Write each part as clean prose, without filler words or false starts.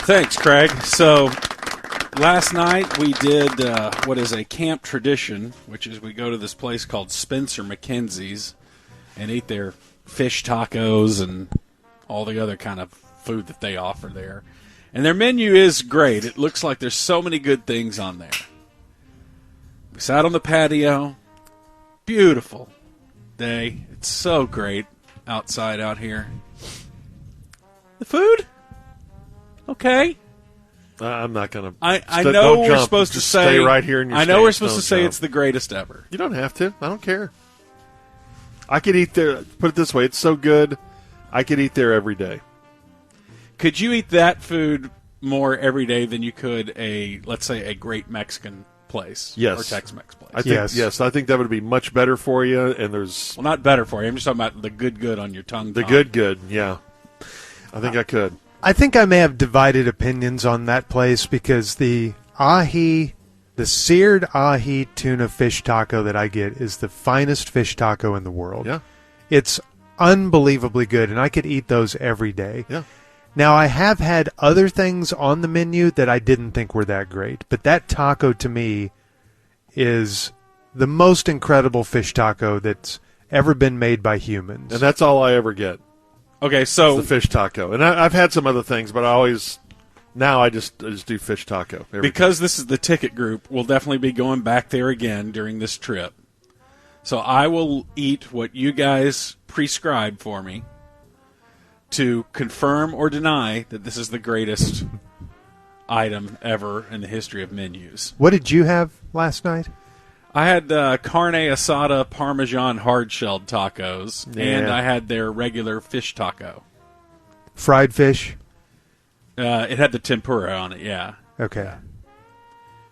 thanks, Craig. So last night we did what is a camp tradition, which is we go to this place called Spencer McKenzie's and eat their fish tacos and all the other kind of food that they offer there. And their menu is great. It looks like there's so many good things on there. We sat on the patio. Beautiful day. It's so great outside out here. The food? Okay. I'm not going to. I know we're supposed to say. Stay right here in your I know stance. we're supposed to say jump. it's the greatest ever. You don't have to. I don't care. I could eat there. Put it this way: it's so good, I could eat there every day. Could you eat that food more every day than you could let's say, a great Mexican place? Yes. Or Tex-Mex place? I think, yes, I think that would be much better for you. And there's well, not better for you. I'm just talking about the good on your tongue. the good. Yeah, I think I could. I think I may have divided opinions on that place because the seared ahi tuna fish taco that I get is the finest fish taco in the world. Yeah. It's unbelievably good, and I could eat those every day. Yeah. Now, I have had other things on the menu that I didn't think were that great, but that taco to me is the most incredible fish taco that's ever been made by humans. And that's all I ever get. Okay, so It's the fish taco. And I've had some other things, but I just do fish taco. Because this is the ticket group, we'll definitely be going back there again during this trip. So I will eat what you guys prescribe for me to confirm or deny that this is the greatest item ever in the history of menus. What did you have last night? I had carne asada Parmesan hard-shelled tacos, and I had their regular fish taco. Fried fish? It had the tempura on it, yeah. Okay. Yeah.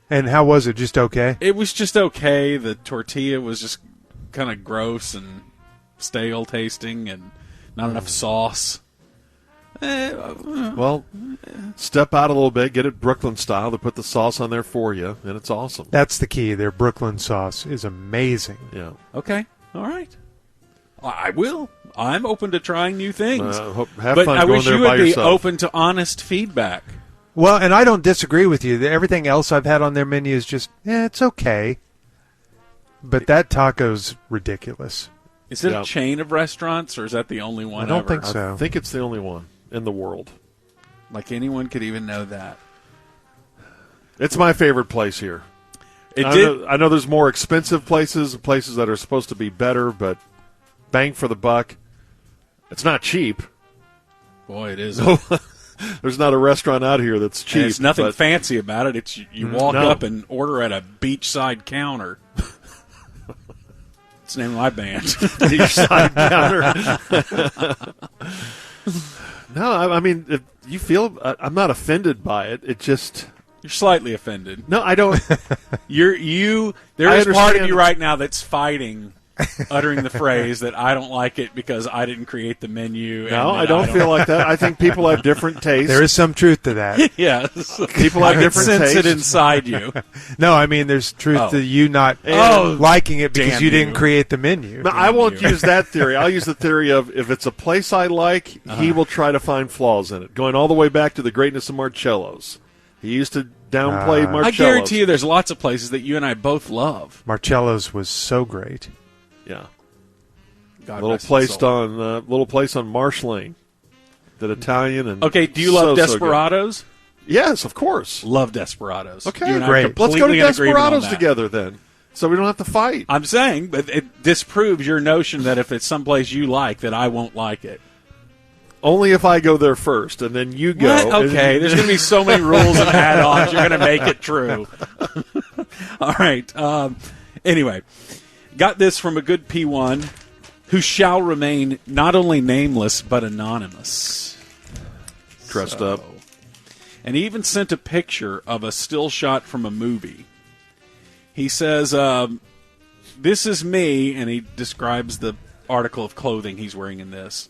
And how was it? Just okay? It was just okay. The tortilla was just kind of gross and stale tasting and not enough sauce. Well, step out a little bit, get it Brooklyn style. They put the sauce on there for you, and it's awesome. That's the key. Their Brooklyn sauce is amazing. Yeah. Okay. All right. I will. I'm open to trying new things. Have but fun I going wish there you by would be yourself. open to honest feedback. Well, and I don't disagree with you. Everything else I've had on their menu is just, it's okay. But that taco's ridiculous. Is it a chain of restaurants, or is that the only one I don't ever? think so. I think it's the only one in the world. Like anyone could even know that. It's my favorite place here. I know there's more expensive places that are supposed to be better, but bang for the buck. It's not cheap. Boy, it is. There's not a restaurant out here that's cheap. And it's nothing fancy about it. It's you walk up and order at a beachside counter. It's the name of my band. Beachside counter. No, I mean, if you feel I'm not offended by it. It just you're slightly offended. No, I don't. There is part of you right now that's fighting, uttering the phrase that I don't like it because I didn't create the menu. No, I don't feel like that. I think people have different tastes. There is some truth to that. Yes. People have different sense tastes. it inside you. No, I mean, there's truth to you not liking it because you didn't create the menu. No, I won't use that theory. I'll use the theory of if it's a place I like, he will try to find flaws in it. Going all the way back to the greatness of Marcello's. He used to downplay Marcello's. I guarantee you there's lots of places that you and I both love. Marcello's was so great. Yeah. God little place on Marsh Lane. That Italian and okay, do you love Desperados? Yes, of course. Love Desperados. Okay, great. Let's go to Desperados together then. So we don't have to fight. I'm saying, but it disproves your notion that if it's someplace you like, that I won't like it. Only if I go there first, and then you go. What? Okay, there's going to be so many rules and add-ons. You're going to make it true. All right. Anyway, got this from a good P1 who shall remain not only nameless but anonymous. Dressed up. And he even sent a picture of a still shot from a movie. He says, this is me, and he describes the article of clothing he's wearing in this.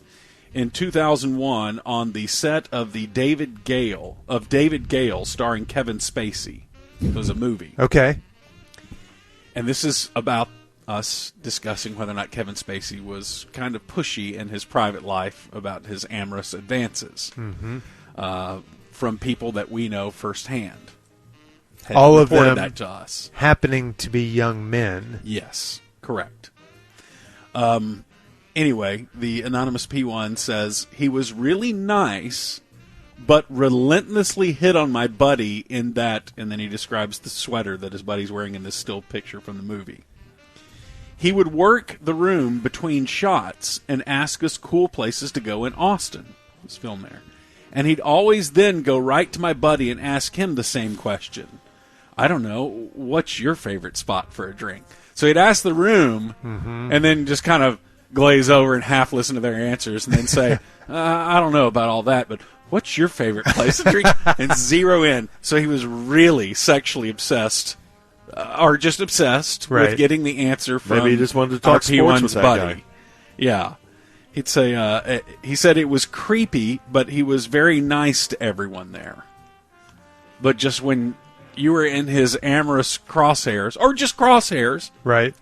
In 2001, on the set of David Gale, starring Kevin Spacey. It was a movie. Okay. And this is about us discussing whether or not Kevin Spacey was kind of pushy in his private life about his amorous advances. Mm-hmm. from people that we know firsthand. All of them that to us. happening to be young men. Yes, correct. Anyway, the anonymous P1 says, he was really nice, but relentlessly hit on my buddy in that, and then he describes the sweater that his buddy's wearing in this still picture from the movie. He would work the room between shots and ask us cool places to go in Austin. Let's film there. And he'd always then go right to my buddy and ask him the same question. I don't know, what's your favorite spot for a drink? So he'd ask the room and then just kind of glaze over and half listen to their answers and then say, I don't know about all that, but what's your favorite place to drink? And zero in. So he was really sexually obsessed, or just obsessed with getting the answer from maybe he just wanted to talk sports with that buddy. guy. Yeah. He'd say, he said it was creepy, but he was very nice to everyone there. But just when you were in his amorous crosshairs, or just crosshairs, right?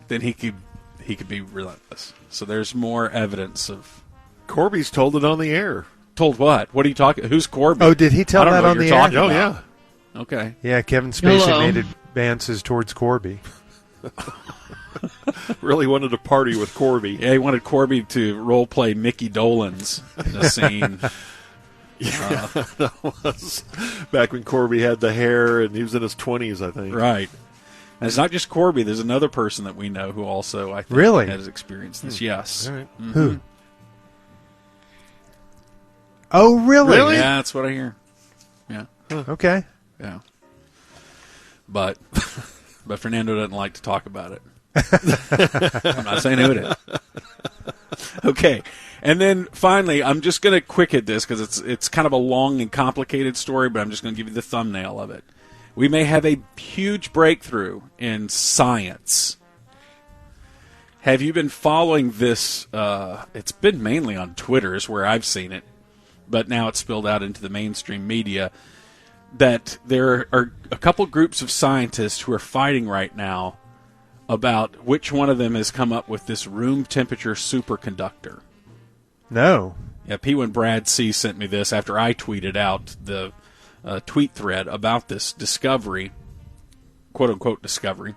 Then he could be relentless. So there's more evidence of Corby's told it on the air. Told what? What are you talking? Who's Corby? Oh, did he tell that on the air? Oh, yeah. Okay. Yeah, Kevin Spacey made advances towards Corby. Really wanted to party with Corby. Yeah, he wanted Corby to role play Mickey Dolenz in the scene. Yeah, that was back when Corby had the hair and he was in his 20s, I think. Right. And it's not just Corby. There's another person that we know who also, I think, has experienced this. Yes. All right. Mm-hmm. Who? Oh, really? Yeah, that's what I hear. Yeah. Okay. Yeah. But Fernando doesn't like to talk about it. I'm not saying who it is. Okay. And then finally, I'm just going to quick hit this because it's kind of a long and complicated story, but I'm just going to give you the thumbnail of it. We may have a huge breakthrough in science. Have you been following this? It's been mainly on Twitter is where I've seen it, but now it's spilled out into the mainstream media that there are a couple groups of scientists who are fighting right now about which one of them has come up with this room temperature superconductor. No. Yeah, P1 Brad C sent me this after I tweeted out the tweet thread about this discovery, quote-unquote discovery,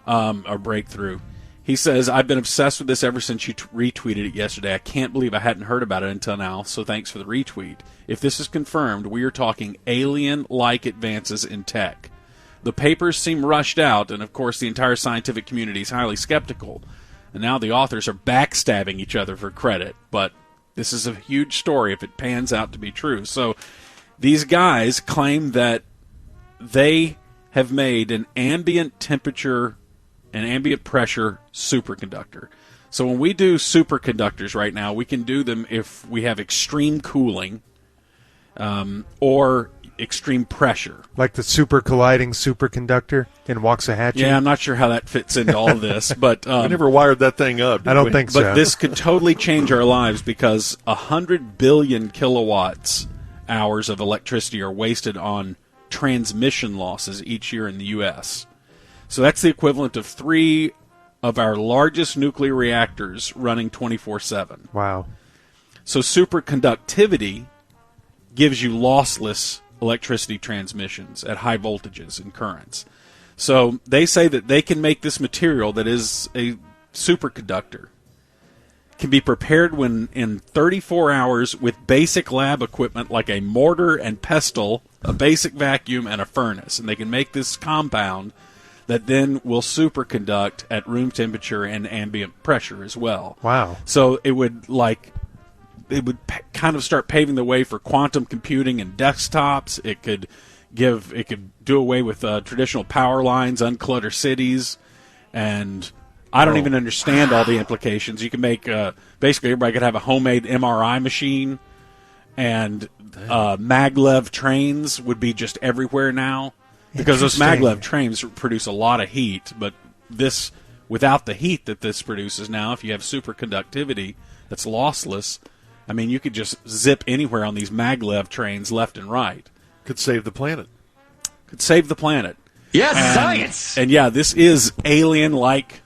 or breakthrough. He says, I've been obsessed with this ever since you retweeted it yesterday. I can't believe I hadn't heard about it until now, so thanks for the retweet. If this is confirmed, we are talking alien-like advances in tech. The papers seem rushed out, and of course the entire scientific community is highly skeptical. And now the authors are backstabbing each other for credit. But this is a huge story if it pans out to be true. So these guys claim that they have made an ambient temperature and ambient pressure superconductor. So when we do superconductors right now, we can do them if we have extreme cooling or extreme pressure. Like the super colliding superconductor in Waxahachie? Yeah, I'm not sure how that fits into all of this, but we never wired that thing up. I don't think so. But this could totally change our lives because 100 billion kilowatts hours of electricity are wasted on transmission losses each year in the U.S. So that's the equivalent of 3 of our largest nuclear reactors running 24/7. Wow. So superconductivity gives you lossless electricity transmissions at high voltages and currents. So they say that they can make this material that is a superconductor, can be prepared in 34 hours with basic lab equipment like a mortar and pestle, a basic vacuum, and a furnace. And they can make this compound that then will superconduct at room temperature and ambient pressure as well. Wow. So it would kind of start paving the way for quantum computing and desktops. It could do away with traditional power lines, unclutter cities, and I don't even understand all the implications. You can make basically everybody could have a homemade MRI machine, and maglev trains would be just everywhere now because those maglev trains produce a lot of heat. But this, without the heat that this produces now, if you have superconductivity that's lossless, I mean, you could just zip anywhere on these maglev trains left and right. Could save the planet. Yes, science! And yeah, this is alien-like,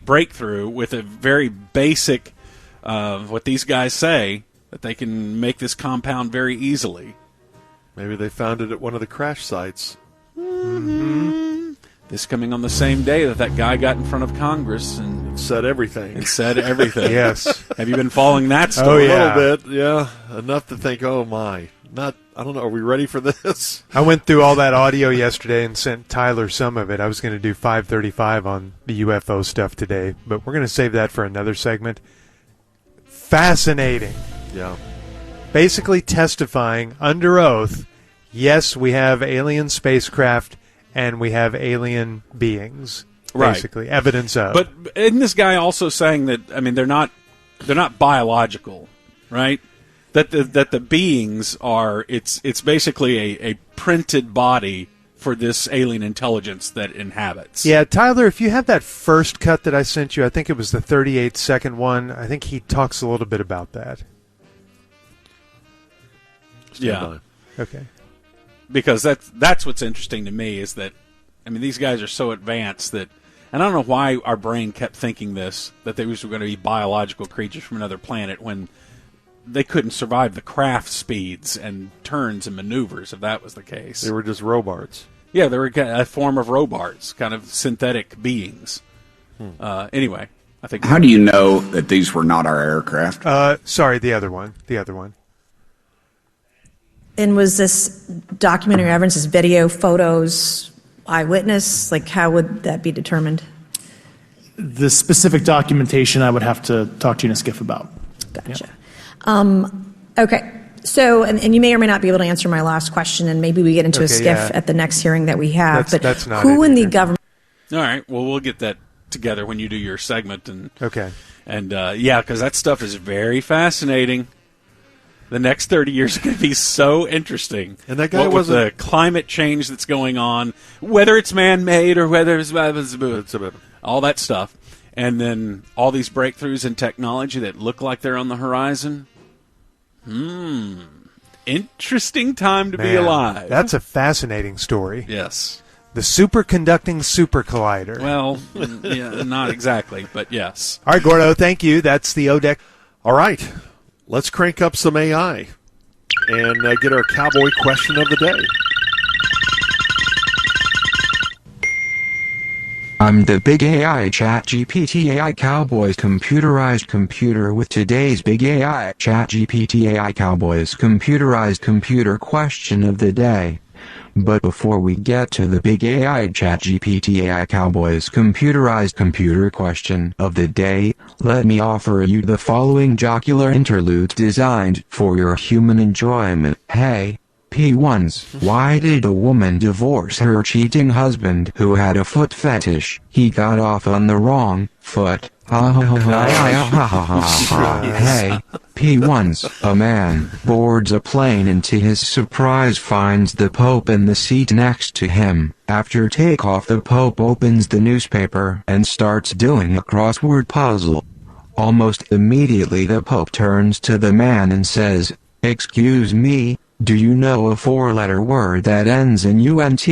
breakthrough with a very basic, what these guys say, that they can make this compound very easily. Maybe they found it at one of the crash sites. Mm-hmm. This coming on the same day that guy got in front of Congress and said everything. Yes. Have you been following that story? A little bit, yeah. Enough to think, oh my. I don't know, are we ready for this? I went through all that audio yesterday and sent Tyler some of it. I was going to do 535 on the UFO stuff today, but we're going to save that for another segment. Fascinating. Yeah. Basically testifying under oath, yes, we have alien spacecraft and we have alien beings. Basically, right. Evidence of. But isn't this guy also saying that, I mean, they're not biological, right? That the beings are, it's basically a printed body for this alien intelligence that inhabits. Yeah, Tyler, if you have that first cut that I sent you, I think it was the 38-second one, I think he talks a little bit about that. Yeah. Okay. Because that's what's interesting to me is that, I mean, these guys are so advanced that, and I don't know why our brain kept thinking this, that they were going to be biological creatures from another planet when they couldn't survive the craft speeds and turns and maneuvers if that was the case. They were just robards. Yeah, they were a form of robards, kind of synthetic beings. Anyway, I think. How do you know that these were not our aircraft? Sorry, the other one. And was this documentary evidence, this video, photos, eyewitness? Like, how would that be determined? The specific documentation I would have to talk to you and Skiff about. Gotcha. Yeah. Okay. So, and you may or may not be able to answer my last question, and maybe we get into a skiff at the next hearing that we have. That's not who in the government? All right. Well, we'll get that together when you do your segment. Okay. And yeah, because that stuff is very fascinating. The next 30 years are going to be so interesting. And that guy with the climate change that's going on, whether it's man-made or whether it's all that stuff. And then all these breakthroughs in technology that look like they're on the horizon. Interesting time to be alive. That's a fascinating story. Yes. The superconducting super collider. Well, yeah, not exactly, but yes. All right, Gordo, thank you. That's the ODEC. All right. Let's crank up some AI and get our cowboy question of the day. I'm the big AI ChatGPT AI Cowboys computerized computer with today's big AI ChatGPT AI Cowboys computerized computer question of the day. But before we get to the big AI ChatGPT AI Cowboys computerized computer question of the day, let me offer you the following jocular interlude designed for your human enjoyment. Hey, P1s, why did a woman divorce her cheating husband who had a foot fetish? He got off on the wrong foot. Hey, P1s, a man boards a plane and to his surprise finds the Pope in the seat next to him. After takeoff, the Pope opens the newspaper and starts doing a crossword puzzle. Almost immediately the Pope turns to the man and says, "Excuse me, do you know a four-letter word that ends in UNT?"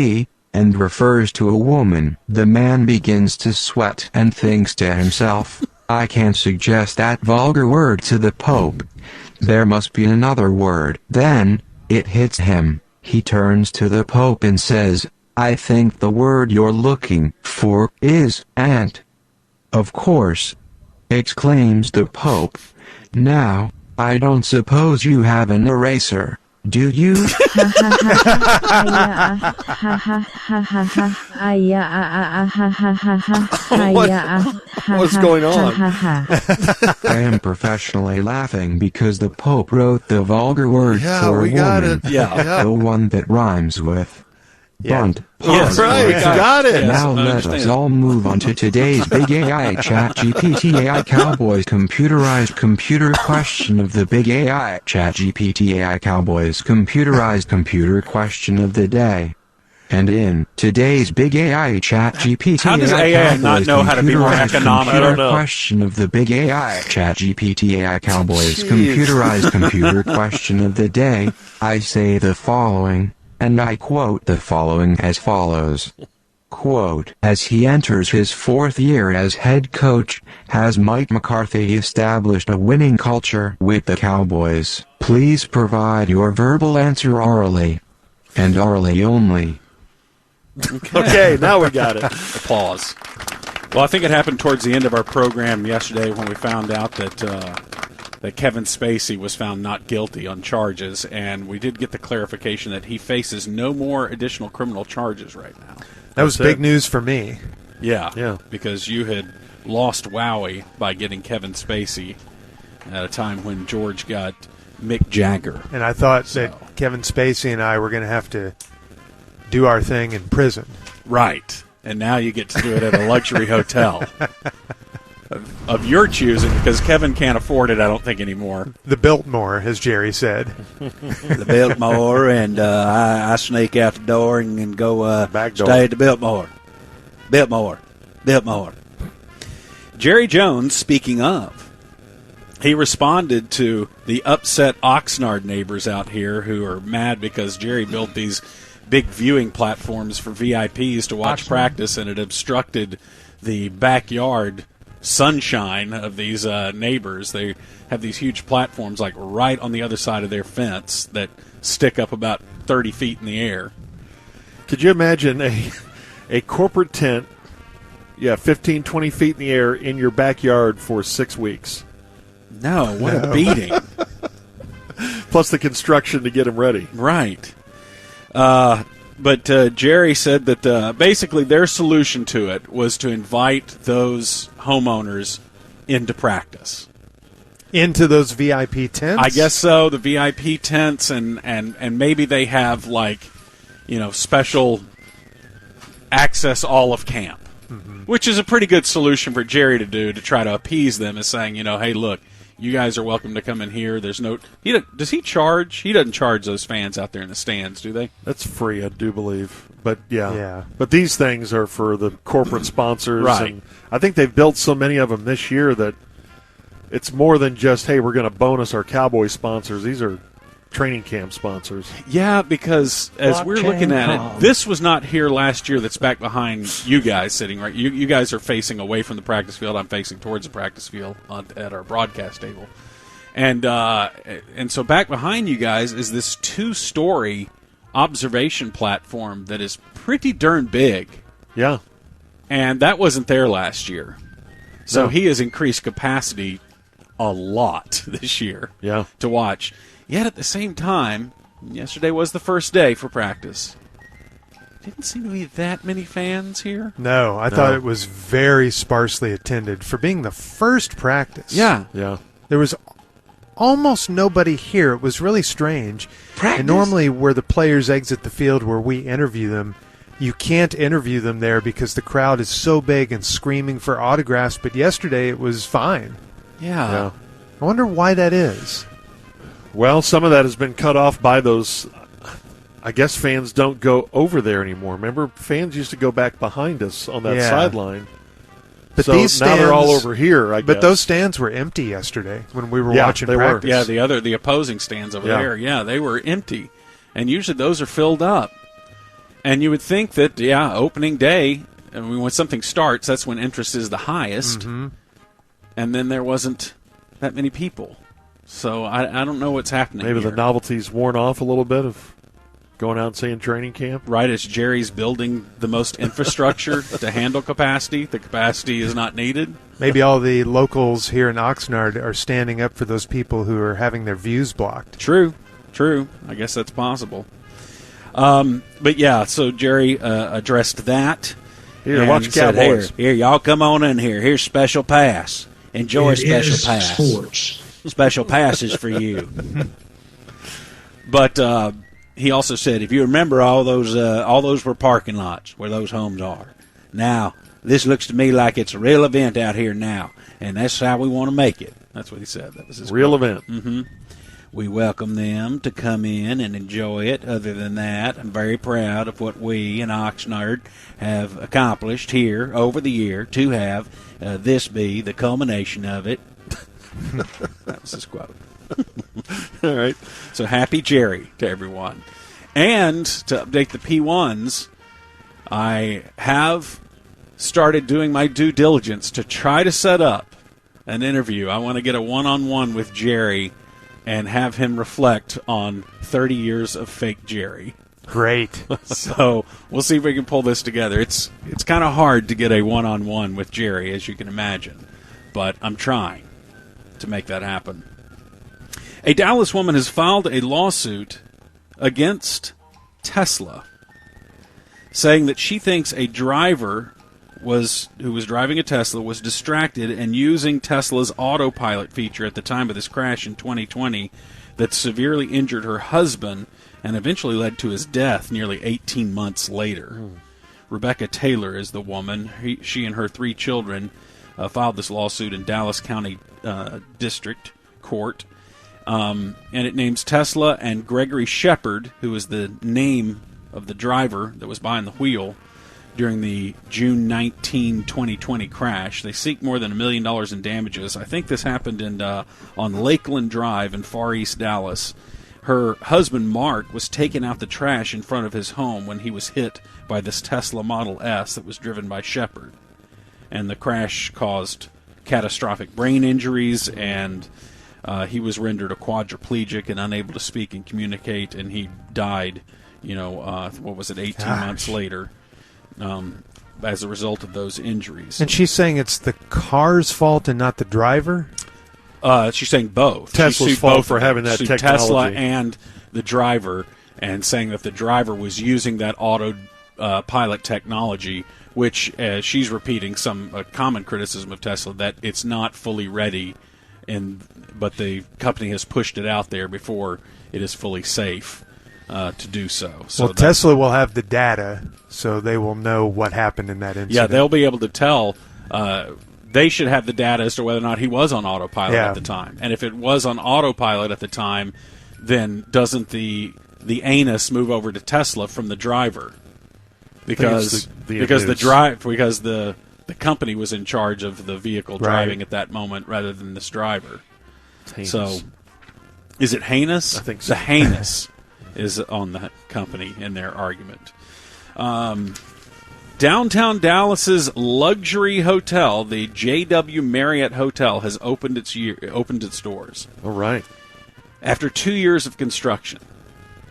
and refers to a woman. The man begins to sweat and thinks to himself, I can't suggest that vulgar word to the Pope. There must be another word. Then, it hits him. He turns to the Pope and says, I think the word you're looking for is ant. Of course, exclaims the Pope. Now, I don't suppose you have an eraser, do you? What's going on? I am professionally laughing because the Pope wrote the vulgar word for we woman. got it. Yeah. The one that rhymes with bunt. Yes, right. Got it. Now let us all move on to today's big AI ChatGPT AI Cowboys computerized computer question of the big AI ChatGPT AI Cowboys computerized computer question of the day. And in today's big AI ChatGPT how does AI not know how to be more economical? I don't know. Question of the big AI ChatGPT AI Cowboys computerized computer question of the day. I say the following. And I quote the following as follows. Quote, as he enters his 4th year as head coach, has Mike McCarthy established a winning culture with the Cowboys? Please provide your verbal answer orally, and orally only. Okay, now we got it. Applause. Well, I think it happened towards the end of our program yesterday when we found out that Kevin Spacey was found not guilty on charges, and we did get the clarification that he faces no more additional criminal charges right now. That was big news for me. Yeah, because you had lost Wowie by getting Kevin Spacey at a time when George got Mick Jagger. And I thought that Kevin Spacey and I were going to have to do our thing in prison. Right. And now you get to do it at a luxury hotel of your choosing, because Kevin can't afford it, I don't think, anymore. The Biltmore, as Jerry said. The Biltmore, and I sneak out the door and go Back door. stay at the Biltmore. Biltmore. Jerry Jones, speaking of, he responded to the upset Oxnard neighbors out here who are mad because Jerry built these big viewing platforms for VIPs to watch practice, and it obstructed the backyard sunshine of these neighbors. They have these huge platforms like right on the other side of their fence that stick up about 30 feet in the air. Could you imagine a corporate tent, 15, 20 feet in the air in your backyard for 6 weeks? No, what a beating. Plus the construction to get them ready. Right. But Jerry said that basically their solution to it was to invite those homeowners into practice. Into those VIP tents? I guess so, the VIP tents, and maybe they have, special access all of camp, which is a pretty good solution for Jerry to do to try to appease them, is saying, hey, look, you guys are welcome to come in here. There's no. Does he charge? He doesn't charge those fans out there in the stands, do they? That's free, I do believe. But yeah. But these things are for the corporate sponsors. Right. And I think they've built so many of them this year that it's more than just, hey, we're going to bonus our Cowboy sponsors. These are training camp sponsors. Yeah, because as we're looking at it, this was not here last year. That's back behind you guys sitting right. You guys are facing away from the practice field. I'm facing towards the practice field at our broadcast table, and so back behind you guys is this 2-story observation platform that is pretty darn big. Yeah, and that wasn't there last year. So No. he has increased capacity a lot this year. Yeah. To watch. Yet at the same time, yesterday was the first day for practice. Didn't seem to be that many fans here. No, I thought it was very sparsely attended. For being the first practice, Yeah. there was almost nobody here. It was really strange. And normally where the players exit the field where we interview them, you can't interview them there because the crowd is so big and screaming for autographs. But yesterday it was fine. Yeah. I wonder why that is. Well, some of that has been cut off by those. I guess fans don't go over there anymore. Remember, fans used to go back behind us on that sideline. But so these now they're all stands- over here, I guess. But those stands were empty yesterday when we were Yeah, watching they were. practice. Yeah, the opposing stands over there, they were empty. And usually those are filled up. And you would think that, opening day, when something starts, that's when interest is the highest. Mm-hmm. And then there wasn't that many people. So I don't know what's happening Maybe here. the novelty's worn off a little bit of going out and saying training camp. Right, as Jerry's building the most infrastructure to handle capacity, the capacity is not needed. Maybe all the locals here in Oxnard are standing up for those people who are having their views blocked. True. I guess that's possible. But yeah, so Jerry addressed that. Here, and watch said, Cowboys. Here, y'all come on in here. Here's special pass. Enjoy It special is pass. sports. Special passes for you. But he also said, if you remember, all those were parking lots where those homes are. Now, this looks to me like it's a real event out here now, and that's how we want to make it. That's what he said. That was his Real quote. event. Mm-hmm. We welcome them to come in and enjoy it. Other than that, I'm very proud of what we in Oxnard have accomplished here over the year to have this be the culmination of it. That was his quote. All right. So happy Jerry to everyone. And to update the P1s, I have started doing my due diligence to try to set up an interview. I want to get a one-on-one with Jerry and have him reflect on 30 years of fake Jerry. Great. So we'll see if we can pull this together. It's kind of hard to get a one-on-one with Jerry, as you can imagine, but I'm trying to make that happen. A Dallas woman has filed a lawsuit against Tesla, saying that she thinks a driver who was driving a Tesla was distracted and using Tesla's autopilot feature at the time of this crash in 2020 that severely injured her husband and eventually led to his death nearly 18 months later. Rebecca Taylor is the woman. She and her 3 children filed this lawsuit in Dallas County District Court. And it names Tesla and Gregory Shepard, who is the name of the driver that was behind the wheel during the June 19, 2020 crash. They seek more than $1 million in damages. I think this happened on Lakeland Drive in Far East Dallas. Her husband, Mark, was taking out the trash in front of his home when he was hit by this Tesla Model S that was driven by Shepard. And the crash caused catastrophic brain injuries, and he was rendered a quadriplegic and unable to speak and communicate, and he died, 18 months later as a result of those injuries. And she's saying it's the car's fault and not the driver? She's saying both. Tesla's fault for having that technology. Tesla and the driver, and saying that the driver was using that autopilot technology, which she's repeating some common criticism of Tesla, that it's not fully ready, but the company has pushed it out there before it is fully safe to do so. Well, Tesla will have the data, so they will know what happened in that incident. Yeah, they'll be able to tell. They should have the data as to whether or not he was on autopilot at the time. And if it was on autopilot at the time, then doesn't the anus move over to Tesla from the driver? Because the company was in charge of the vehicle driving at that moment rather than this driver. So, is it heinous? I think so. The heinous is on the company in their argument. Downtown Dallas's luxury hotel, the JW Marriott Hotel, has opened its doors. All right. After 2 years of construction.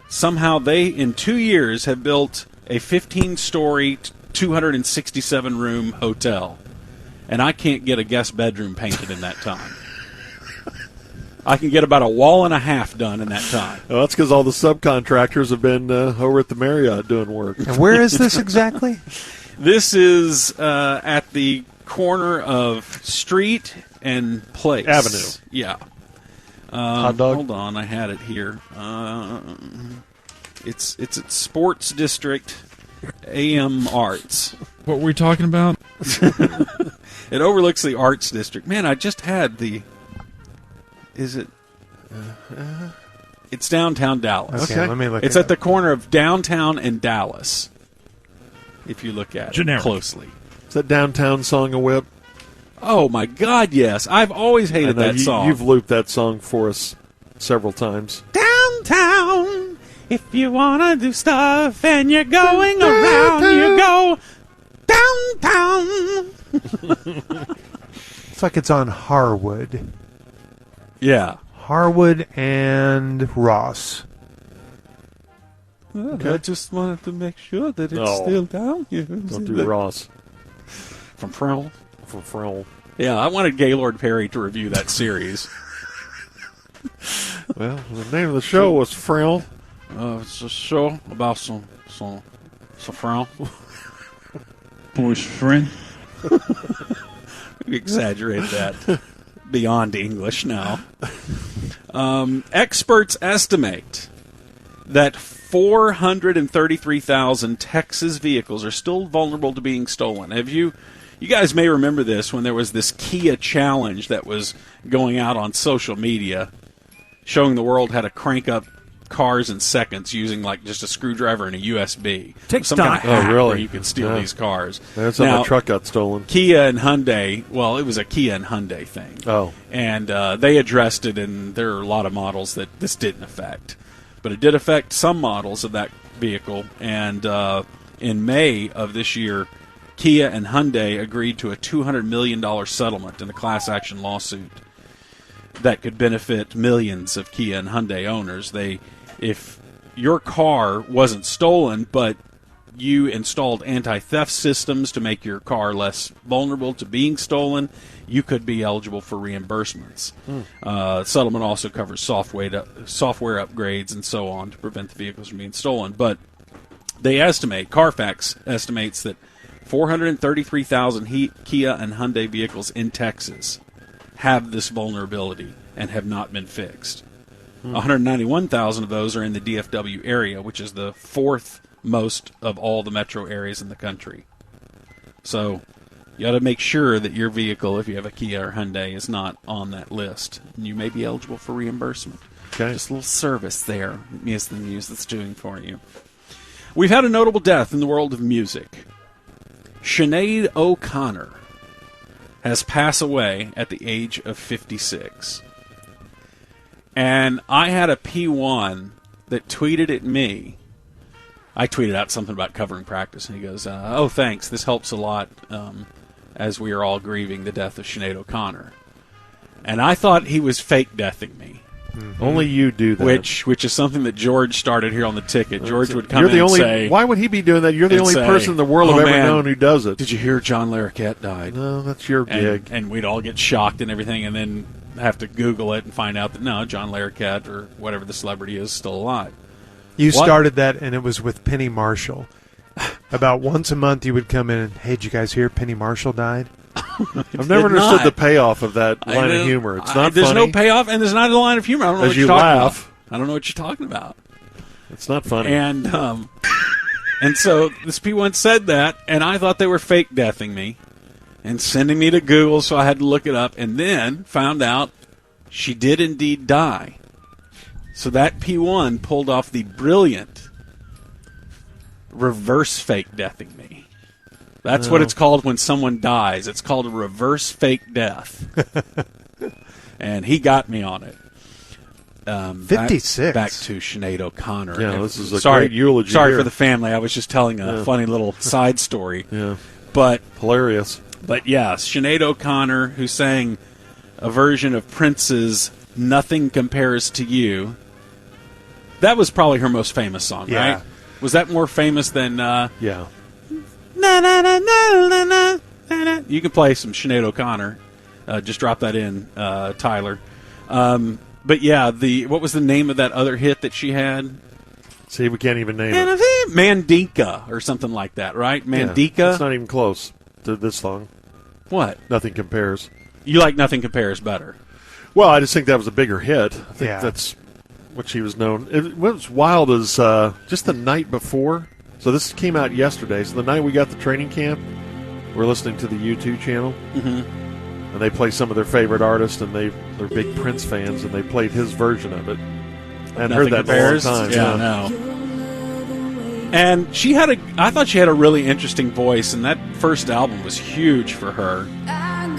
Somehow they, in 2 years, have built a 15-story, 267-room hotel. And I can't get a guest bedroom painted in that time. I can get about a wall and a half done in that time. Well, that's because all the subcontractors have been over at the Marriott doing work. And where is this exactly? This is at the corner of Street and Place. Avenue. Yeah. Hot dog? Hold on, I had it here. It's at Sports District AM Arts. What were we talking about? It overlooks the Arts District. Man, I just had the... Is it... It's downtown Dallas. Okay, let me look. It's at the corner of downtown and Dallas, if you look at Generic. it closely. Is that Downtown Song of Whip? Oh, my God, yes. I've always hated that song. You've looped that song for us several times. Downtown, if you want to do stuff and you're going around, you go downtown. It's like it's on Harwood. Yeah. Harwood and Ross. I just wanted to make sure that it's still down here. Don't do Ross. From Frell. From Frell. Yeah, I wanted Gaylord Perry to review that series. Well, the name of the show was Frell. It's a show about some Frell. Boy's friend. We exaggerated that. Beyond English now. Experts estimate that 433,000 Texas vehicles are still vulnerable to being stolen. You guys may remember this when there was this Kia challenge that was going out on social media, showing the world how to crank up cars in seconds using like just a screwdriver and a USB. Some kind of hack where you could steal these cars. That's how my truck got stolen. Kia and Hyundai, well, it was a Kia and Hyundai thing. Oh. And they addressed it, and there are a lot of models that this didn't affect. But it did affect some models of that vehicle, and in May of this year, Kia and Hyundai agreed to a $200 million settlement in a class action lawsuit that could benefit millions of Kia and Hyundai owners. If your car wasn't stolen, but you installed anti-theft systems to make your car less vulnerable to being stolen, you could be eligible for reimbursements. Settlement also covers software upgrades and so on to prevent the vehicles from being stolen. But they estimate, Carfax estimates that 433,000 Kia and Hyundai vehicles in Texas have this vulnerability and have not been fixed. 191,000 of those are in the DFW area, which is the fourth most of all the metro areas in the country. So you got to make sure that your vehicle, if you have a Kia or Hyundai, is not on that list. And you may be eligible for reimbursement. Okay. Just a little service there, Muse the Muse, that's doing for you. We've had a notable death in the world of music. Sinead O'Connor has passed away at the age of 56. And I had a P1 that tweeted at me. I tweeted out something about covering practice, and he goes, oh, thanks, this helps a lot as we are all grieving the death of Sinead O'Connor. And I thought he was fake deathing me. Mm-hmm. Only you do that. Which is something that George started here on the ticket. George would come in and say... Why would he be doing that? You're the only person in the world I've ever known who does it. Did you hear John Larroquette died? No, that's your gig. And we'd all get shocked and everything, and then have to Google it and find out that, no, John Larroquette, or whatever the celebrity is, still alive. You started that, and it was with Penny Marshall. About once a month, you would come in and, hey, did you guys hear Penny Marshall died? I've never understood the payoff of that line of humor. It's not there's funny. No payoff, and there's not a line of humor. I don't know what you're talking about. I don't know what you're talking about. It's not funny. And so this P1 said that, and I thought they were fake deathing me and sending me to Google, so I had to look it up, and then found out she did indeed die. So that P1 pulled off the brilliant reverse fake deathing me. That's what it's called when someone dies. It's called a reverse fake death. And he got me on it. 56. Back to Sinead O'Connor. Yeah, this is a great eulogy. Sorry here. for the family. I was just telling a funny little side story. Yeah, but hilarious. But yeah, Sinead O'Connor, who sang a version of Prince's "Nothing Compares to You." That was probably her most famous song, right? Was that more famous than? Yeah. Na, na, na, na, na, na, na. You can play some Sinead O'Connor. Just drop that in, Tyler. But yeah, what was the name of that other hit that she had? See, we can't even name it. Mandinka or something like that, right? Mandinka. Yeah, it's not even close to this song. What? Nothing Compares. You like Nothing Compares better? Well, I just think that was a bigger hit. I think that's what she was known. It was wild as just the night before. So this came out yesterday. So the night we got the training camp, we're listening to the U2 channel. Mm-hmm. And they play some of their favorite artists, and they're big Prince fans, and they played his version of it. And heard that compares. a long time. Yeah, no. And I thought she had a really interesting voice, and that first album was huge for her.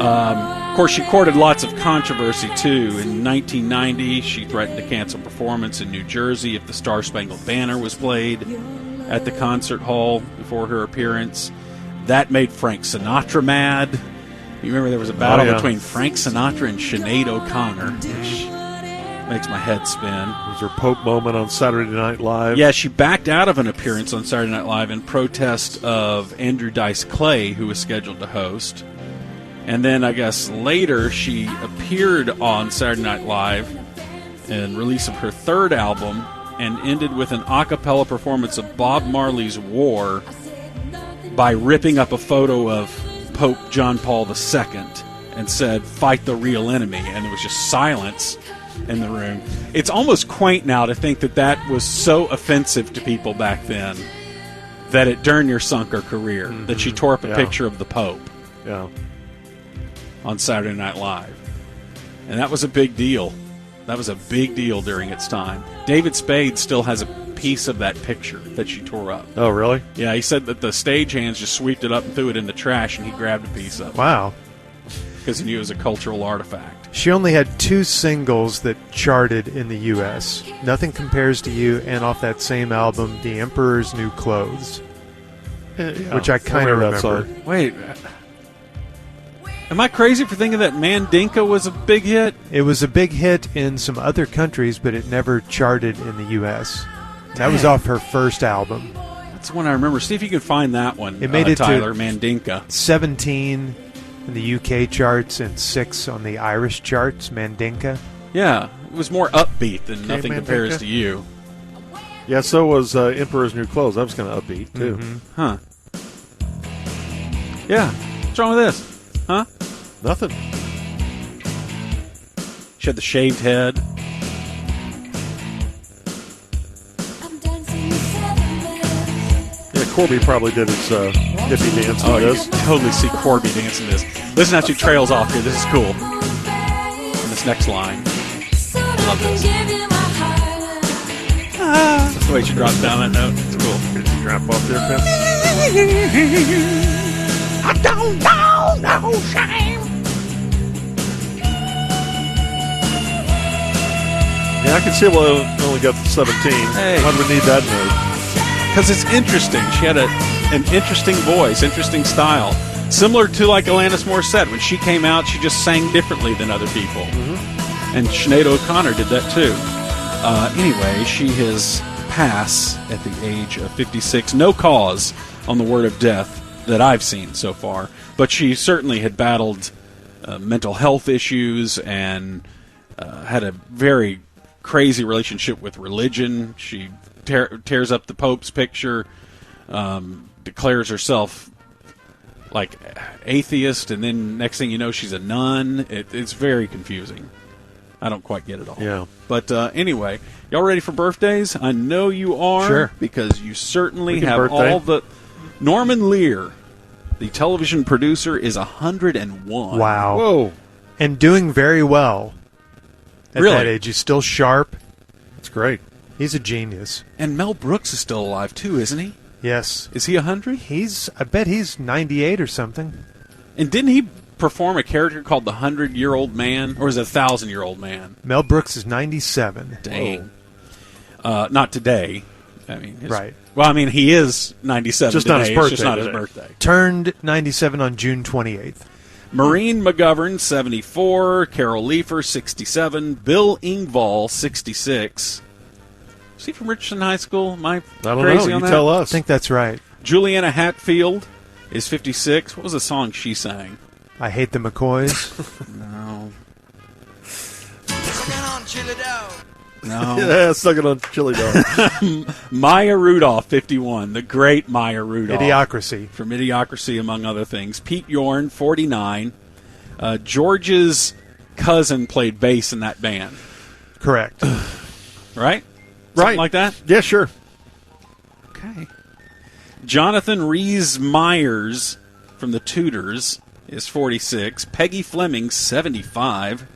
Of course, she courted lots of controversy, too. In 1990, she threatened to cancel performance in New Jersey if the Star Spangled Banner was played at the concert hall before her appearance. That made Frank Sinatra mad. You remember there was a battle between Frank Sinatra and Sinead O'Connor, which makes my head spin. It was her Pope moment on Saturday Night Live. Yeah, she backed out of an appearance on Saturday Night Live in protest of Andrew Dice Clay, who was scheduled to host. And then I guess later she appeared on Saturday Night Live in release of her third album and ended with an a cappella performance of Bob Marley's War by ripping up a photo of Pope John Paul II and said, "Fight the real enemy," and there was just silence in the room. It's almost quaint now to think that was so offensive to people back then that it darn near sunk her career, that she tore up a picture of the Pope on Saturday Night Live. And that was a big deal. That was a big deal during its time. David Spade still has a piece of that picture that she tore up. Oh, really? Yeah, he said that the stagehands just sweeped it up and threw it in the trash, and he grabbed a piece of it. Wow. Because he knew it was a cultural artifact. She only had 2 singles that charted in the U.S. Nothing Compares to You, and off that same album, The Emperor's New Clothes. which I kind of remember. Wait. Am I crazy for thinking that Mandinka was a big hit? It was a big hit in some other countries, but it never charted in the U.S. That was off her first album. That's the one I remember. See if you can find that one. It made it Tyler, to Mandinka. 17 in the UK charts and 6 on the Irish charts, Mandinka. Yeah, it was more upbeat than Nothing Mandinka. Compares to You. Yeah, so was Emperor's New Clothes. That was kind of upbeat, too. Huh. Yeah. What's wrong with this? Huh? Nothing. She had the shaved head. Yeah, Corby probably did his hippie dance with you this. can totally see Corby dancing this. Listen how she trails off here. This is cool. And this next line. I love this. That's the way she drops down that note. It's cool. Did you drop off there, Pimp? I don't know, no shame. Yeah, I can see why we only got 17. Hey. Why do we need that note? Because it's interesting. She had an interesting voice, interesting style. Similar to like Alanis Morissette. When she came out, she just sang differently than other people. Mm-hmm. And Sinead O'Connor did that too. Anyway, she has passed at the age of 56. No cause on the word of death that I've seen so far. But she certainly had battled mental health issues and had a very crazy relationship with religion. She tears up the Pope's picture, declares herself like atheist, and then next thing you know, she's a nun. It's very confusing. I don't quite get it all. Yeah. But anyway, y'all ready for birthdays? I know you are. Sure. Because you certainly have birthday. all the... Norman Lear, the television producer, is 101. Wow. Whoa. And doing very well at Really? that age. He's still sharp. That's great. He's a genius. And Mel Brooks is still alive, too, isn't he? Yes. Is he 100? I bet he's 98 or something. And didn't he perform a character called the 100-Year-Old Man? Or is it 1,000-Year-Old Man? Mel Brooks is 97. Dang. Not today. I mean, right. Well, I mean, he is 97 just today. not his birthday. It's just not his today. birthday. Turned 97 on June 28th. Maureen McGovern, 74. Carol Leifer, 67. Bill Engvall, 66. Is he from Richardson High School? Am I don't crazy know. on You that? tell I us. think that's right. Juliana Hatfield is 56. What was the song she sang? I Hate the McCoys. No. Yeah, No. sucking on chili dog. Maya Rudolph, 51. The great Maya Rudolph. Idiocracy. From Idiocracy, among other things. Pete Yorn, 49. George's cousin played bass in that band. Correct. Right? Something Right. like that? Yeah, sure. Okay. Jonathan Rhys Myers from the Tudors is 46. Peggy Fleming, 75.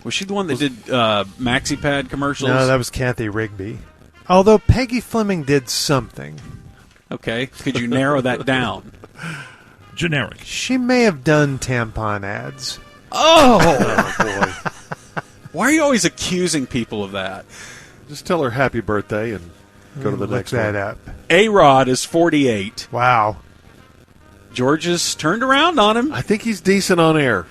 Was she the one that did MaxiPad commercials? No, that was Kathy Rigby. Although Peggy Fleming did something. Okay. Could you narrow that down? Generic. She may have done tampon ads. Oh! Boy. Why are you always accusing people of that? Just tell her happy birthday and go to the Look next that one. up. A-Rod is 48. Wow. George has turned around on him. I think he's decent on air.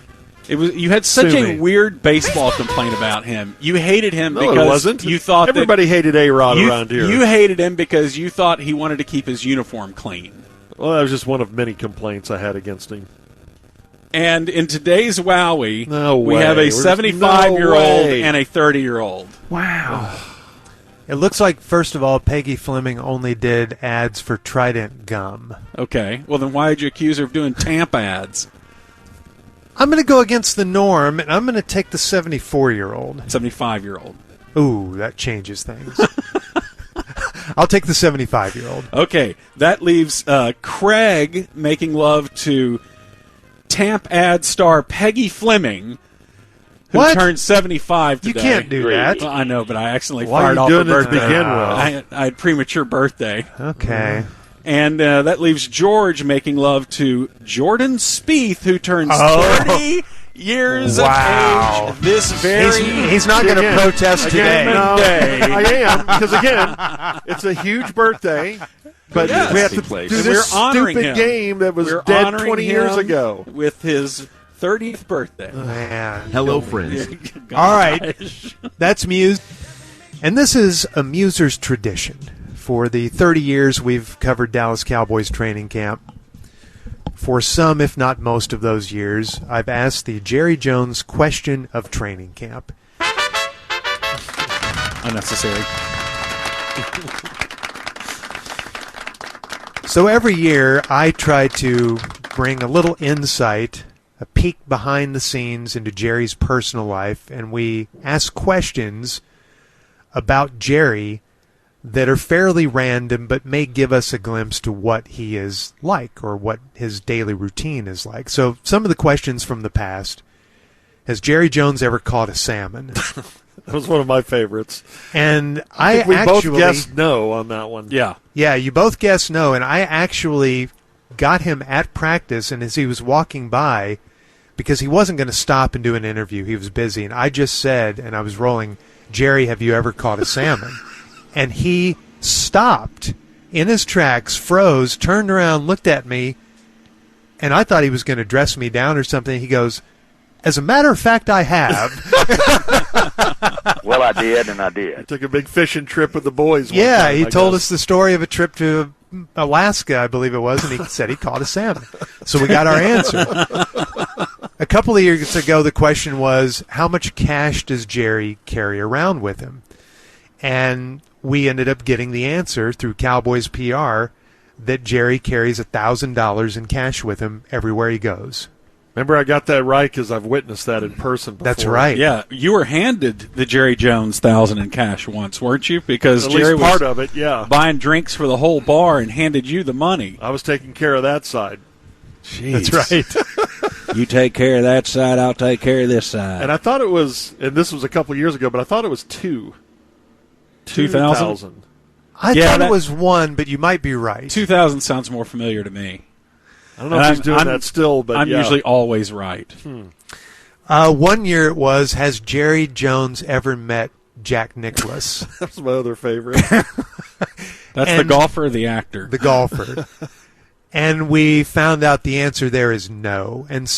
You had such Sue a me. weird baseball complaint about him. You hated him No, because it wasn't. you thought everybody hated A-Rod that around here. You hated him because you thought he wanted to keep his uniform clean. Well, that was just one of many complaints I had against him. And in today's Wowie, No we way. have a There's 75-year-old no way. and a 30-year-old. Wow. It looks like, first of all, Peggy Fleming only did ads for Trident gum. Okay. Well, then why did you accuse her of doing Tampa ads? I'm going to go against the norm, and I'm going to take the 74-year-old. 75-year-old. Ooh, that changes things. I'll take the 75-year-old. Okay. That leaves Craig making love to Tamp ad star Peggy Fleming, who What? turned 75 today. You can't do that. Well, I know, but I accidentally Why are fired you off doing her it to birthday. begin with? I had premature birthday. Okay. And that leaves George making love to Jordan Spieth, who turns 30 years Wow. of age. This very He's not going to protest today. No, I am, because, again, it's a huge birthday. But Yes. we have to Place. do And this we're honoring stupid him. game that was We're dead honoring 20 years him ago. with his 30th birthday. Man. Hello, friends. All right. That's Muse. And this is a Muser's tradition. For the 30 years we've covered Dallas Cowboys training camp, for some, if not most of those years, I've asked the Jerry Jones question of training camp. Unnecessary. So every year I try to bring a little insight, a peek behind the scenes into Jerry's personal life, and we ask questions about Jerry that are fairly random but may give us a glimpse to what he is like or what his daily routine is like. So some of the questions from the past: has Jerry Jones ever caught a salmon? That was one of my favorites. And I think we actually, both guessed no on that one. Yeah. Yeah, you both guessed no, and I actually got him at practice, and as he was walking by, because he wasn't going to stop and do an interview, he was busy, and I just said, and I was rolling, "Jerry, have you ever caught a salmon?" And he stopped in his tracks, froze, turned around, looked at me, and I thought he was going to dress me down or something. He goes, "As a matter of fact, I have." Well, I did, and I did. I took a big fishing trip with the boys one Yeah, time, he I told guess. us the story of a trip to Alaska, I believe it was, and he said he caught a salmon. So we got our answer. A couple of years ago, the question was, how much cash does Jerry carry around with him? And we ended up getting the answer through Cowboys PR that Jerry carries $1,000 in cash with him everywhere he goes. Remember, I got that right because I've witnessed that in person before. That's right. Yeah, you were handed the Jerry Jones 1,000 in cash once, weren't you? Because At Jerry least part was of it, yeah. buying drinks for the whole bar and handed you the money. I was taking care of that side. Jeez. That's right. You take care of that side, I'll take care of this side. And I thought it was, and this was a couple years ago, but I thought it was 2,000. I Yeah, thought that- it was one, but you might be right. 2,000 sounds more familiar to me. I don't know if he's doing that still, but I'm yeah. usually always right. 1 year it was, has Jerry Jones ever met Jack Nicklaus? That was my other favorite. That's the golfer or the actor? The golfer. And we found out the answer there is no. And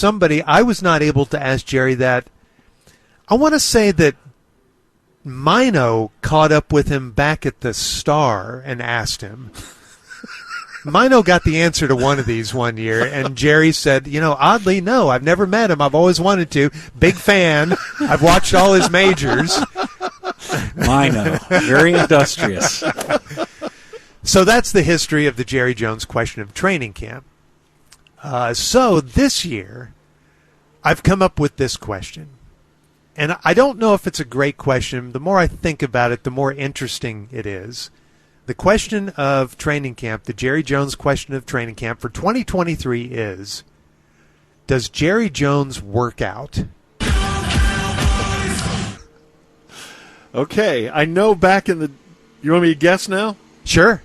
I was not able to ask Jerry that. I want to say that Mino caught up with him back at the Star and asked him. Mino got the answer to one of these one year, and Jerry said, oddly, no, I've never met him. I've always wanted to. Big fan. I've watched all his majors. Mino. Very industrious. So that's the history of the Jerry Jones question of training camp. So this year, I've come up with this question. And I don't know if it's a great question. The more I think about it, the more interesting it is. The question of training camp, the Jerry Jones question of training camp for 2023 is, does Jerry Jones work out? Okay, I know back in the... You want me to guess now? Sure.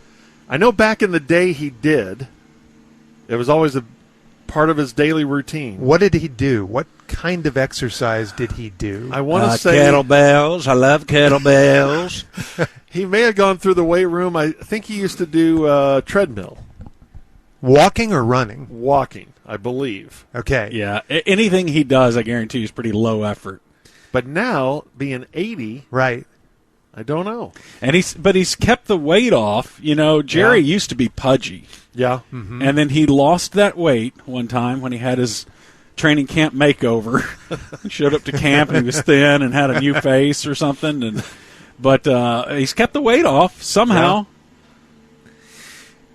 I know back in the day he did. It was always a part of his daily routine. What did he do? What kind of exercise did he do? I want to say... Kettlebells. I love kettlebells. He may have gone through the weight room. I think he used to do treadmill. Walking or running? Walking, I believe. Okay. Yeah, anything he does, I guarantee you, is pretty low effort. But now, being 80, right? I don't know. And he's kept the weight off. Jerry used to be pudgy. Yeah. Mm-hmm. And then he lost that weight one time when he had his training camp makeover. He showed up to camp and he was thin and had a new face or something. But he's kept the weight off somehow.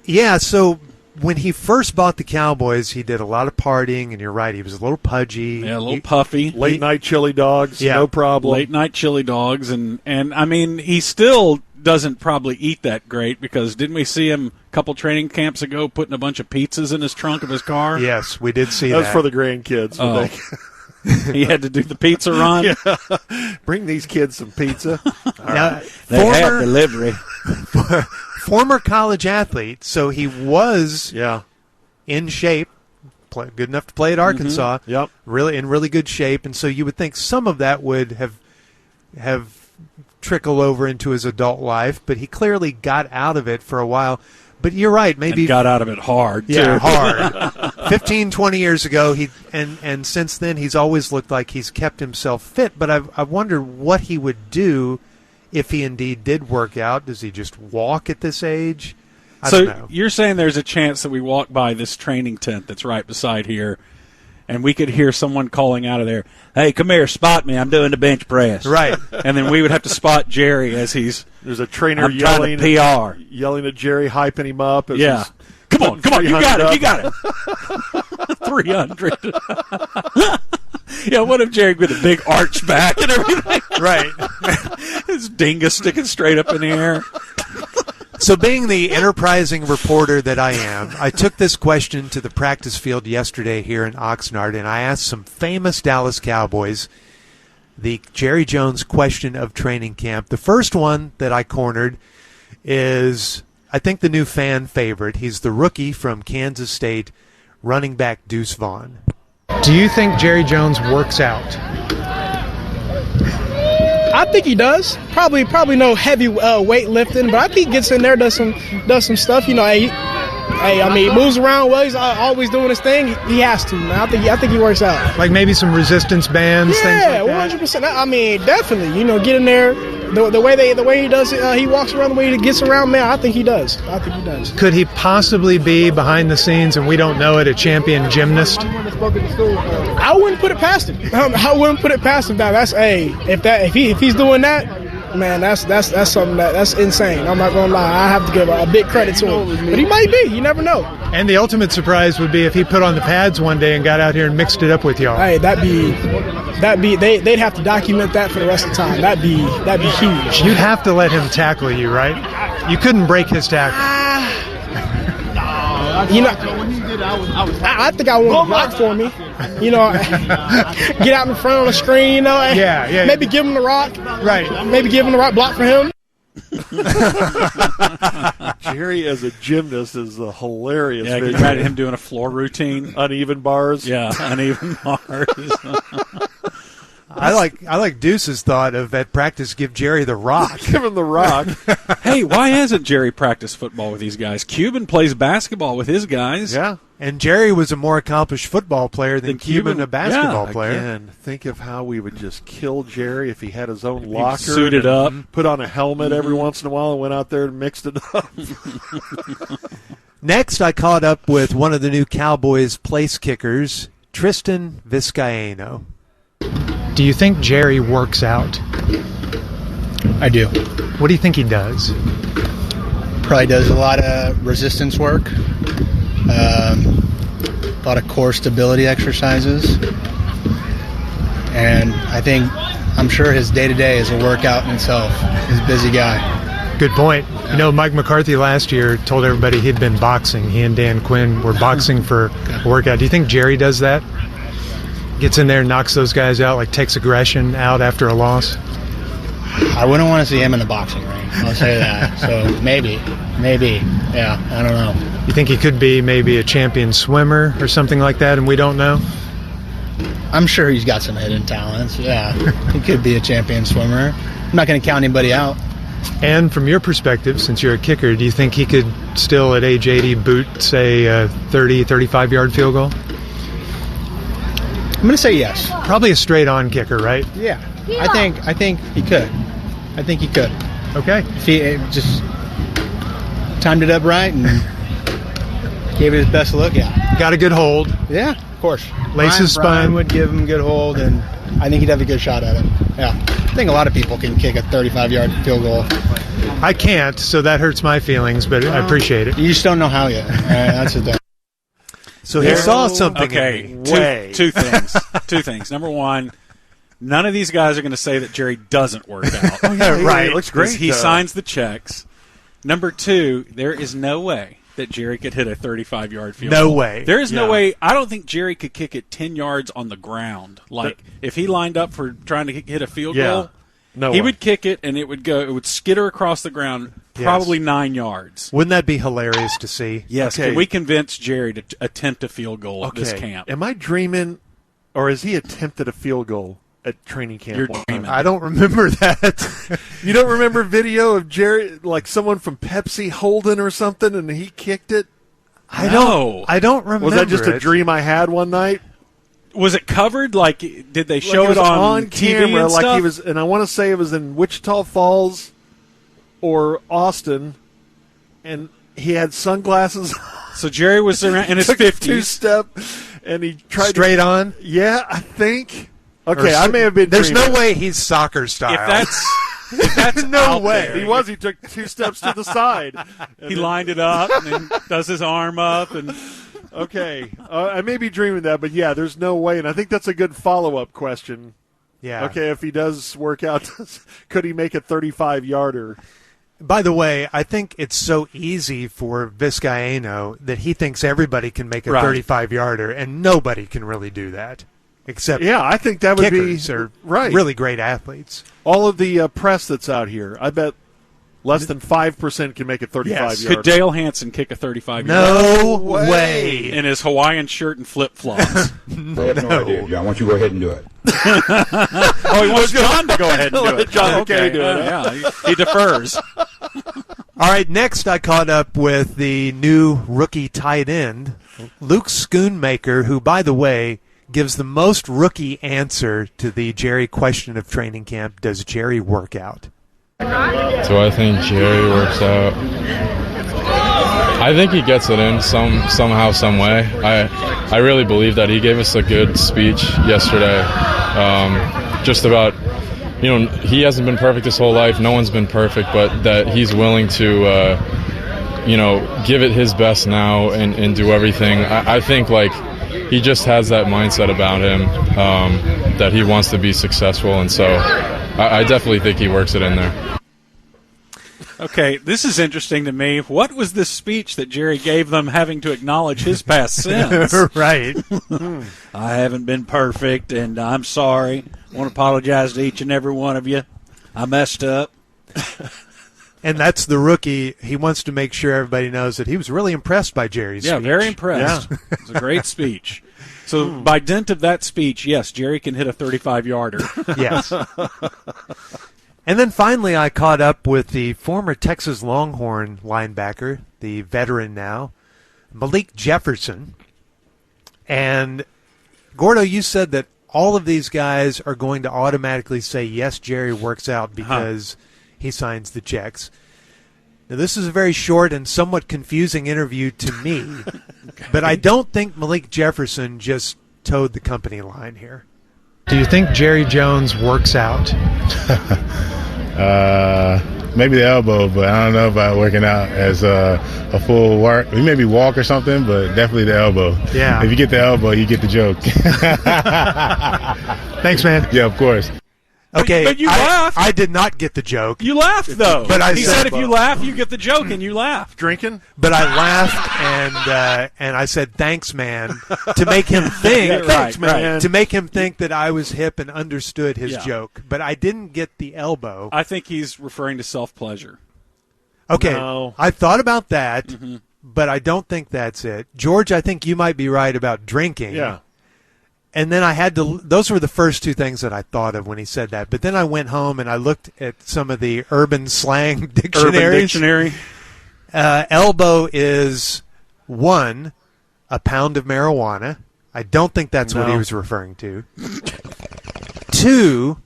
Yeah, so when he first bought the Cowboys, he did a lot of partying, and you're right, he was a little pudgy. Yeah, a little puffy. Late night chili dogs, no problem. Late night chili dogs. And I mean, he still doesn't probably eat that great because didn't we see him a couple training camps ago putting a bunch of pizzas in his trunk of his car? Yes, we did see that. That was for the grandkids. He had to do the pizza run. Yeah. Bring these kids some pizza. Now, They had delivery. Former college athlete, so he was in shape good enough to play at Arkansas. Yep. Really in really good shape, and so you would think some of that would have trickled over into his adult life, but he clearly got out of it for a while. But you're right, maybe and got out of it hard. Yeah, too. hard. 15, 20 years ago, and since then he's always looked like he's kept himself fit. But I wonder what he would do if he indeed did work out. Does he just walk at this age? I don't know. You're saying there's a chance that we walk by this training tent that's right beside here, and we could hear someone calling out of there, "Hey, come here, spot me. I'm doing the bench press." Right. And then we would have to spot Jerry as there's a trainer yelling at Jerry, hyping him up. Yeah. Come on, you got it. 300. Yeah, what if Jerry with a big arch back and everything? Right. His dingus sticking straight up in the air. So being the enterprising reporter that I am, I took this question to the practice field yesterday here in Oxnard, and I asked some famous Dallas Cowboys the Jerry Jones question of training camp. The first one that I cornered is, I think, the new fan favorite. He's the rookie from Kansas State, running back Deuce Vaughn. Do you think Jerry Jones works out? I think he does. Probably no heavy weightlifting, but I think he gets in there, does some stuff. You know, he moves around well. He's always doing his thing. He has to, man. I think he works out. Like maybe some resistance bands, things like that. 100%. I mean, definitely. You know, get in there. The way he does it, he walks around, the way he gets around, man. I think he does. Could he possibly be behind the scenes, and we don't know it, a champion gymnast? I wouldn't put it past him. If he's doing that, man, that's something that's insane. I'm not gonna lie. I have to give a big credit to him, but he might be. You never know. And the ultimate surprise would be if he put on the pads one day and got out here and mixed it up with y'all. Hey, they'd have to document that for the rest of the time. That'd be huge. You'd have to let him tackle you, right? You couldn't break his tackle. You know, I think I want to block for me. You know, get out in front of the screen. You know, yeah. Maybe give him the rock. Right. Maybe give him the rock, block for him. Jerry as a gymnast is a hilarious. Yeah, video. can you imagine him doing a floor routine? Uneven bars. Yeah, uneven bars. I like Deuce's thought of at practice, give Jerry the rock. Give him the rock. Hey, why hasn't Jerry practiced football with these guys? Cuban plays basketball with his guys. Yeah. And Jerry was a more accomplished football player than Cuban a basketball player. Again, think of how we would just kill Jerry if he had his own locker. Suited up. Put on a helmet every once in a while and went out there and mixed it up. Next, I caught up with one of the new Cowboys place kickers, Tristan Vizcaino. Do you think Jerry works out? I do. What do you think he does? Probably does a lot of resistance work, a lot of core stability exercises, and I'm sure his day-to-day is a workout in itself. He's a busy guy. Good point. You know, Mike McCarthy last year told everybody he'd been boxing. He and Dan Quinn were boxing for a workout. Do you think Jerry does that? Gets in there and knocks those guys out, like takes aggression out after a loss? I wouldn't want to see him in the boxing ring. I'll say that. So maybe. Yeah, I don't know. You think he could be maybe a champion swimmer or something like that, and we don't know? I'm sure he's got some hidden talents. Yeah, he could be a champion swimmer. I'm not going to count anybody out. And from your perspective, since you're a kicker, do you think he could still, at age 80, boot, say, a 30, 35-yard field goal? I'm going to say yes. Probably a straight-on kicker, right? Yeah. I think he could. Okay. If he just timed it up right and gave it his best look, yeah. Got a good hold. Yeah, of course. Laces spun. Brian would give him a good hold, and I think he'd have a good shot at it. Yeah. I think a lot of people can kick a 35-yard field goal. I can't, so that hurts my feelings, but I appreciate it. You just don't know how yet. That's the thing. So he saw something. Okay, two things. Number one, none of these guys are going to say that Jerry doesn't work out. Right. It looks great. He signs the checks. Number two, there is no way that Jerry could hit a 35-yard field goal. No way. There is no way. I don't think Jerry could kick it 10 yards on the ground. Like, if he lined up for trying to hit a field goal, he would kick it, and it would skitter across the ground probably 9 yards. Wouldn't that be hilarious to see? Yes. Okay. Can we convince Jerry to attempt a field goal at this camp? Am I dreaming, or has he attempted a field goal at training camp? You're dreaming. I don't remember that. You don't remember video of Jerry, like someone from Pepsi holding or something, and he kicked it? I don't remember. Was that just a dream I had one night? Was it covered? Like, did they show it on TV camera? and Like stuff? he was, and I want to say it was in Wichita Falls or Austin, and he had sunglasses. So Jerry was around in his Took 50s. Two-step, and he tried straight on. Yeah, I think. Okay, I may have been. There's dreaming. no way he's soccer style. If that's no way. there, He was. He took 2 steps to the side. He lined it up and then does his arm up and. Okay, I may be dreaming that, but yeah, there's no way, and I think that's a good follow-up question. Yeah. Okay, if he does work out, could he make a 35-yarder? By the way, I think it's so easy for Vizcaíno that he thinks everybody can make a 35-yarder, and nobody can really do that. Except I think that would kickers be are right. really great athletes. All of the press that's out here, I bet less than 5% can make a 35-yarder. Could Dale Hansen kick a 35-yarder? No way. In his Hawaiian shirt and flip-flops. I have no idea, John. Why don't you go ahead and do it? He wants John to go ahead and do it. John, okay, do it. Yeah, he defers. All right, next I caught up with the new rookie tight end, Luke Schoonmaker, who, by the way, gives the most rookie answer to the Jerry question of training camp. Does Jerry work out? Do I think Jerry works out? I think he gets it in somehow, some way. I really believe that he gave us a good speech yesterday, just about, he hasn't been perfect his whole life. No one's been perfect, but that he's willing to, give it his best now and do everything. I think, he just has that mindset about him that he wants to be successful, and so I definitely think he works it in there. Okay, this is interesting to me. What was this speech that Jerry gave them having to acknowledge his past sins? Right. I haven't been perfect, and I'm sorry. I want to apologize to each and every one of you. I messed up. And that's the rookie. He wants to make sure everybody knows that he was really impressed by Jerry's speech. Yeah, very impressed. Yeah. It was a great speech. So by dint of that speech, yes, Jerry can hit a 35-yarder. Yes. And then finally I caught up with the former Texas Longhorn linebacker, the veteran now, Malik Jefferson. And, Gordo, you said that all of these guys are going to automatically say, yes, Jerry works out because he signs the checks. Now, this is a very short and somewhat confusing interview to me, but I don't think Malik Jefferson just towed the company line here. Do you think Jerry Jones works out? Maybe the elbow, but I don't know about working out as a full work. He maybe walk or something, but definitely the elbow. Yeah. If you get the elbow, you get the joke. Thanks, man. Yeah, of course. Okay, but you laughed. I did not get the joke. You laughed, though. But he said if you laugh, you get the joke, and you laughed. Drinking? But I laughed, and I said, thanks, man, to make him think. Thanks, man. To make him think that I was hip and understood his joke. But I didn't get the elbow. I think he's referring to self-pleasure. Okay, No. I thought about that, but I don't think that's it. George, I think you might be right about drinking. Yeah. And then I had to – those were the first two things that I thought of when he said that. But then I went home and I looked at some of the urban slang dictionaries. Urban Dictionary. Elbow is 1, a pound of marijuana. I don't think that's what he was referring to. 2,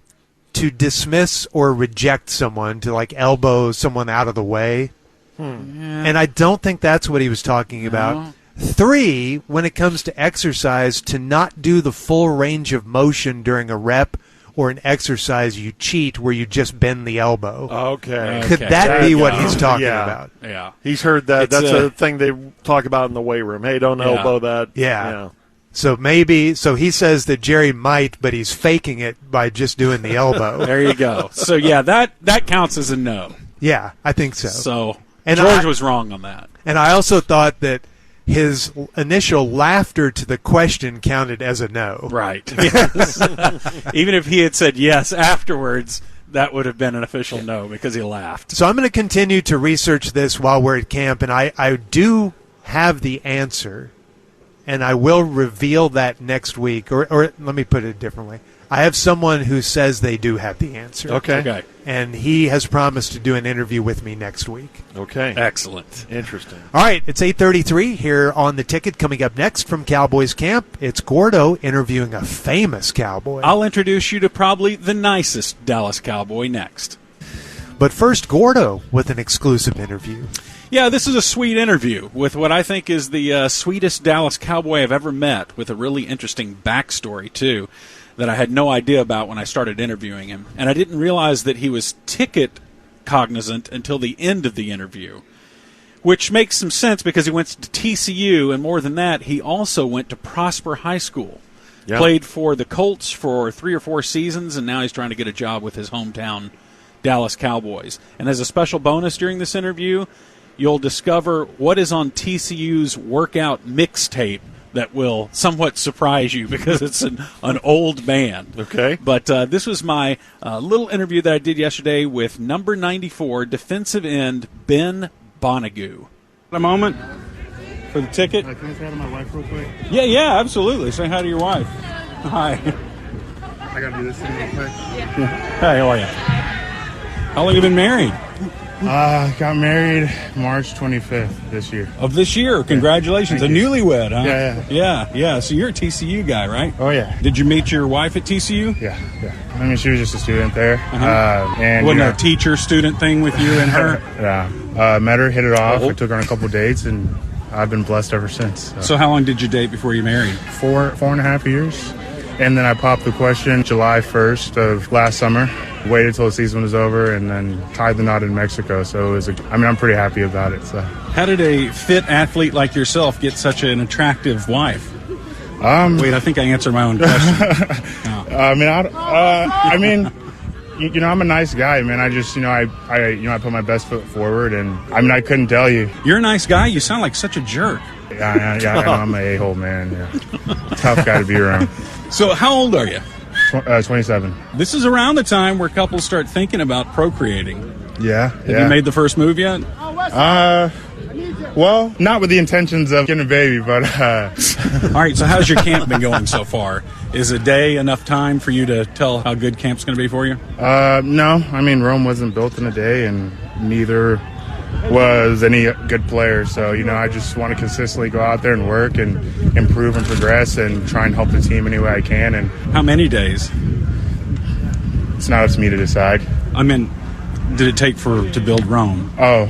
to dismiss or reject someone, to like elbow someone out of the way. And I don't think that's what he was talking about. 3, when it comes to exercise, to not do the full range of motion during a rep or an exercise you cheat where you just bend the elbow. Okay. Could that be what he's talking about? Yeah. He's heard that. That's a thing they talk about in the weight room. Hey, don't elbow that. Yeah. So maybe, so he says that Jerry might, but he's faking it by just doing the elbow. There you go. So, yeah, that counts as a no. Yeah, I think so. So, and George was wrong on that. And I also thought that his initial laughter to the question counted as a no. Right. Yes. Even if he had said yes afterwards, that would have been an official no because he laughed. So I'm going to continue to research this while we're at camp, and I do have the answer, and I will reveal that next week. Or let me put it a different way. I have someone who says they do have the answer. Okay. And he has promised to do an interview with me next week. Okay. Excellent. Interesting. All right, it's 8:33 here on The Ticket. Coming up next from Cowboys camp, it's Gordo interviewing a famous Cowboy. I'll introduce you to probably the nicest Dallas Cowboy next. But first, Gordo with an exclusive interview. Yeah, this is a sweet interview with what I think is the sweetest Dallas Cowboy I've ever met, with a really interesting backstory, too, that I had no idea about when I started interviewing him. And I didn't realize that he was ticket cognizant until the end of the interview, which makes some sense because he went to TCU, and more than that, he also went to Prosper High School. Yep. Played for the Colts for 3 or 4 seasons, and now he's trying to get a job with his hometown Dallas Cowboys. And as a special bonus during this interview, you'll discover what is on TCU's workout mixtape that will somewhat surprise you because it's an old band. Okay. But this was my little interview that I did yesterday with number 94 defensive end Ben Banogu. A moment for the ticket. Can I say hi to my wife real quick? Yeah, absolutely. Say hi to your wife. Hi. I got to do this thing real quick. Hey, how are you? How long have you been married? Got married March 25th this year. Of this year? Congratulations. Thank a you. newlywed, huh? Yeah. So you're a TCU guy, right? Oh, yeah. Did you meet your wife at TCU? Yeah. I mean, she was just a student there. And wasn't a teacher-student thing with you and her? Yeah. Met her, hit it off. I took her on a couple dates, and I've been blessed ever since. So how long did you date before you married? 4.5 years. And then I popped the question July 1st of last summer. Waited till the season was over and then tied the knot in Mexico. So it was I'm pretty happy about it. So how did a fit athlete like yourself get such an attractive wife? Wait, I think I answered my own question. I'm a nice guy, man. I just, I put my best foot forward, and I couldn't tell you. You're a nice guy. You sound like such a jerk. Yeah, I'm an a-hole, man. Yeah. Tough guy to be around. So how old are you? 27. This is around the time where couples start thinking about procreating. Yeah. Have you made the first move yet? Well, not with the intentions of getting a baby, but... All right, so how's your camp been going so far? Is a day enough time for you to tell how good camp's going to be for you? No. I mean, Rome wasn't built in a day, and neither was any good player. So, I just want to consistently go out there and work and improve and progress and try and help the team any way I can. And how many days? It's not up to me to decide. I mean, did it take to build Rome? Oh.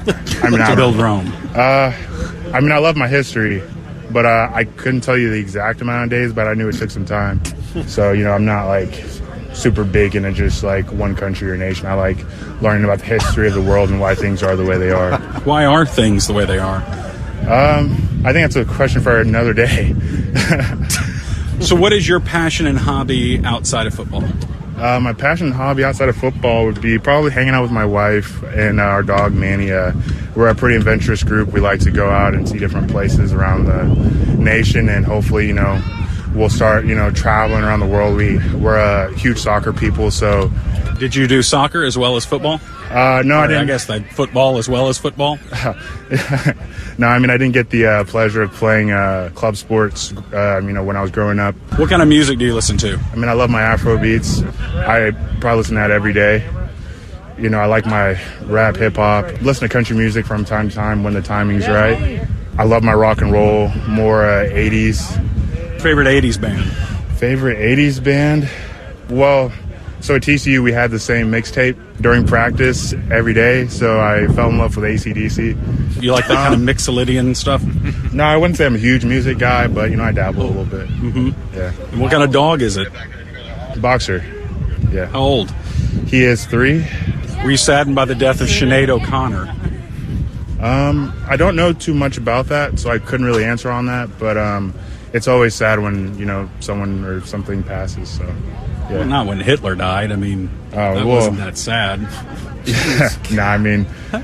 To build Rome. I love my history, but I couldn't tell you the exact amount of days, but I knew it took some time. So, I'm not like super big into just like one country or nation. I like learning about the history of the world and why things are the way they are. Why are things the way they are? I think that's a question for another day. So what is your passion and hobby outside of football? My passion and hobby outside of football would be probably hanging out with my wife and our dog, Manny. We're a pretty adventurous group. We like to go out and see different places around the nation, and hopefully, we'll start, traveling around the world. We're a huge soccer people, so... Did you do soccer as well as football? No, I didn't. I guess that football as well as football? No, I didn't get the pleasure of playing club sports, when I was growing up. What kind of music do you listen to? I love my Afro beats. I probably listen to that every day. I like my rap, hip-hop. Listen to country music from time to time when the timing's right. I love my rock and roll, more 80s. Favorite 80s band? Favorite 80s band? Well... So at TCU, we had the same mixtape during practice every day, so I fell in love with AC/DC. You like that kind of Mixolydian stuff? No, I wouldn't say I'm a huge music guy, but, I dabble a little bit. Mm-hmm. Yeah. And what kind of dog is it? Boxer. Yeah. How old? He is 3. Were you saddened by the death of Sinead O'Connor? I don't know too much about that, so I couldn't really answer on that, but it's always sad when, someone or something passes, so... Yeah. Well, not when Hitler died. That wasn't that sad. No,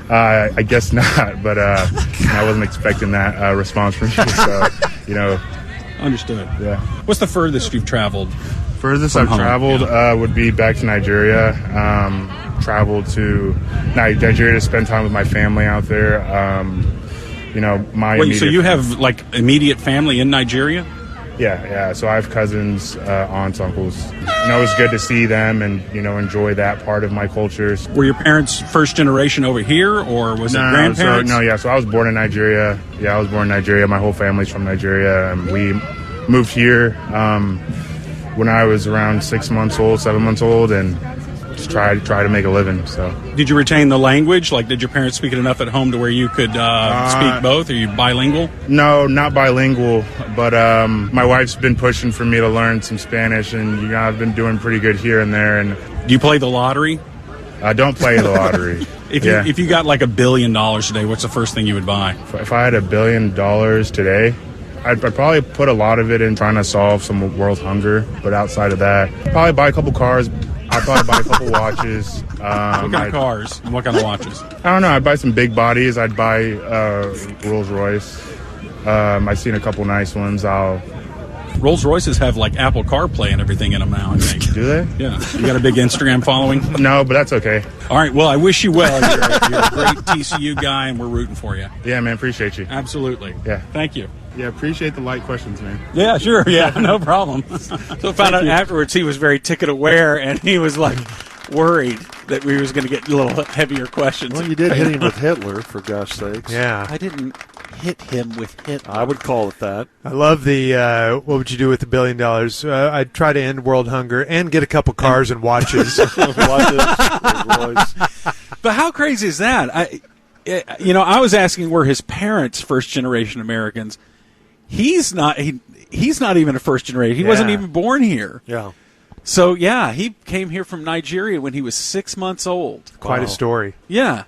I guess not. But I wasn't expecting that response from you. So, Understood. Yeah. What's the furthest you've traveled Furthest I've traveled would be back to Nigeria. Traveled to Nigeria to spend time with my family out there. Wait, so you have like immediate family in Nigeria? Yeah. So I have cousins, aunts, uncles. It's good to see them and enjoy that part of my culture. Were your parents first generation over here, or was it grandparents? So I was born in Nigeria. Yeah, I was born in Nigeria. My whole family's from Nigeria, and we moved here when I was around 7 months old, and just try to make a living. So, did you retain the language? Like, did your parents speak it enough at home to where you could speak both? Are you bilingual? No, not bilingual, but my wife's been pushing for me to learn some Spanish, and I've been doing pretty good here and there. And do you play the lottery? I don't play the lottery. If you got like $1 billion today, what's the first thing you would buy? If I had $1 billion today, I'd probably put a lot of it in trying to solve some world hunger. But outside of that, I'd probably buy a couple cars. I'd probably buy a couple watches. What kind of cars? And what kind of watches? I don't know. I'd buy some big bodies. I'd buy Rolls Royce. I've seen a couple nice ones. Rolls Royces have like Apple CarPlay and everything in them now, I think. Do they? Yeah. You got a big Instagram following? No, but that's okay. All right. Well, I wish you well. You're a great TCU guy, and we're rooting for you. Yeah, man. Appreciate you. Absolutely. Yeah. Thank you. Yeah, appreciate the light questions, man. Yeah, sure. Yeah, no problem. So found out afterwards he was very ticket aware, and he was like worried that we was going to get a little heavier questions. Well, you did hit him with Hitler, for gosh sakes. Yeah. I didn't hit him with Hitler. I would call it that. I love the what would you do with $1 billion? I'd try to end world hunger and get a couple cars and watches. But how crazy is that? I was asking were his parents first-generation Americans. He's not even a first generation. He wasn't even born here. Yeah. So, yeah, he came here from Nigeria when he was 6 months old. Quite a story. Yeah.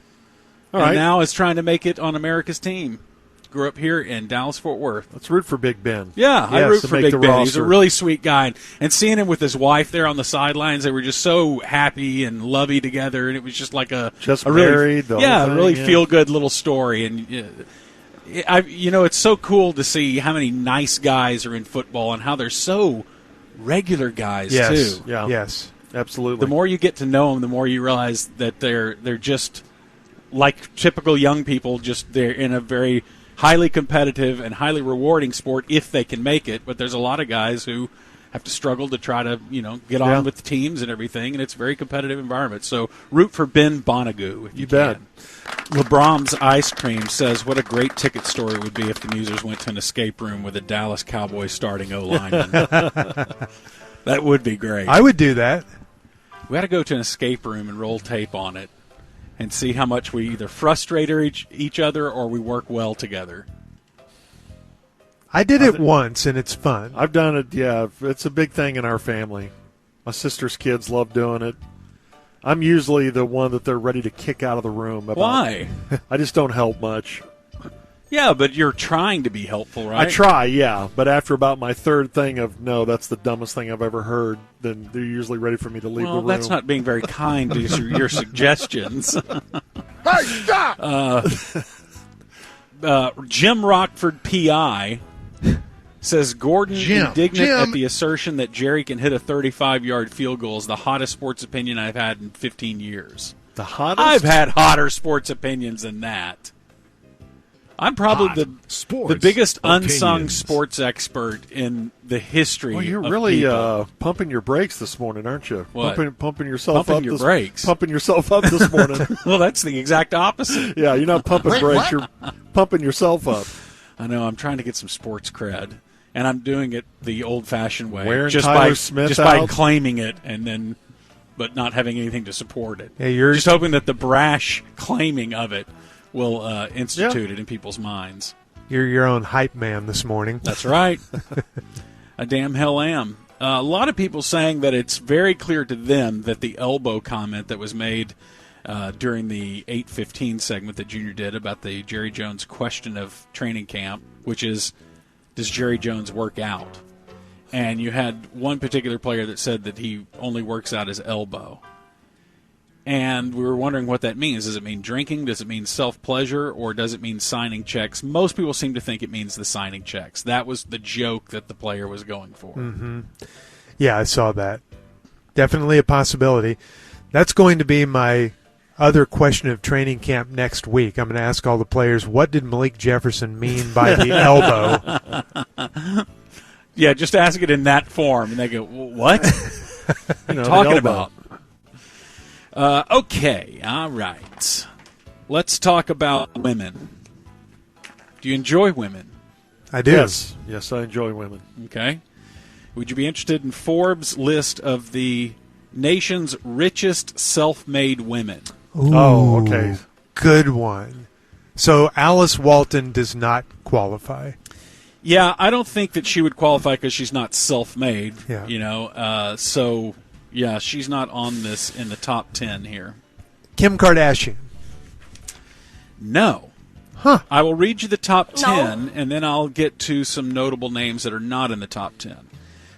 All and right. now is trying to make it on America's team. Grew up here in Dallas-Fort Worth. Let's root for Big Ben. Yeah, I root for Big Ben. Roster. He's a really sweet guy. And seeing him with his wife there on the sidelines, they were just so happy and lovey together. And it was just like a married. really feel-good little story. And it's so cool to see how many nice guys are in football and how they're so regular guys too. Yeah. Yes, absolutely. The more you get to know them, the more you realize that they're just like typical young people. Just they're in a very highly competitive and highly rewarding sport if they can make it. But there's a lot of guys who have to struggle to try to get on with the teams and everything, and it's a very competitive environment. So root for Ben Banogu if you bet. can. LeBron's Ice Cream says, what a great ticket story it would be if the Musers went to an escape room with a Dallas Cowboys starting O-lineman. That would be great. I would do that. We got to go to an escape room and roll tape on it and see how much we either frustrate each other or we work well together. I did it once, and it's fun. I've done it, yeah. It's a big thing in our family. My sister's kids love doing it. I'm usually the one that they're ready to kick out of the room. Why? I just don't help much. Yeah, but you're trying to be helpful, right? I try, yeah. But after about my third thing of, no, that's the dumbest thing I've ever heard, then they're usually ready for me to leave the room. Well, that's not being very kind to your suggestions. Hey, stop! Jim Rockford, P.I., says Gordon indignant at the assertion that Jerry can hit a 35-yard field goal is the hottest sports opinion I've had in 15 years. The hottest? I've had hotter sports opinions than that. I'm probably the biggest unsung sports expert in the history of people. Well, you're really pumping your brakes this morning, aren't you? What? Pumping yourself up. Brakes. Pumping yourself up this morning. Well, that's the exact opposite. Yeah, you're not pumping brakes. You're pumping yourself up. I know. I'm trying to get some sports cred, and I'm doing it the old-fashioned way, Wearing just Tyler by Smith just out. by claiming it and then, but not having anything to support it. Yeah, you're just hoping that the brash claiming of it will institute it in people's minds. You're your own hype man this morning. That's right. I damn hell am. A lot of people saying that it's very clear to them that the elbow comment that was made during the 8:15 segment that Junior did about the Jerry Jones question of training camp, which is, does Jerry Jones work out? And you had one particular player that said that he only works out his elbow. And we were wondering what that means. Does it mean drinking? Does it mean self-pleasure? Or does it mean signing checks? Most people seem to think it means the signing checks. That was the joke that the player was going for. Mm-hmm. Yeah, I saw that. Definitely a possibility. That's going to be my other question of training camp next week. I'm going to ask all the players, what did Malik Jefferson mean by the elbow? Yeah, just ask it in that form, and they go, what? What are you talking about? Okay, all right. Let's talk about women. Do you enjoy women? I do. Yes, I enjoy women. Okay. Would you be interested in Forbes' list of the nation's richest self-made women? Ooh, okay. Good one. So Alice Walton does not qualify. Yeah, I don't think that she would qualify because she's not self-made. Yeah. So, yeah, she's not on this in the top 10 here. Kim Kardashian. No. Huh. I will read you the top 10, and then I'll get to some notable names that are not in the top 10.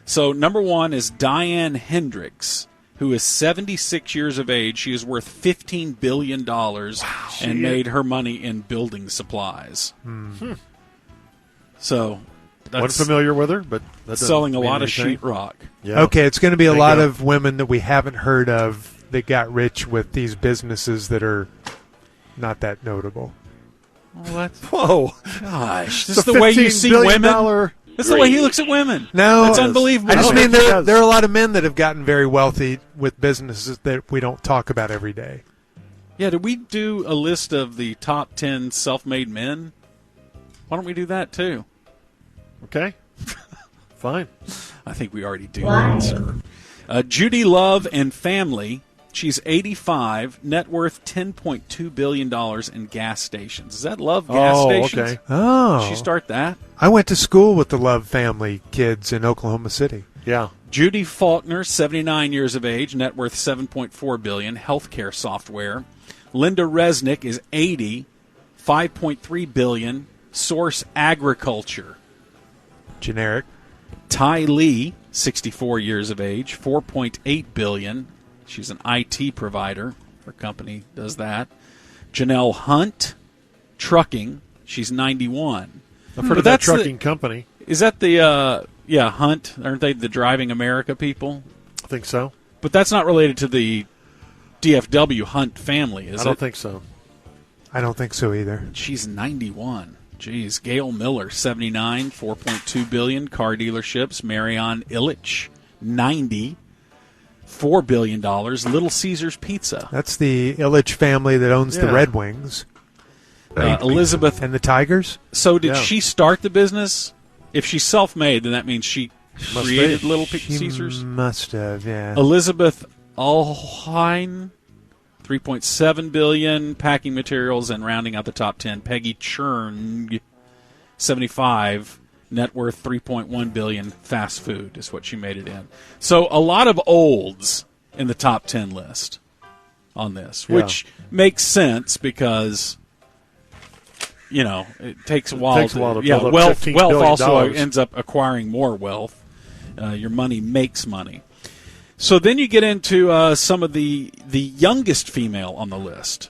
So, number 1 is Diane Hendricks, who is 76 years of age. She is worth $15 billion and made her money in building supplies. So, that's unfamiliar with her, but that's selling a lot of sheetrock. Yeah. Okay, it's going to be a lot of women that we haven't heard of that got rich with these businesses that are not that notable. Whoa. Gosh, this is the way you see women. This is the way he looks at women. No. It's unbelievable. I just mean there are a lot of men that have gotten very wealthy with businesses that we don't talk about every day. Yeah, did we do a list of the top 10 self-made men? Why don't we do that, too? Okay. Fine. I think we already do that, sir. Judy Love and family. She's 85, net worth $10.2 billion in gas stations. Is that Love gas stations? Okay. Oh. Did she start that? I went to school with the Love family kids in Oklahoma City. Yeah. Judy Faulkner, 79 years of age, net worth $7.4 billion, healthcare software. Linda Resnick is 80, $5.3 billion, source agriculture. Generic. Ty Lee, 64 years of age, $4.8 billion. She's an IT provider. Her company does that. Janelle Hunt, trucking. She's 91. I've heard of that trucking company. Is that the, Hunt? Aren't they the Driving America people? I think so. But that's not related to the DFW Hunt family, is it? I don't think so. I don't think so either. She's 91. Jeez. Gail Miller, 79, $4.2 billion, car dealerships. Marion Illich, 90. $4 billion, Little Caesars Pizza. That's the Illich family that owns the Red Wings. Elizabeth. And the Tigers? So did she start the business? If she's self-made, then that means she created Little Caesars? Must have, yeah. Elizabeth Alhine, $3.7 billion, packing materials, and rounding out the top 10, Peggy Churn, 75, net worth $3.1 billion, fast food is what she made it in. So a lot of olds in the top 10 list on this, which makes sense because, it takes a while. It takes a while to build up $15 wealth billion. also ends up acquiring more wealth. Your money makes money. So then you get into some of the youngest female on the list.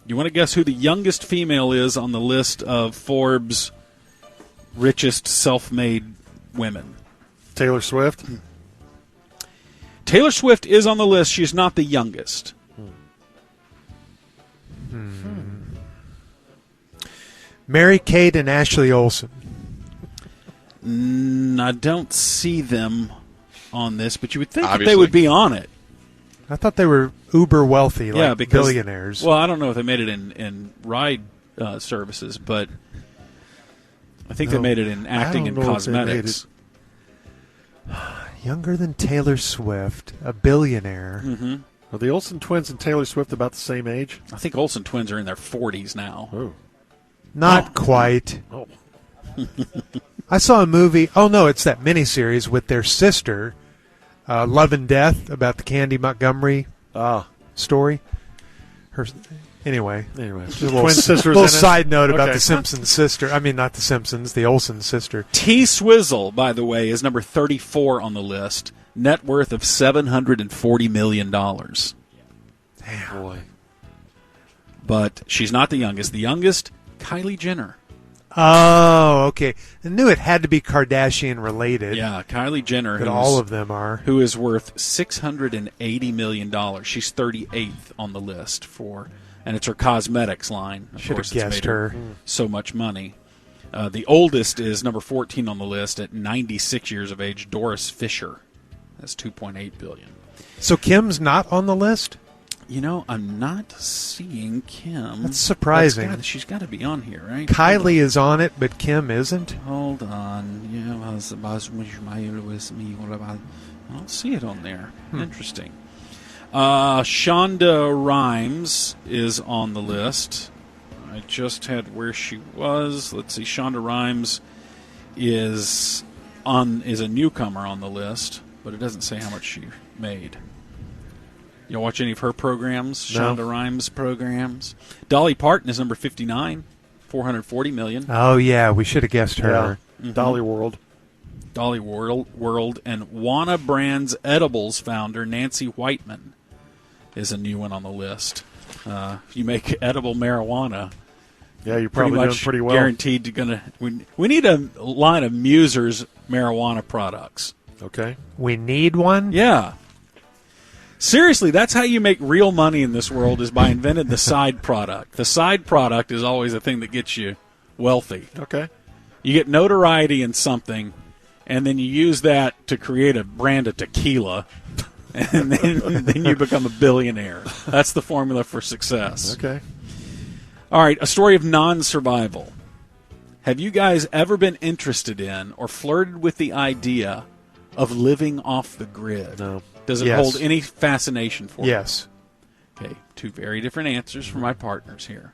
You want to guess who the youngest female is on the list of Forbes' richest self-made women? Taylor Swift? Taylor Swift is on the list. She's not the youngest. Mary-Kate and Ashley Olsen. I don't see them on this, but you would think that they would be on it. I thought they were uber wealthy, like because, billionaires. Well, I don't know if they made it in ride services, but I think they made it in acting and cosmetics. Younger than Taylor Swift, a billionaire. Mm-hmm. Are the Olsen twins and Taylor Swift about the same age? I think Olsen twins are in their 40s now. Oh. Not quite. Oh. I saw a movie. Oh, no, it's that miniseries with their sister, Love and Death, about the Candy Montgomery story. Anyway, just a twin sisters. Little side note about the Simpsons sister. I mean, not the Simpsons, the Olsen sister. T Swizzle, by the way, is number 34 on the list. Net worth of $740 million. Damn. Boy. But she's not the youngest. The youngest, Kylie Jenner. Oh, okay. I knew it had to be Kardashian related. Yeah, Kylie Jenner, but all of them are, who is worth $680 million. She's 38th on the list and it's her cosmetics line. Of Should course, have guessed it's made her so much money. The oldest is number 14 on the list at 96 years of age. Doris Fisher. That's $2.8 billion. So Kim's not on the list? I'm not seeing Kim. That's surprising. She's got to be on here, right? Kylie is on it, but Kim isn't? Hold on. I don't see it on there. Interesting. Shonda Rhimes is on the list. I just had where she was. Let's see. Shonda Rhimes is a newcomer on the list, but it doesn't say how much she made. You watch any of her programs? No. Shonda Rhimes programs. Dolly Parton is number 59, $440 million. Oh yeah, we should have guessed her. Yeah. Mm-hmm. Dolly World, and Wana Brands Edibles founder Nancy Whiteman is a new one on the list. If you make edible marijuana, yeah, you're probably doing pretty well. Guaranteed to gonna. We need a line of Musers marijuana products. Okay, we need one. Yeah. Seriously, that's how you make real money in this world, is by inventing the side product. The side product is always the thing that gets you wealthy. Okay. You get notoriety in something, and then you use that to create a brand of tequila, and then you become a billionaire. That's the formula for success. Okay. All right, a story of non-survival. Have you guys ever been interested in or flirted with the idea of living off the grid? No. Does it hold any fascination for you? Yes. Okay, two very different answers from my partners here.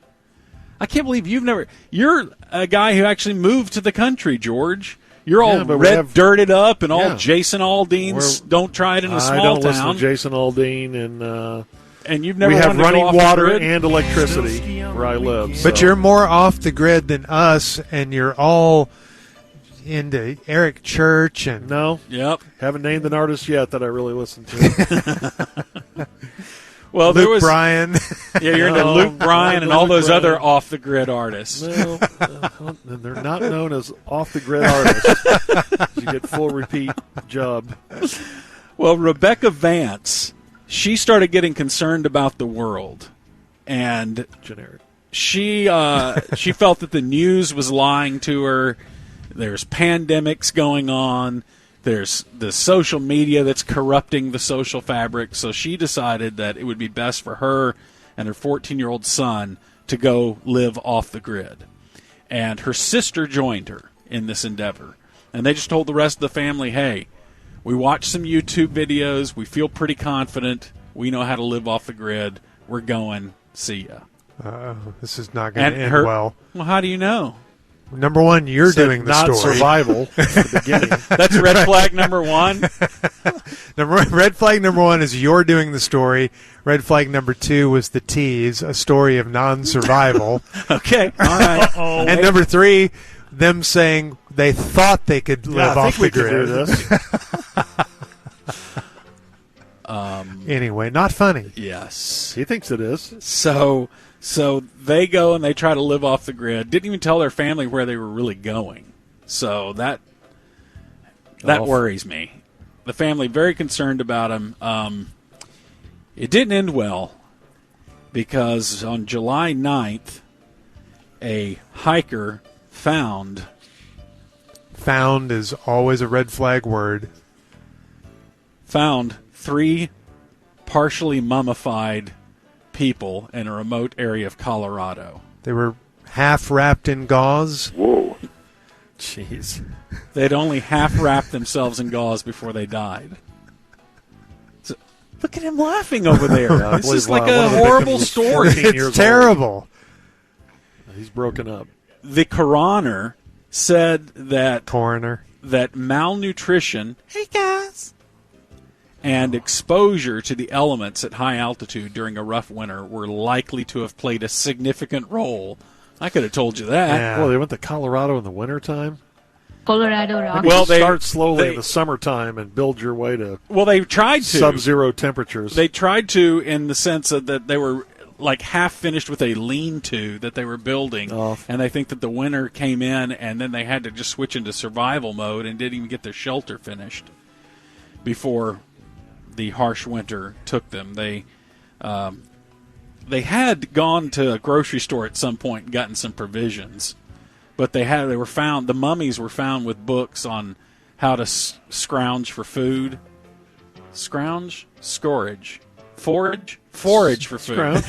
I can't believe you've never... You're a guy who actually moved to the country, George. You're all dirted up and all Jason Aldean's don't try it in a small town. I don't listen to Jason Aldean. And you've never we have running water and electricity where I live. But you're more off the grid than us, and you're all... into Eric Church and haven't named an artist yet that I really listen to. Well, Luke Bryan. Yeah, you're into Luke Bryan and all those other off the grid artists. No, they're not known as off the grid artists. You get full repeat job. Well, Rebecca Vance, she started getting concerned about the world, and generic. She felt that the news was lying to her. There's pandemics going on. There's the social media that's corrupting the social fabric. So she decided that it would be best for her and her 14-year-old son to go live off the grid. And her sister joined her in this endeavor. And they just told the rest of the family, hey, we watched some YouTube videos. We feel pretty confident. We know how to live off the grid. We're going. See ya. This is not going to end well. Well, how do you know? Number one, you're doing the not story. Survival at the beginning. That's red flag number one. Red flag number one is you're doing the story. Red flag number two was the tease, a story of non-survival. Okay, all right. And number three, them saying they thought they could live off the grid. Anyway, not funny. Yes. He thinks it is. So they go and they try to live off the grid. Didn't even tell their family where they were really going. So that worries me. The family very concerned about him. It didn't end well because on July 9th, a hiker found is always a red flag word. Found 3 partially mummified people in a remote area of Colorado. They were half wrapped in gauze. Whoa. Jeez. They'd only half wrapped themselves in gauze before they died. So, look at him laughing over there. This is like a horrible story. It's terrible. He's broken up. The coroner said that malnutrition, hey guys, and exposure to the elements at high altitude during a rough winter were likely to have played a significant role. I could have told you that. Yeah. Well, they went to Colorado in the wintertime. Colorado Rock. Well, they start slowly in the summertime and build your way to they tried to sub-zero temperatures. They tried to in the sense that they were like half finished with a lean-to that they were building, and they think that the winter came in, and then they had to just switch into survival mode and didn't even get their shelter finished before the harsh winter took them. They had gone to a grocery store at some point and gotten some provisions, but the mummies were found with books on how to scrounge for food. Forage for food.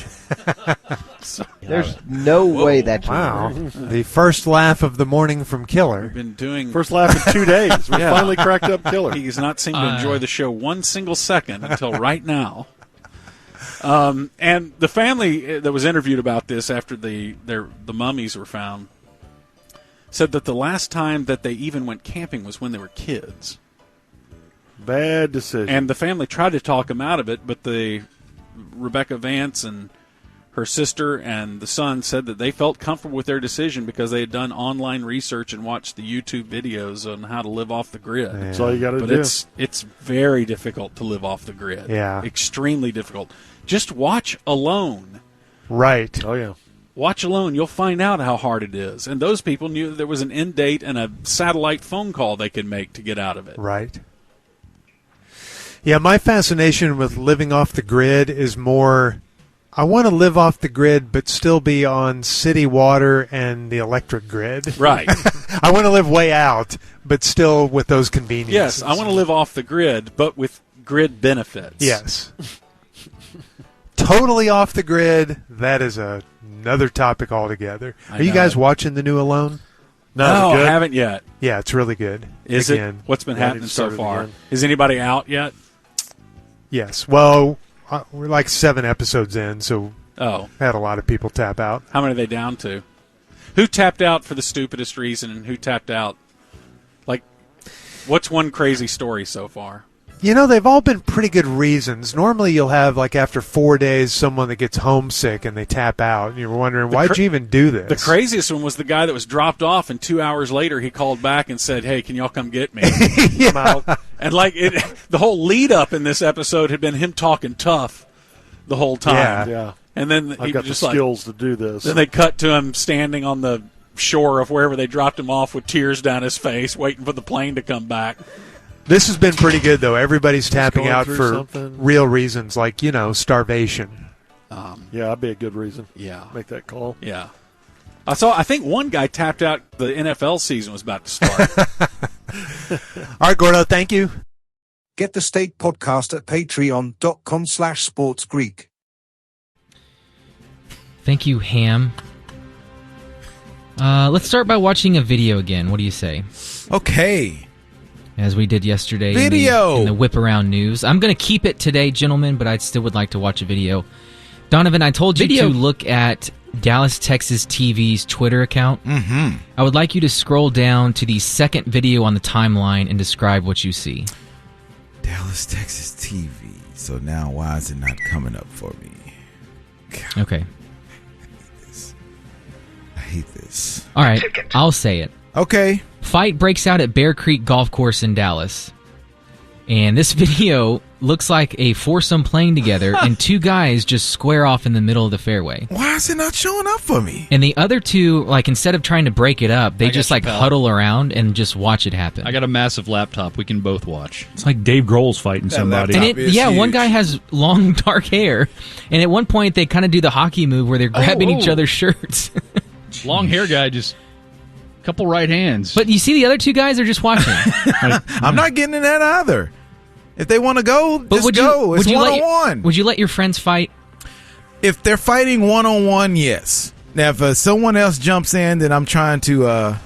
There's no way that's wow. The first laugh of the morning from Killer. We've been doing first laugh in 2 days. We finally cracked up Killer. He has not seemed to enjoy the show one single second until right now. And the family that was interviewed about this after the mummies were found said that the last time that they even went camping was when they were kids. Bad decision. And the family tried to talk him out of it, but Rebecca Vance and her sister and the son said that they felt comfortable with their decision because they had done online research and watched the YouTube videos on how to live off the grid. That's all you got to do. But it's very difficult to live off the grid. Yeah. Extremely difficult. Just watch Alone. Right. Oh, yeah. Watch Alone. You'll find out how hard it is. And those people knew that there was an end date and a satellite phone call they could make to get out of it. Right. Yeah, my fascination with living off the grid is more, I want to live off the grid but still be on city water and the electric grid. Right. I want to live way out but still with those conveniences. Yes, I want to live off the grid but with grid benefits. Yes. Totally off the grid, that is another topic altogether. Are you guys watching the new Alone? No, I haven't yet. Yeah, it's really good. Is it? What's been happening so far? Is anybody out yet? Yes. Well, we're like 7 episodes in, so had a lot of people tap out. How many are they down to? Who tapped out for the stupidest reason and who tapped out? Like, what's one crazy story so far? You know, they've all been pretty good reasons. Normally you'll have, like, after 4 days, someone that gets homesick and they tap out. And you're wondering, why'd you even do this? The craziest one was the guy that was dropped off, and 2 hours later he called back and said, hey, can y'all come get me? Yeah. And, like, the whole lead-up in this episode had been him talking tough the whole time. Yeah. And then I've he got just the skills to do this. Then they cut to him standing on the shore of wherever they dropped him off with tears down his face, waiting for the plane to come back. This has been pretty good, though. Everybody's tapping out for real reasons, like, starvation. Yeah, that'd be a good reason. Yeah. Make that call. Yeah. I think one guy tapped out the NFL season was about to start. All right, Gordo, thank you. Get the State podcast at patreon.com/sportsgreek. Thank you, Ham. Let's start by watching a video again. What do you say? Okay. As we did yesterday video. in the Whip Around News. I'm going to keep it today, gentlemen, but I still would like to watch a video. Donovan, I told you to look at Dallas, Texas TV's Twitter account. Mm-hmm. I would like you to scroll down to the second video on the timeline and describe what you see. Dallas, Texas TV. So now why is it not coming up for me? God, okay. I hate this. All right, I'll say it. Okay. Fight breaks out at Bear Creek Golf Course in Dallas. And this video looks like a foursome playing together, and 2 guys just square off in the middle of the fairway. Why is it not showing up for me? And the other 2, like, instead of trying to break it up, they just, like, huddle around and just watch it happen. I got a massive laptop. We can both watch. It's like Dave Grohl's fighting somebody. And one guy has long, dark hair. And at one point, they kind of do the hockey move where they're grabbing each other's shirts. Long hair guy just... couple right hands. But you see the other 2 guys are just watching. I'm not getting in that either. If they want to go, just go. It's one-on-one. Would you let your friends fight? If they're fighting one-on-one, yes. Now, if someone else jumps in, then I'm trying to...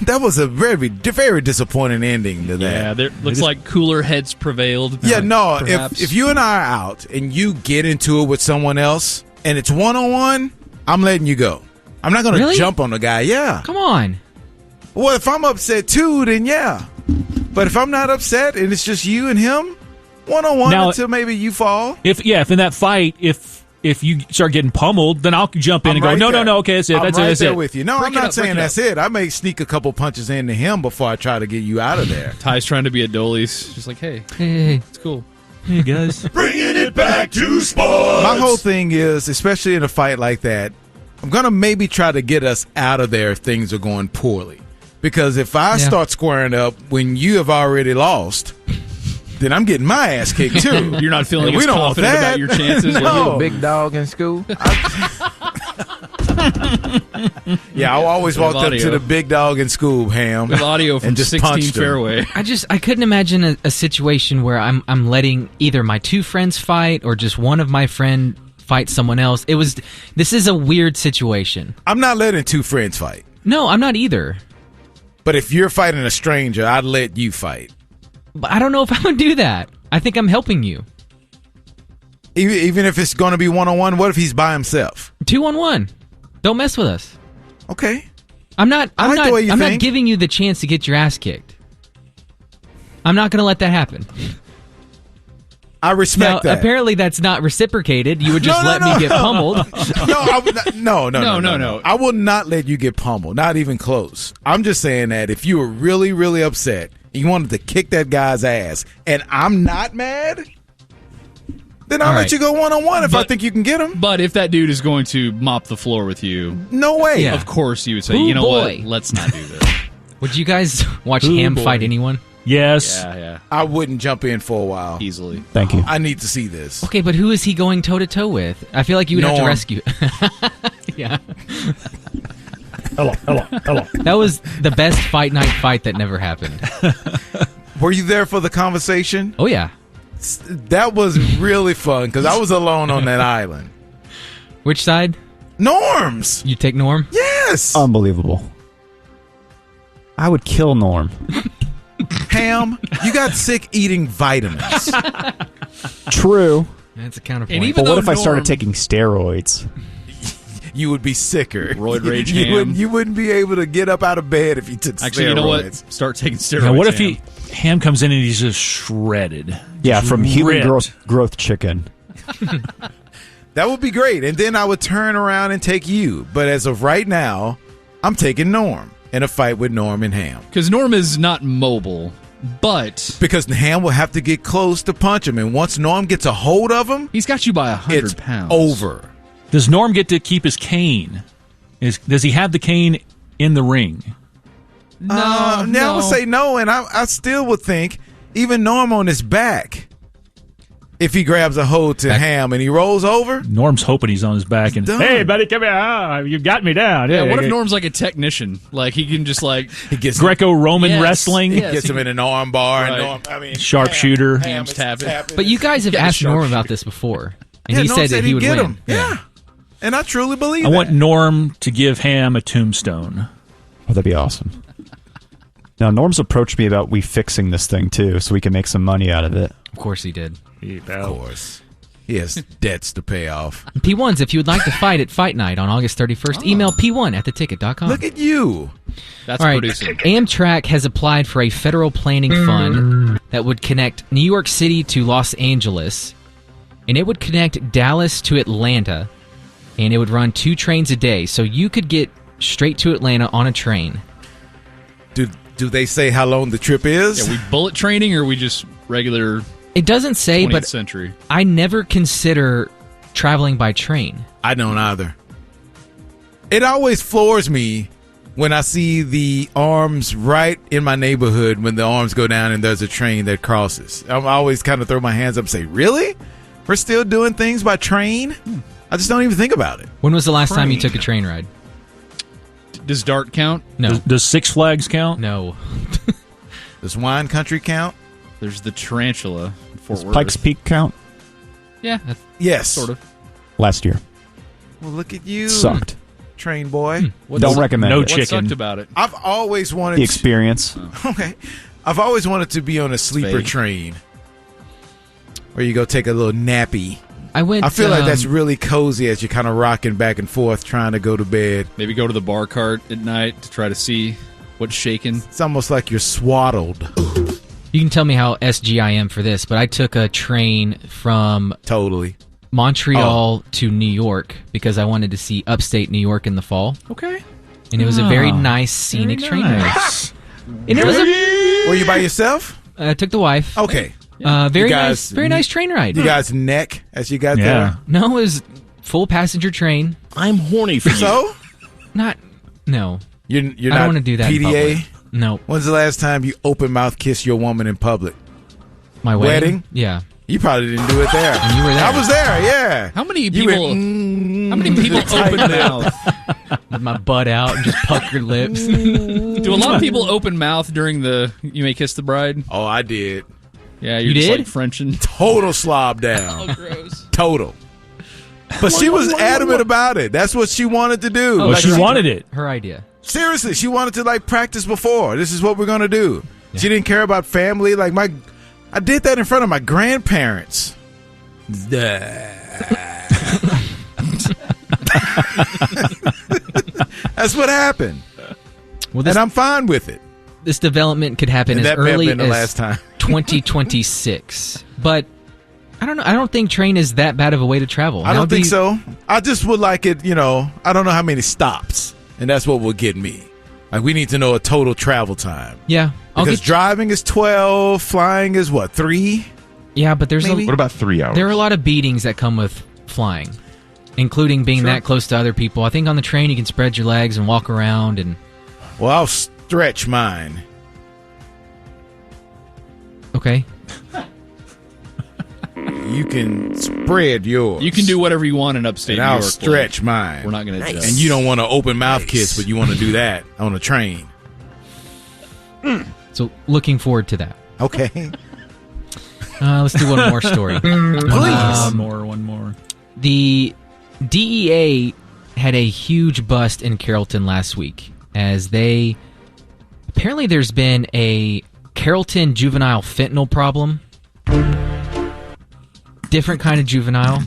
that was a very, very disappointing ending to that. Yeah, there looks like cooler heads prevailed. Yeah, no, if you and I are out and you get into it with someone else and it's one-on-one, I'm letting you go. I'm not going to jump on the guy, yeah. Come on. Well, if I'm upset too, then yeah. But if I'm not upset and it's just you and him, one-on-one until maybe you fall. If in that fight, if you start getting pummeled, then I'll jump in and go, no, okay, that's it. That's it. With you. No, I'm not saying that's it. I may sneak a couple punches into him before I try to get you out of there. Ty's trying to be a Dolly's. Just like, hey, it's cool. Hey, guys. Bringing it back to sports. My whole thing is, especially in a fight like that, I'm going to maybe try to get us out of there if things are going poorly. Because if I start squaring up when you have already lost, then I'm getting my ass kicked too. You're not feeling we as don't want confident that. about your chances. No. Were you a big dog in school? Yeah, I always walked up to the big dog in school, Ham. With audio from and just 16 punched him. fairway. I couldn't imagine a situation where I'm letting either my two friends fight or just one of my friend fight someone else. This is a weird situation. I'm not letting two friends fight. No, I'm not either. But if you're fighting a stranger, I'd let you fight. But I don't know if I would do that. I think I'm helping you. Even if it's going to be one-on-one, what if he's by himself? 2-on-1. Don't mess with us. Okay. I'm not think. giving you the chance to get your ass kicked. I'm not going to let that happen. I respect that. Apparently that's not reciprocated. You would just let me get pummeled. No. I will not let you get pummeled. Not even close. I'm just saying that if you were really, really upset, you wanted to kick that guy's ass, and I'm not mad, then I'll let you go one-on-one if I think you can get him. But if that dude is going to mop the floor with you, no way. Yeah. Of course you would say, what? Let's not do this. Would you guys watch Ham fight anyone? Yes. Yeah. I wouldn't jump in for a while. Easily. Thank you. I need to see this. Okay, but who is he going toe-to-toe with? I feel like you would have to rescue. Yeah. Hello. That was the best fight night fight that never happened. Were you there for the conversation? Oh, yeah. That was really fun because I was alone on that island. Which side? Norm's. You take Norm? Yes. Unbelievable. I would kill Norm. Ham, you got sick eating vitamins. True. That's a counterpoint. But what if I started taking steroids? You would be sicker. Roid rage Ham. You wouldn't be able to get up out of bed if you took steroids. Actually, you know what? Start taking steroids. Now, what if Ham comes in and he's just shredded? Yeah, just from ripped. human growth chicken. That would be great. And then I would turn around and take you. But as of right now, I'm taking Norm in a fight with Norm and Ham. Because Norm is not mobile, but... Because Ham will have to get close to punch him. And once Norm gets a hold of him... He's got you by 100 pounds. Over. Does Norm get to keep his cane? Does he have the cane in the ring? No. I would say no, and I still would think even Norm on his back, if he grabs a hold to Ham and he rolls over. Norm's hoping he's on his back and, hey, buddy, come here. You got me down. Yeah, what if Norm's like a technician? Like, he can just he gets Greco-Roman wrestling. He gets him in an arm bar. Right. And Norm, sharpshooter. Ham's tapping. But you guys have asked Norm about this before. And he said that he would get win. Him. Yeah. And I truly believe I want Norm to give Ham a tombstone. Oh, that'd be awesome. Now, Norm's approached me about we fixing this thing, too, so we can make some money out of it. Of course he did. Of course. He has debts to pay off. P1s, if you would like to fight at Fight Night on August 31st, email p1@theticket.com. Look at you. That's all right. producing. Amtrak has applied for a federal planning fund that would connect New York City to Los Angeles, and it would connect Dallas to Atlanta, and it would run 2 trains a day. So you could get straight to Atlanta on a train. Do they say how long the trip is? Are we bullet training or are we just regular? It doesn't say, 20th but century. I never consider traveling by train. I don't either. It always floors me when I see the arms right in my neighborhood when the arms go down and there's a train that crosses. I always kind of throw my hands up and say, really? We're still doing things by train? I just don't even think about it. When was the last time you took a train ride? Does DART count? No. Does Six Flags count? No. Does Wine Country count? There's the Tarantula in Fort Does Worth. Pikes Peak count? Yeah. Yes. Sort of. Last year. Well, look at you. Sucked. Train boy. Don't recommend it. No What chicken. sucked about it? I've always wanted The experience. Okay. I've always wanted to be on a sleeper Fake. train where you go take a little nappy. I feel like that's really cozy as you're kind of rocking back and forth trying to go to bed. Maybe go to the bar cart at night to try to see what's shaking. It's almost like you're swaddled. You can tell me how SG I am for this, but I took a train from Montreal to New York because I wanted to see upstate New York in the fall. Okay. And it was a very nice scenic train ride. And it was Were you by yourself? I took the wife. Okay. Very nice train ride. You guys neck as you got there? No, it was full passenger train. I'm horny for you. So? No. You're I not don't want to do that in PDA? public. No. When's the last time you open mouth kiss your woman in public? My wedding? Yeah. You probably didn't do it there. And you were there. I was there, yeah. How many people open mouth? With my butt out and just puckered lips. Do a lot of people open mouth during the You May Kiss the Bride? Oh, I did. Yeah, You just did? like Frenching. Total slob down. Oh, gross. Total. But she was adamant about it. That's what she wanted to do. Well, she wanted it. Her idea. Seriously, she wanted to like practice before. This is what we're gonna do. Yeah. She didn't care about family. Like I did that in front of my grandparents. That's what happened. Well, and I'm fine with it. This development could happen as early as last time. 2026. But I don't know. I don't think train is that bad of a way to travel. I don't think so. I just would like it, I don't know how many stops. And that's what will get me. Like, we need to know a total travel time. Yeah. Because driving is 12, flying is what, 3? Yeah, but there's What about 3 hours? There are a lot of beatings that come with flying, including being that close to other people. I think on the train you can spread your legs and walk around. And well, I'll stretch mine. Okay. You can spread yours. You can do whatever you want in upstate and New I'll York. stretch mine. We're not going to judge. And you don't want to open mouth kiss, but you want to do that on a train. So looking forward to that. Okay. Let's do one more story. Please. One more. The DEA had a huge bust in Carrollton last week as apparently there's been a Carrollton juvenile fentanyl problem. Different kind of juvenile.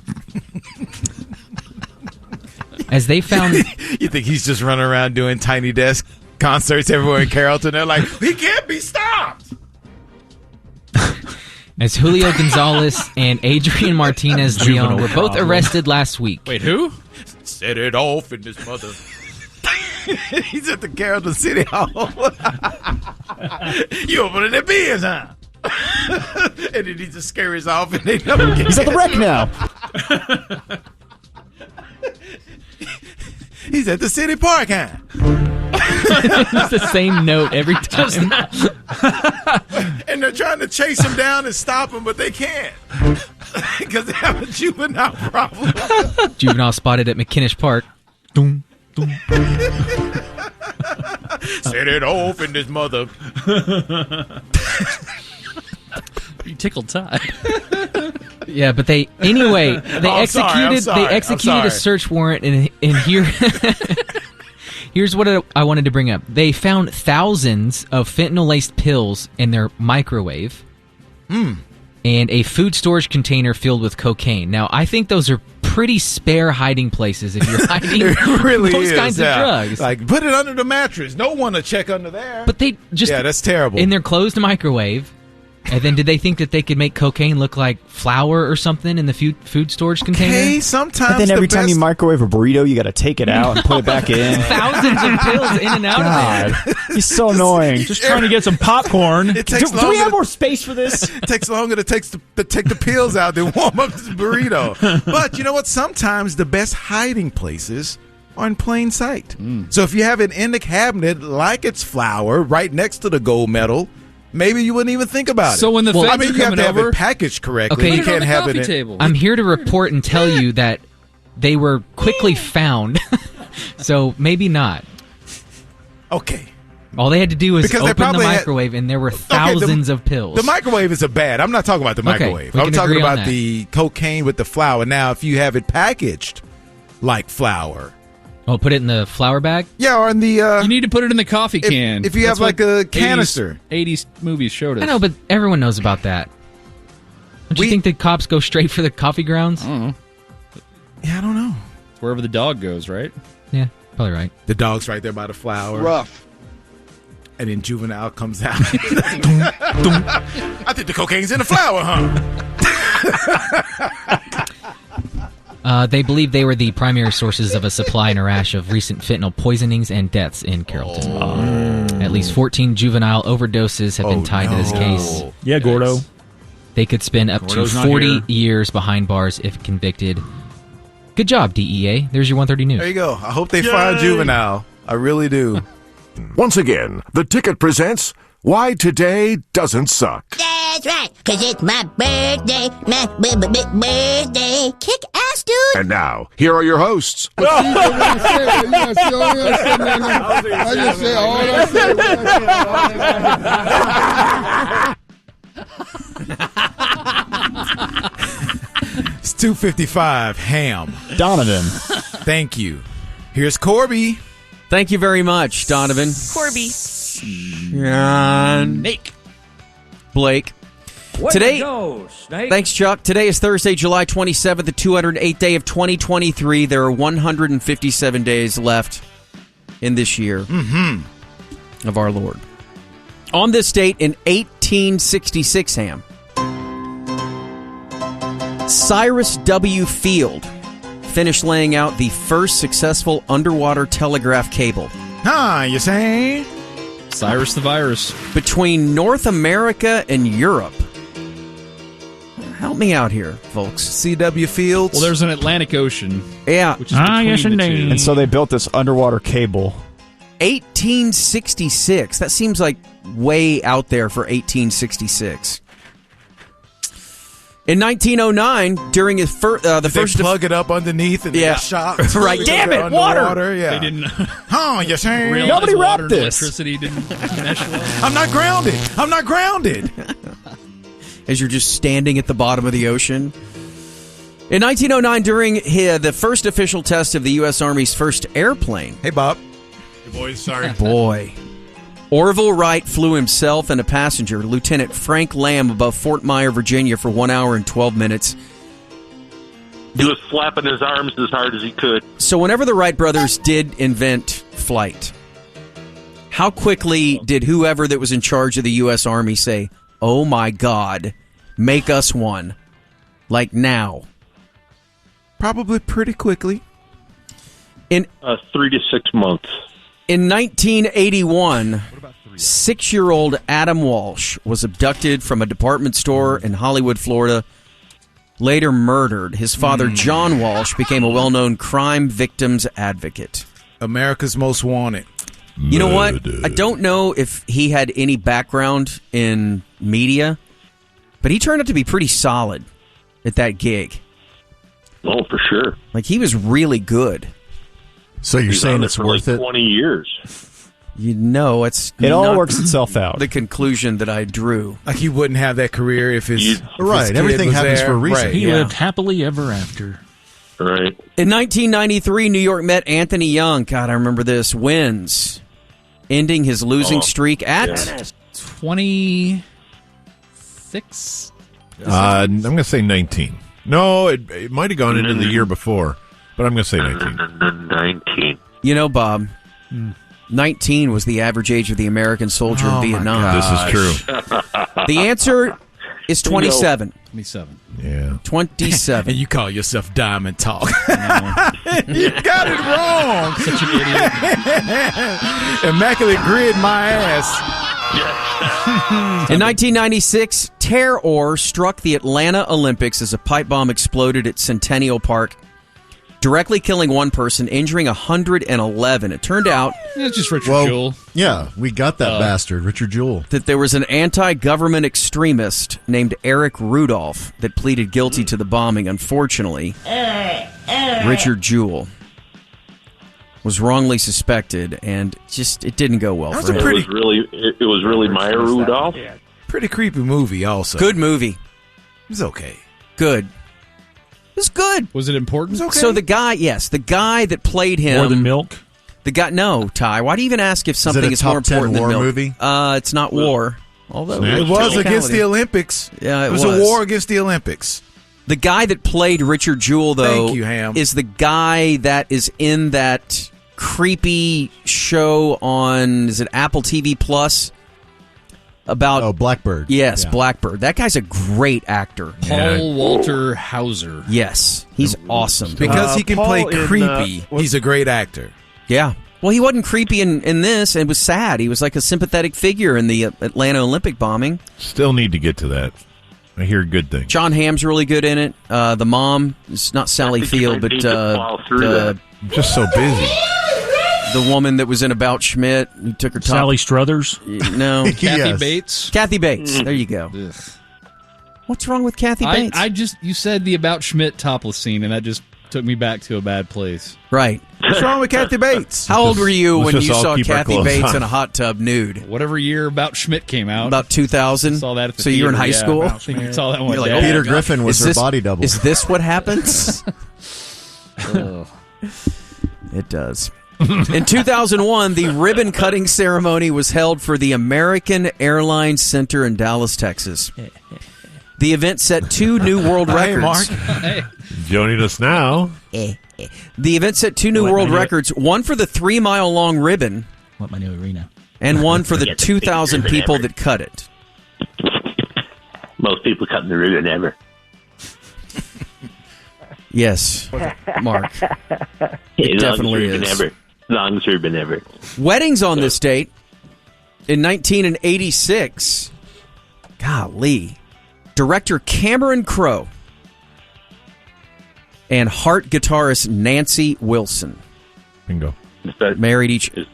As they found... You think he's just running around doing Tiny Desk concerts everywhere in Carrollton? They're like, he can't be stopped! As Julio Gonzalez and Adrian Martinez Leon were both arrested last week. Wait, who? Set it off in this mother... He's at the Carrollton City Hall. You opening the beers, huh? And then he just scurries off and they never get He's at the wreck now. He's at the city park, huh? It's the same note every time. And they're trying to chase him down and stop him, but they can't. Because they have a juvenile problem. Juvenile spotted at McKinnish Park. Doom, doom. Set it off in this mother. You tickled Ty. Yeah, but they executed a search warrant, and here's what I wanted to bring up. They found thousands of fentanyl-laced pills in their microwave, and a food storage container filled with cocaine. Now, I think those are pretty spare hiding places if you're hiding those kinds of drugs. Like, put it under the mattress. No one to check under there. But they just that's terrible. In their closed microwave. And then did they think that they could make cocaine look like flour or something in the food storage container? Okay, sometimes. But then every time you microwave a burrito, you got to take it out and put it back in. Thousands of pills in and out of it. He's so annoying. Just trying to get some popcorn. Do we have more space for this? It takes longer to take the pills out than warm up this burrito. But you know what? Sometimes the best hiding places are in plain sight. So if you have it in the cabinet like it's flour right next to the gold medal, maybe you wouldn't even think about it. So when the feds are you have coming to have over, it packaged correctly. Okay, you can't have it table. I'm here to report and tell you that they were quickly found. So maybe not. Okay. All they had to do was open the microwave, and there were thousands of pills. The microwave is bad. I'm not talking about the microwave. I'm talking about the cocaine with the flour. Now, if you have it packaged like flour. Oh, put it in the flour bag? Yeah, or in the... you need to put it in the coffee can. If you have like a canister. 80s movies showed us. I know, but everyone knows about that. Don't you think the cops go straight for the coffee grounds? I don't know. Yeah, I don't know. It's wherever the dog goes, right? Yeah, probably right. The dog's right there by the flour. Rough. And then juvenile comes out. I think the cocaine's in the flour, huh? They believe they were the primary sources of a supply and a rash of recent fentanyl poisonings and deaths in Carrollton. At least 14 juvenile overdoses have been tied to this case. Yeah, Gordo. They could spend up Gordo's to not 40 here. years behind bars if convicted. Good job, DEA. There's your 130 News. There you go. I hope they find Juvenile. I really do. Once again, the Ticket presents Why Today Doesn't Suck. That's right, 'cause it's my birthday, my birthday. Kick ass, dude. And now, here are your hosts. I just say all It's 2:55. Ham. Donovan. Thank you. Here's Corby. Thank you very much, Donovan. Corby. And Snake. Blake. Way Today, to go, Snake. thanks, Chuck. Today is Thursday, July 27th, the 208th day of 2023. There are 157 days left in this year of our Lord. On this date in 1866, Ham, Cyrus W. Field finished laying out the first successful underwater telegraph cable. You say? Cyrus the Virus. Between North America and Europe. Help me out here, folks. C.W. Fields. Well, there's an Atlantic Ocean. Yeah. Which is between yes, the indeed. two. And so they built this underwater cable. 1866. That seems like way out there for 1866. In 1909, during his the first plug it up underneath and Yeah. get shocked. Right. Damn it, water! Yeah. They didn't You say? realize Nobody water wrapped and this. electricity didn't mesh well. I'm not grounded. I'm not grounded. As you're just standing at the bottom of the ocean. In 1909, during the first official test of the U.S. Army's first airplane. Hey, Bob. Hey, boys, sorry. Boy. Orville Wright flew himself and a passenger, Lieutenant Frank Lamb, above Fort Myer, Virginia for 1 hour and 12 minutes. He was flapping his arms as hard as he could. So whenever the Wright brothers did invent flight, how quickly did whoever that was in charge of the U.S. Army say, "Oh my God, make us one"? Like now. Probably pretty quickly. In 3 to 6 months. In 1981, 6-year-old Adam Walsh was abducted from a department store in Hollywood, Florida, later murdered. His father, John Walsh, became a well-known crime victims advocate. America's Most Wanted. You know what? I don't know if he had any background in media, but he turned out to be pretty solid at that gig. Oh, for sure. Like, he was really good. So you're He's saying on it's for worth like it? 20 years. You know, it all not works itself out. The conclusion that I drew. Like he wouldn't have that career if his Right, kid everything was happens there. for a reason. Right, He yeah. lived happily ever after. Right. In 1993, New York Met Anthony Young, God, I remember this, wins, ending his losing streak at 26. I'm going to say 19. No, it might have gone into the year before, but I'm going to say 19. 19. You know, Bob, 19 was the average age of the American soldier in Vietnam. This is true. The answer is 27. 27. Yeah. 27. And you call yourself Diamond Talk. You got it wrong. Such an idiot. Immaculate Grid, my ass. In 1996, terror struck the Atlanta Olympics as a pipe bomb exploded at Centennial Park, directly killing one person, injuring 111. It turned out It's just Richard Jewell. Yeah, we got that bastard, Richard Jewell. that there was an anti-government extremist named Eric Rudolph that pleaded guilty to the bombing. Unfortunately, Richard Jewell was wrongly suspected, and it didn't go well for him. It was really Maya Rudolph. Pretty creepy movie, also. Good movie. It was okay. Good. It was good. Was it important? So the guy that played him. More than milk? The guy, no, Ty. Why do you even ask if something it a is more top 10 important than war milk? movie? It's not war. Although It was against the Olympics. Yeah, it was a war against the Olympics. The guy that played Richard Jewell, though, Thank you, Ham. is the guy that is in that creepy show on, is it Apple TV Plus? About Blackbird. Yes, Yeah. Blackbird. That guy's a great actor. Paul Walter Hauser. Yes, he's awesome. Because he can Paul play in, creepy, he's a great actor. Yeah. Well, he wasn't creepy in this, and it was sad. He was like a sympathetic figure in the Atlanta Olympic bombing. Still need to get to that. I hear good things. John Hamm's really good in it. The mom is not Sally Field, but just so busy. The woman that was in About Schmidt, who took her top. Sally Struthers? No. Kathy Bates? Kathy Bates. There you go. Ugh. What's wrong with Kathy Bates? You said the About Schmidt topless scene, and that just took me back to a bad place. Right. What's wrong with Kathy Bates? How old were you when let's you just all saw keep our Kathy clothes Bates on. in a hot tub nude? Whatever year About Schmidt came out. About 2000? Saw that at the so you were in theater, high yeah. school? I think you saw that one. You're like, day. Peter Griffin was her body double. Is this what happens? It does. In 2001, the ribbon-cutting ceremony was held for the American Airlines Center in Dallas, Texas. The event set 2 new world records. Hey. Joining us now. The event set 2 new world records, one for the 3-mile-long ribbon. What my new arena. And one for the 2,000 people that cut it. Most people cutting the ribbon ever. Yes, Mark. It definitely is. Longest ribbon ever. Weddings on this date in 1986. Golly. Director Cameron Crowe and Heart guitarist Nancy Wilson. Bingo. Married each. Is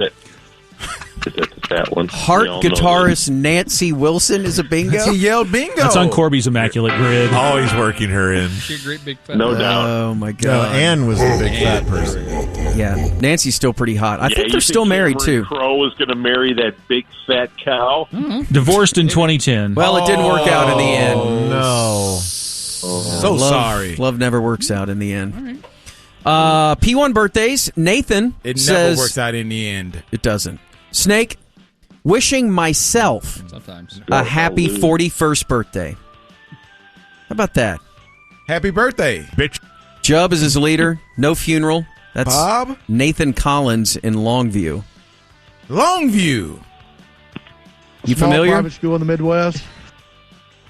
that one? Heart guitarist Nancy Wilson is a bingo. He yelled bingo. That's on Corby's immaculate grid. Always working her in. She's a great big fat No doubt. Oh my No, God. Ann was the big fat person. Yeah, Nancy's still pretty hot. I think they're still married too. Crow was going to marry that big fat cow. Divorced in 2010. Well, it didn't work out in the end. No. So sorry. Love never works out in the end. P1 birthdays. Nathan It says never works out in the end. it doesn't. Snake, wishing myself Sometimes. a happy 41st birthday. How about that? Happy birthday. Bitch. Jubb is his leader. No funeral. That's Bob? Nathan Collins in Longview. Longview. You Small familiar? private school in the Midwest.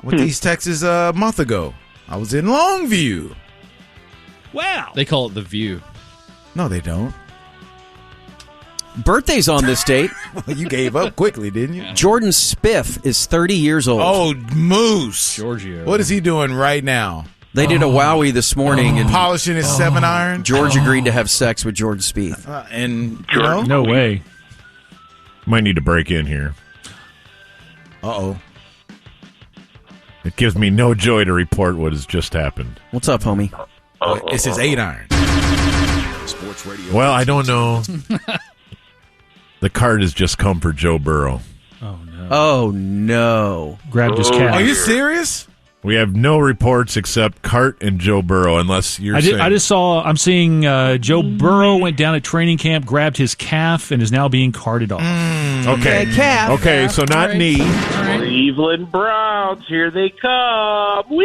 Went to East Texas a month ago. I was in Longview. Wow. They call it The View. No, they don't. Birthdays on this date. You gave up quickly, didn't you? Jordan Spiff is 30 years old. Oh, Moose. Giorgio. What is he doing right now? They did a wowie this morning, and Polishing his 7-iron? George agreed to have sex with Jordan Spieth. And, you know? No way. Might need to break in here. Uh-oh. It gives me no joy to report what has just happened. What's up, homie? It's his 8-iron. Sports Radio. Well, I don't know. The card has just come for Joe Burrow. Oh, no. Oh, no. Grabbed his calf. Are you serious? We have no reports except Cart and Joe Burrow, unless you're saying... I'm seeing Joe Burrow went down at training camp, grabbed his calf, and is now being carted off. Okay. Calf. Okay, so not Right. knee. Cleveland Browns, here they come. Woo!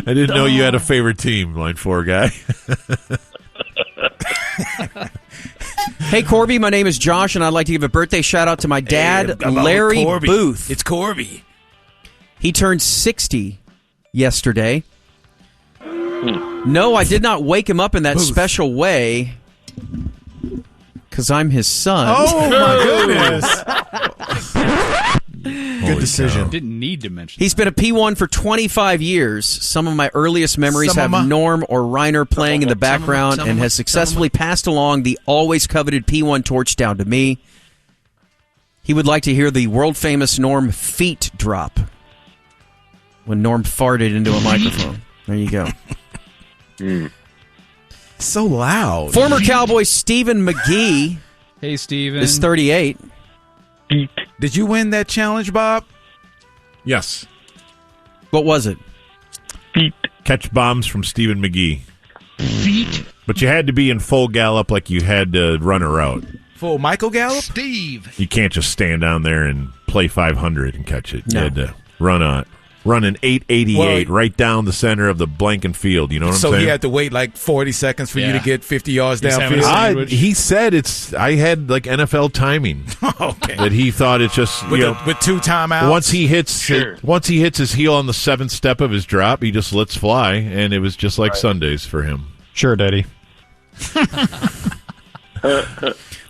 I didn't know you had a favorite team, Line 4 guy. Hey, Corby, my name is Josh, and I'd like to give a birthday shout-out to my dad, Larry Corby. Booth. It's Corby. He turned 60 yesterday. No, I did not wake him up in that Booth. special way because I'm his son. Oh, my goodness. Good decision. Didn't need to mention He's been a P1 for 25 years. Some of my earliest memories have Norm or Reiner playing in the background and has successfully passed along the always coveted P1 torch down to me. He would like to hear the world-famous Norm feet drop when Norm farted into a microphone. There you go. So loud. Former Cowboy Stephen McGee Hey, Steven. is 38. Did you win that challenge, Bob? Yes. What was it? Catch bombs from Stephen McGee. But you had to be in full gallop like you had to run a route. Full Michael Gallup? Steve. You can't just stand down there and play 500 and catch it. You No. had to run an 888 right down the center of the blanking field. You know what I'm So saying? he had to wait like 40 seconds for you to get 50 yards He's having a downfield? He said I had like NFL timing. Okay. That he thought it's just With 2 timeouts? once he hits his heel on the 7th step of his drop, he just lets fly, and it was just like Sundays for him. Sure, Daddy.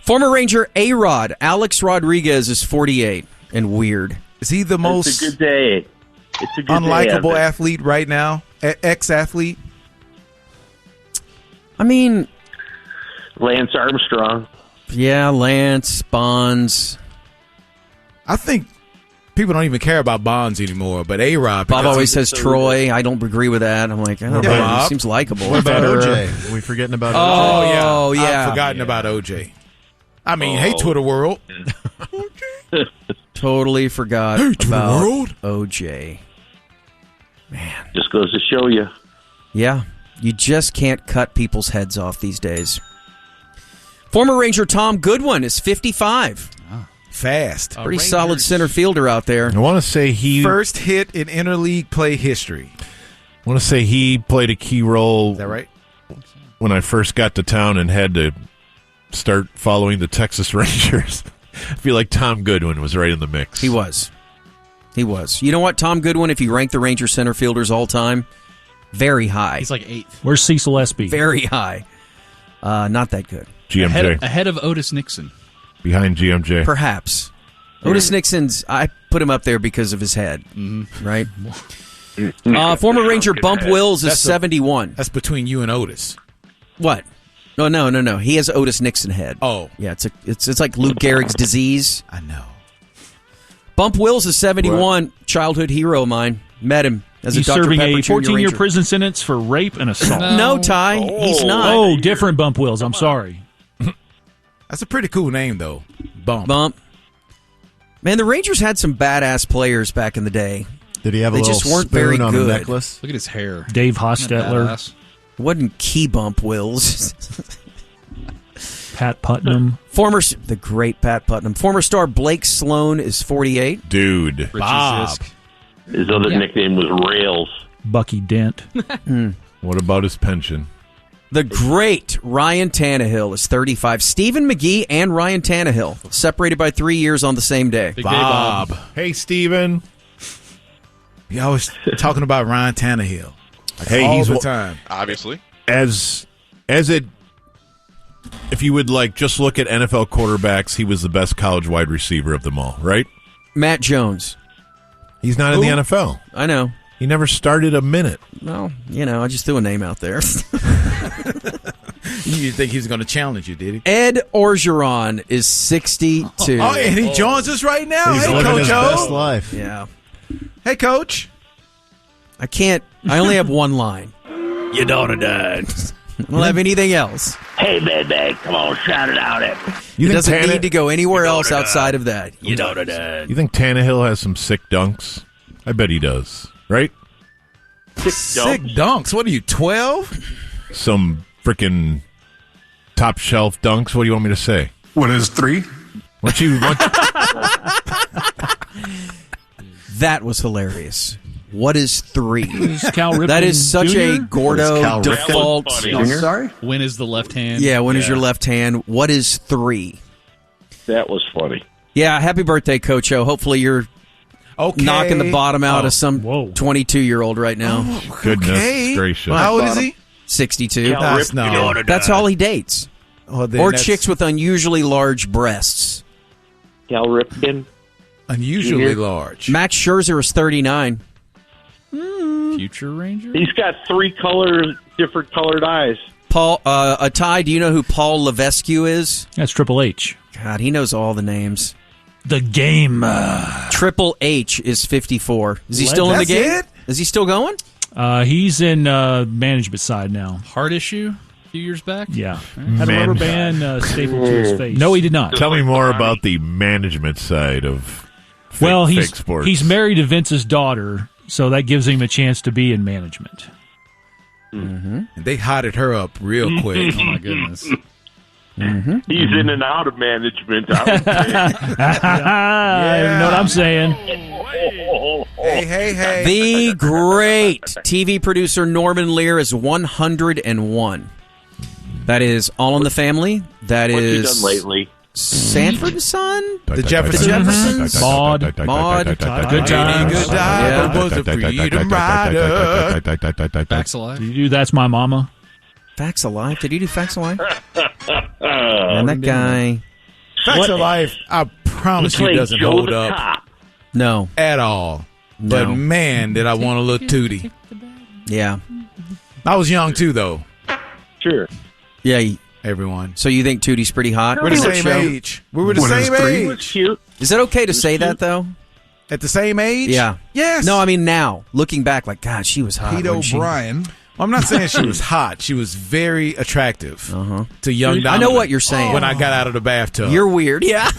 Former Ranger A-Rod, Alex Rodriguez, is 48 and weird. Is he the most It's a good day. It's a good unlikable day. athlete right now? Ex-athlete? I mean, Lance Armstrong. yeah, Lance, Bonds. I think people don't even care about Bonds anymore, but A-Rod... Bob always says Troy. I don't agree with that. I'm like, I don't know. He seems likable. What about OJ? Are we forgetting about Oh, OJ? yeah. I've forgotten about OJ. I mean, hey, Twitter world. Totally forgot Hey, Twitter about world. OJ. Just goes to show you. Yeah, you just can't cut people's heads off these days. Former Ranger Tom Goodwin is 55. Fast. Pretty solid center fielder out there. I want to say he First hit in interleague play history. I want to say he played a key role. Is that right? When I first got to town and had to start following the Texas Rangers, I feel like Tom Goodwin was right in the mix. He was. You know what, Tom Goodwin, if you rank the Ranger center fielders all time, very high. He's like 8th. Where's Cecil Espy? Very high. Not that good. GMJ. Ahead of Otis Nixon. Behind GMJ. Perhaps. Otis Nixon's, I put him up there because of his head, right? Former Ranger Bump Wills is 71. That's between you and Otis. What? No. He has Otis Nixon head. Oh. Yeah, it's like Lou Gehrig's disease. I know. Bump Wills is 71. Childhood hero of mine. Met him as He's a Dr. serving Pepper a Jr. 14-year Ranger. prison sentence for rape and assault. No, Ty, he's not. Oh, different Bump Wills. I'm sorry. That's a pretty cool name, though. Bump. Man, the Rangers had some badass players back in the day. Did he have a They little just weren't spoon very on good. a necklace? Look at his hair. Dave Hostetler. It wasn't Key Bump Wills. Pat Putnam. The great Pat Putnam. Former star Blake Sloan is 48. Dude. Bob. His other nickname was Rails. Bucky Dent. What about his pension? The great Ryan Tannehill is 35. Stephen McGee and Ryan Tannehill separated by 3 years on the same day. Big day, Bob. Hey, Steven. He always talking about Ryan Tannehill. Hey, all he's the time. Obviously. As it, if you would like just look at NFL quarterbacks, he was the best college wide receiver of them all, right? Matt Jones. He's not in the NFL. I know. He never started a minute. Well, I just threw a name out there. You think he was going to challenge you, did he? Ed Orgeron is 62. Oh, and he joins us right now. He's hey, living Coach his O. best life. Yeah. Hey, Coach. I only have one line. Your daughter died. I don't have anything else. Hey, man, come on, shout it out at me. It doesn't need to go anywhere else outside of that. You think Tannehill has some sick dunks? I bet he does. Right? Sick dunks. What are you, 12? Some freaking top shelf dunks. What do you want me to say? What is 3? That was hilarious. What is 3? Cal Ripken That is such Jr.? a Gordo default. Sorry? When is the left hand? Yeah, when is your left hand? What is 3? That was funny. Yeah, happy birthday, Coach O. Hopefully you're knocking the bottom out of some 22-year-old right now. Goodness gracious. How old is he? 62. No. That's all he dates. Well, then Or that's chicks with unusually large breasts. Cal Ripken. unusually large. Max Scherzer is 39. Future Ranger? He's got 3 different colored eyes. Paul, Ty, do you know who Paul Levesque is? That's Triple H. God, he knows all the names. The game. Triple H is 54. Is he still in the game? It? Is he still going? He's in management side now. Heart issue a few years back? Yeah. Had a rubber band stapled to his face. No, he did not. Tell me more about the management side of fake sports. He's married to Vince's daughter, so that gives him a chance to be in management. Mm-hmm. They hotted her up real quick. Oh, my goodness. Mm-hmm. He's in and out of management, I would say. You know what I'm saying? Hey. The great TV producer Norman Lear is 101. That is All in the Family. That What's is he done lately? Sanford and Son? The Jeffersons. Maud. Good Times. Good Yeah. was a freedom rider. Facts Alive? Did you do That's My Mama? Facts Alive? Did you do Facts Alive? And that guy. Facts of Life, I promise you, doesn't hold up. No. At all. No. But man, did I want a little Tootie. Yeah. I was young too, though. Sure. Yeah. Everyone. So you think Tootie's pretty hot? We're the same age. We were the same age. Cute. Is that okay to say that, though? At the same age? Yeah. Yes. No, I mean now. Looking back, like, God, she was hot. Pete wasn't she? O'Brien. Well, I'm not saying she was hot. She was very attractive to young Donovan. I know what you're saying. When I got out of the bathtub. You're weird. Yeah.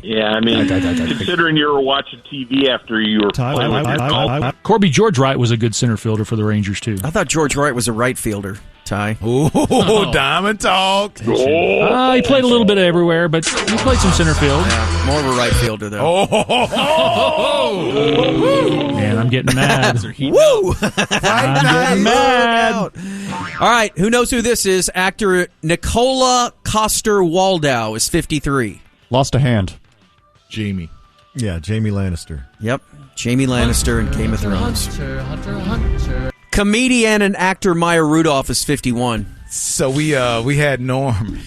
Yeah, I mean, considering you were watching TV after you were playing with your golf. Corby George Wright was a good center fielder for the Rangers, too. I thought George Wright was a right fielder, Ty. Ooh, diamond talk. Oh. He played a little bit everywhere, but he played some center field. Yeah, more of a right fielder, though. Man, I'm getting mad. Woo! I'm getting mad. All right, who knows who this is? Actor Nicola Coster-Waldau is 53. Lost a hand. Jamie. Yeah, Jamie Lannister. Yep, Jamie Lannister in Game of Thrones. Comedian and actor Maya Rudolph is 51. So we had Norm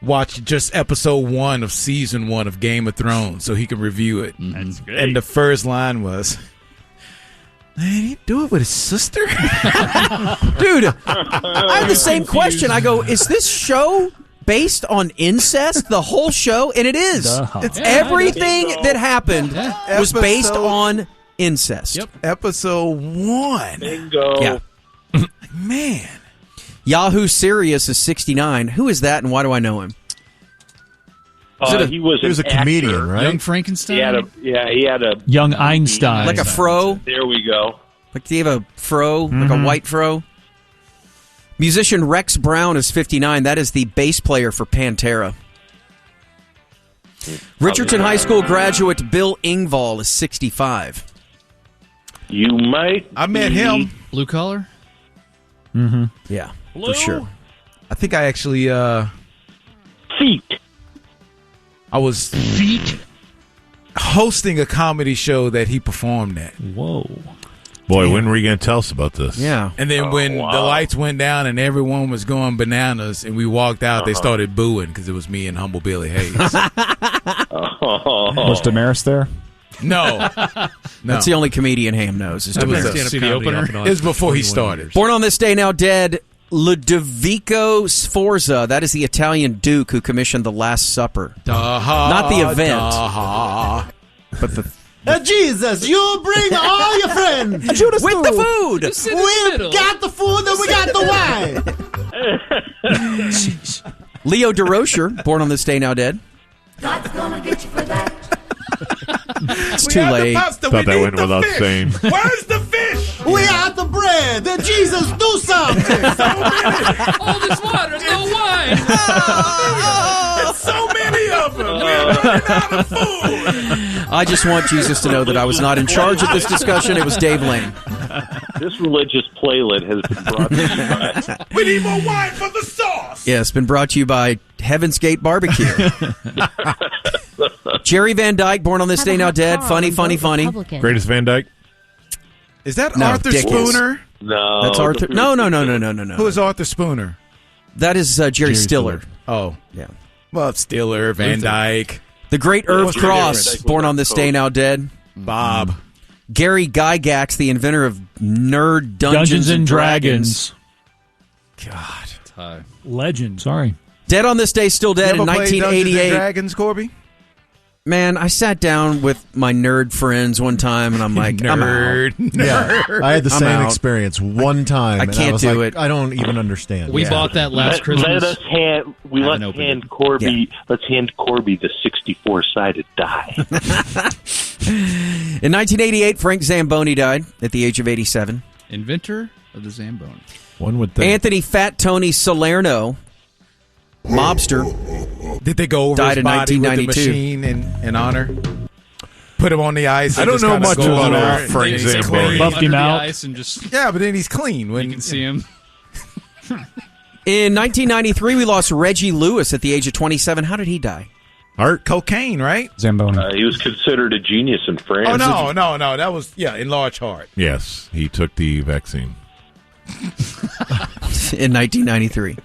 watch just episode 1 of season 1 of Game of Thrones so he could review it. That's great. And the first line was, "Man, he do it with his sister?" Dude, I have the same question. I go, is this show based on incest, the whole show? And it is. It's everything that happened was based on incest. Yep. Episode 1. Bingo. Yeah. Man. Yahoo Serious is 69. Who is that and why do I know him? He was a comedian, actor. right? Young Frankenstein? He had a Young Einstein. Like a fro? There we go. Like, do you have a fro? Like a white fro? Musician Rex Brown is 59. That is the bass player for Pantera. Richardson High School graduate Bill Engvall is 65. You might. I met him. Blue collar? Mm-hmm. Yeah, for sure. I think I actually Feet. I was hosting a comedy show that he performed at. Whoa. Boy, when were you going to tell us about this? Yeah. And then when the lights went down and everyone was going bananas and we walked out, they started booing because it was me and Humble Billy Hayes. Was Damaris there? No. That's the only comedian Ham knows. Is That was See the opener? It was before he started. Born on this day, now dead, Ludovico Sforza. That is the Italian Duke who commissioned The Last Supper. Not the event. But the... Jesus, you bring all your friends. With the food. We've got the food and we got the wine. Leo DeRocher, born on this day, now dead. God's gonna get you for that. It's too late. Thought that went without saying. Where's the fish? We got the bread. Then Jesus, do something. All this water, no wine. There's so many of them. We're running out of food. I just want Jesus to know that I was not in charge of this discussion. It was Dave Lane. This religious playlet has been brought to you by... We need more wine for the sauce. Yeah, it's been brought to you by Heaven's Gate Barbecue. Jerry Van Dyke, born on this day, now dead. Funny. Greatest Van Dyke? Is that No, Arthur Dick is. Spooner? No. That's Arthur. No. Who is Arthur Spooner? That is Jerry Stiller. Oh. Yeah. Well, Stiller, Van Dyke. The great Irv What's the Cross, difference? born on this day, now dead. Bob. Gary Gygax, the inventor of Nerd Dungeons and Dragons. God. Legend. Sorry. Dead on this day, still dead You in ever played Dungeons and 1988. Dragons, Corby? Man, I sat down with my nerd friends one time, and I'm like, I'm out. Yeah, I had the I'm same out. experience one time. I and can't was do like, it. I don't even understand. We bought that last Christmas. Let's hand Corby. Yeah. Let's hand Corby the 64-sided die. In 1988, Frank Zamboni died at the age of 87. Inventor of the Zamboni. One would think. Anthony Fat Tony Salerno, mobster, Did they go over died his in body with the 1992. machine in honor? Put him on the ice. I and don't just know kinda much go about over old it. Frank He's Zamboni. clean. Buffed him Under the out. ice and just Yeah, but then he's clean. When you can see him. In 1993, we lost Reggie Lewis at the age of 27. How did he die? Art cocaine, right? Zamboni. He was considered a genius in France. Oh no! That was in large heart. Yes, he took the vaccine. In 1993.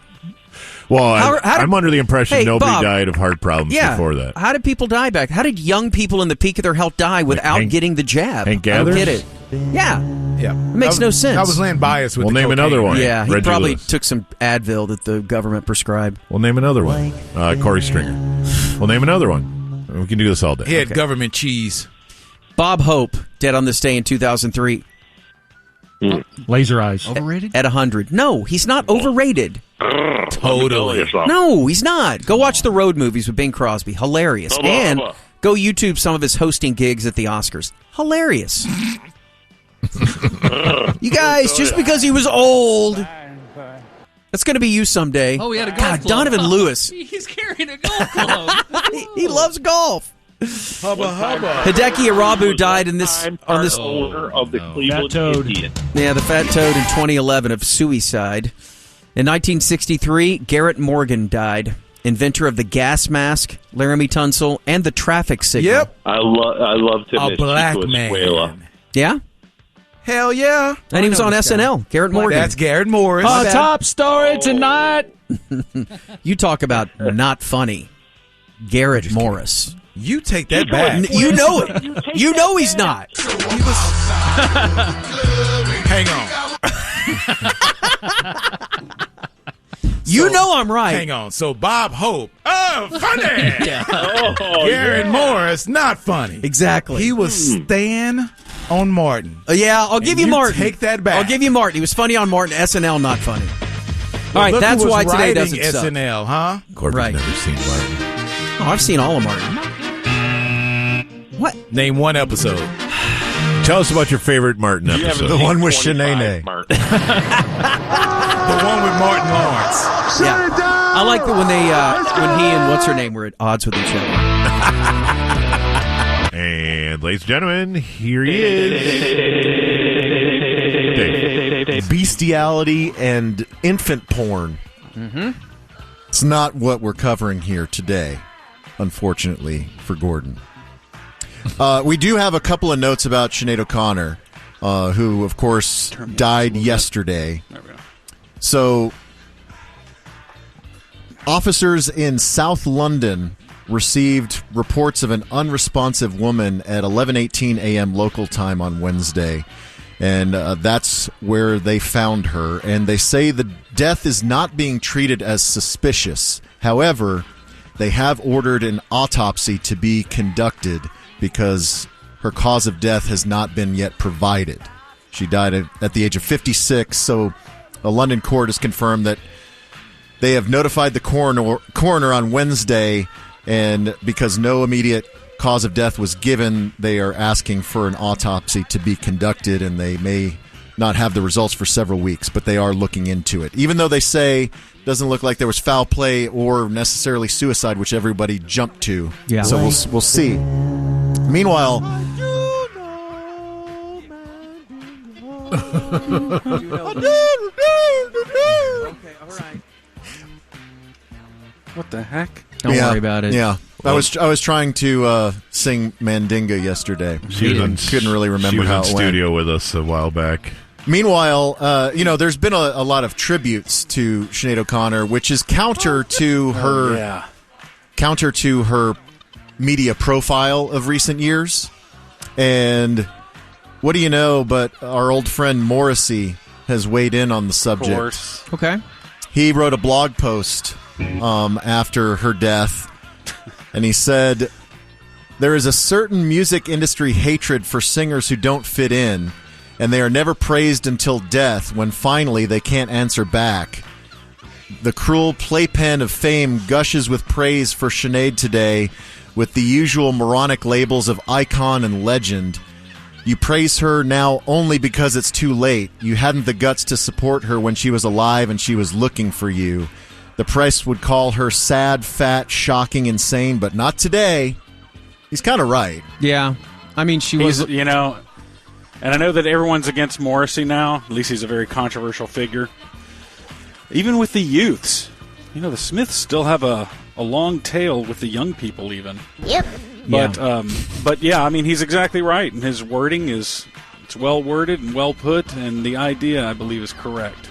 Well, I'm under the impression nobody Bob, died of heart problems before that. How did people die back? How did young people in the peak of their health die without getting the jab? Hank I don't Gathers? get it. Yeah. Yeah. It makes no sense. I was laying bias with We'll the name cocaine. another one. Yeah, he Reggie probably Lewis. took some Advil that the government prescribed. We'll name another one. Corey Stringer. We'll name another one. We can do this all day. He had government cheese. Bob Hope, dead on this day in 2003. Laser eyes. Overrated? At 100. No, he's not overrated. Totally. No, he's not. Go watch the Road movies with Bing Crosby. Hilarious. And go YouTube some of his hosting gigs at the Oscars. Hilarious. You guys, just because he was old, that's going to be you someday. Oh, he had a golf God, club. Donovan Lewis. He's carrying a golf club. He loves golf. Hubba hubba. Hideki Arabu died in this on this owner of the Cleveland Fat Toad. Indians. Yeah, the Fat Toad in 2011 of suicide. In 1963, Garrett Morgan died, inventor of the gas mask, Laramie Tunsil, and the traffic signal. Yep. I love to A miss black Chico man. Escuela. Yeah? Hell yeah. And he was on SNL. Garrett Morgan. That's Garrett Morris. Top story tonight. You talk about not funny. Garrett Morris. You take that back. You know it. You know he's not. Hang on. You know I'm right. Hang on. So Bob Hope. Oh, funny. Oh, Garrett yeah. Morris, not funny. Exactly. He was Stan on Martin. Yeah, I'll give you Martin. Take that back. I'll give you Martin. He was funny on Martin. SNL, not funny. All right, Look that's who was why today writing doesn't suck. SNL, huh? Corbin's Right. never seen Martin. Oh, I've seen all of Martin. What? Name one episode. Tell us about your favorite Martin You haven't episode. seen one with 25, Sinead. Martin. The one with Martin Lawrence. Yeah. I like that when they when he and what's her name were at odds with each other. And, ladies and gentlemen, here he is. Dave. Bestiality and infant porn. Mm-hmm. It's not what we're covering here today, unfortunately, for Gordon. We do have a couple of notes about Sinead O'Connor, who, of course, died yesterday. There we go. So, officers in South London received reports of an unresponsive woman at 11:18 a.m. local time on Wednesday, and that's where they found her. And they say the death is not being treated as suspicious. However, they have ordered an autopsy to be conducted because her cause of death has not been yet provided. She died at the age of 56, so a London court has confirmed that they have notified the coroner on Wednesday, and because no immediate cause of death was given, they are asking for an autopsy to be conducted, and they may not have the results for several weeks, but they are looking into it. Even though they say it doesn't look like there was foul play or necessarily suicide, which everybody jumped to. Yeah. So we'll see. Meanwhile, What the heck? Don't worry about it. Yeah, I was trying to sing Mandinga yesterday. Couldn't really remember how She was in it went. studio with us a while back. Meanwhile, there's been a lot of tributes to Sinead O'Connor, which is counter to her media profile of recent years. And what do you know? But our old friend Morrissey has weighed in on the subject. Of course. Okay. He wrote a blog post after her death, and he said, "There is a certain music industry hatred for singers who don't fit in, and they are never praised until death, when finally they can't answer back. The cruel playpen of fame gushes with praise for Sinead today, with the usual moronic labels of icon and legend. You praise her now only because it's too late. You hadn't the guts to support her when she was alive and she was looking for you. The press would call her sad, fat, shocking, insane, but not today." He's kind of right. Yeah. I mean, she was... and I know that everyone's against Morrissey now. At least he's a very controversial figure. Even with the youths. The Smiths still have a long tail with the young people even. Yep. But yeah, I mean, he's exactly right. And his wording it's well worded and well put. And the idea, I believe, is correct.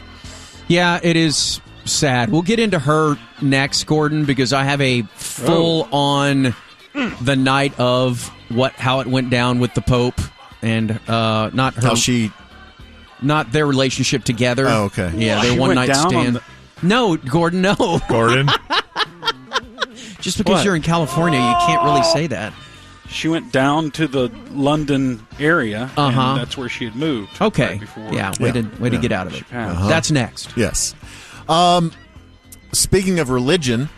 Yeah, it is. sad. We'll get into her next, Gordon, because I have a full-on the night of how it went down with the Pope and not their relationship together. Oh, okay. Yeah, their one-night stand. No, Gordon, no. Gordon? Just because you're in California, you can't really say that. She went down to the London area, and that's where she had moved. Okay. Right before. Way to get out of it. That's next. Yes. Speaking of religion,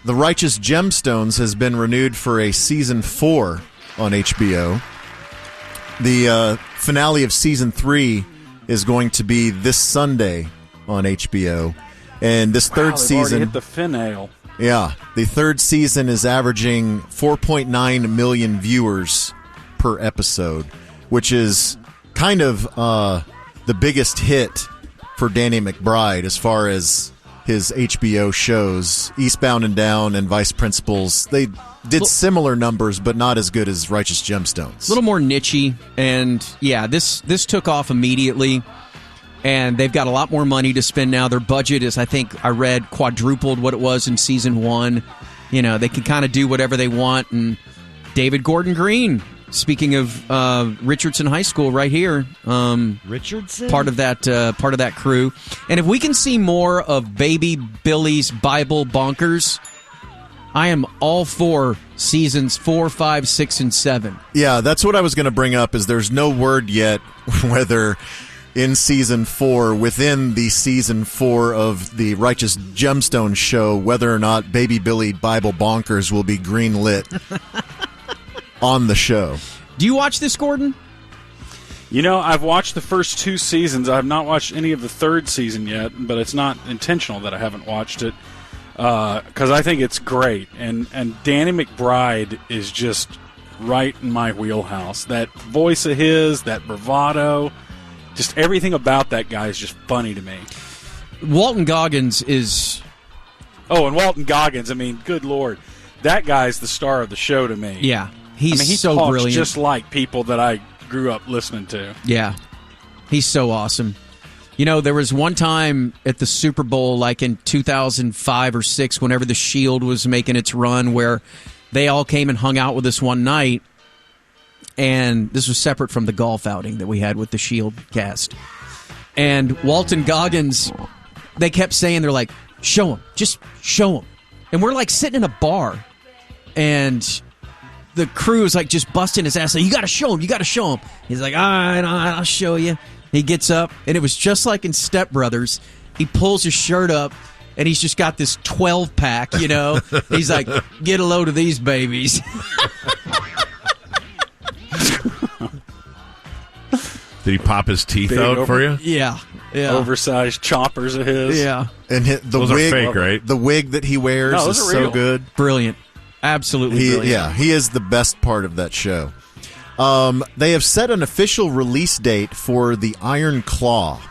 The Righteous Gemstones has been renewed for a season 4 on HBO. The finale of season 3 is going to be this Sunday on HBO. And this third season hit the finale. Yeah, the third season is averaging 4.9 million viewers per episode, which is kind of the biggest hit for Danny McBride as far as his HBO shows. Eastbound and Down and Vice Principals, they did similar numbers, but not as good as Righteous Gemstones. A little more niche-y, and yeah, this took off immediately. And they've got a lot more money to spend now. Their budget is, I think, I read, quadrupled what it was in season 1. You know, they can kind of do whatever they want. And David Gordon Green, speaking of Richardson High School, right here, Richardson, part of that crew. And if we can see more of Baby Billy's Bible Bonkers, I am all for seasons 4, 5, 6, and 7. Yeah, that's what I was going to bring up. Is there's no word yet whether in season 4, within the season 4 of the Righteous Gemstone show, whether or not Baby Billy Bible Bonkers will be greenlit on the show. Do you watch this, Gordon? You know, I've watched the first 2 seasons. I have not watched any of the third season yet, but it's not intentional that I haven't watched it because I think it's great. And Danny McBride is just right in my wheelhouse. That voice of his, that bravado. Just everything about that guy is just funny to me. Walton Goggins is... Oh, and Walton Goggins, I mean, good Lord. That guy's the star of the show to me. Yeah, he so talks brilliant. Just like people that I grew up listening to. Yeah, he's so awesome. You know, there was one time at the Super Bowl, like in 2005 or 6, whenever the Shield was making its run, where they all came and hung out with us one night. And this was separate from the golf outing that we had with the Shield cast. And Walton Goggins, they kept saying, they're like, show him, just show him. And we're like sitting in a bar, and the crew is like just busting his ass. Like, you got to show him, you got to show him. He's like, all right, I'll show you. He gets up, and it was just like in Step Brothers. He pulls his shirt up, and he's just got this 12-pack, you know. He's like, get a load of these babies. Did he pop his teeth out for you? Yeah. Oversized choppers of his. Yeah. And those are fake, right? The wig that he wears is so good. Brilliant. Absolutely brilliant. Yeah, he is the best part of that show. They have set an official release date for The Iron Claw,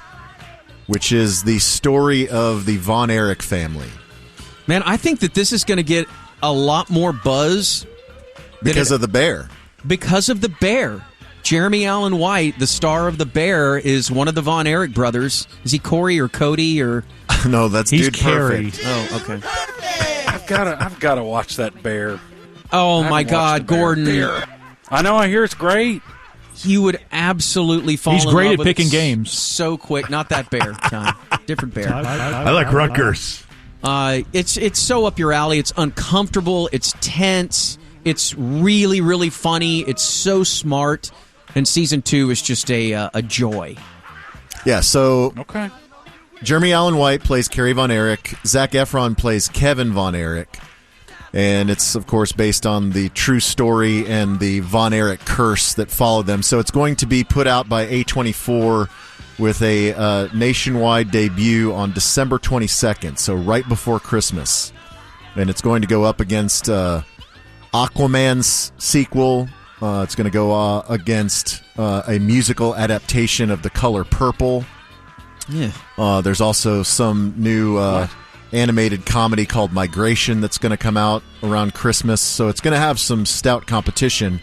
which is the story of the Von Erich family. Man, I think that this is going to get a lot more buzz. Because of the bear. Because of the bear. Jeremy Allen White, the star of The Bear, is one of the Von Erich brothers. Is he Corey or Cody or? No, that's He's Dude Carrie. Perfect. Oh, okay. I've got to watch that Bear. Oh my God, Gordon! I know. I hear it's great. You would absolutely fall. He's in great love at with picking it games. So quick. Not that Bear. Tom. Different Bear. I like Rutgers. It's so up your alley. It's uncomfortable. It's tense. It's really, really funny. It's so smart. And season 2 is just a joy. Yeah, so okay. Jeremy Allen White plays Kerry Von Erich. Zac Efron plays Kevin Von Erich. And it's, of course, based on the true story and the Von Erich curse that followed them. So it's going to be put out by A24 with a nationwide debut on December 22nd, so right before Christmas. And it's going to go up against Aquaman's sequel. It's going to go against a musical adaptation of The Color Purple. Yeah. There's also some new animated comedy called Migration that's going to come out around Christmas. So it's going to have some stout competition.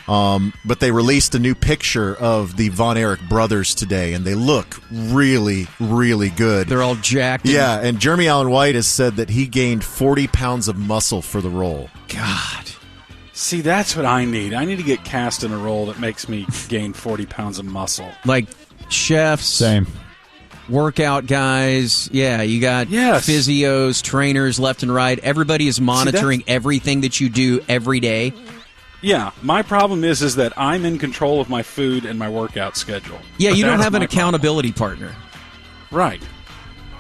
But they released a new picture of the Von Erich brothers today, and they look really, really good. They're all jacked. Yeah, and Jeremy Allen White has said that he gained 40 pounds of muscle for the role. God. See, that's what I need. I need to get cast in a role that makes me gain 40 pounds of muscle. Like chefs. Same. Workout guys. Yeah, you got physios, trainers left and right. Everybody is monitoring everything that you do every day. Yeah, my problem is that I'm in control of my food and my workout schedule. Yeah, you don't have an accountability partner. Right.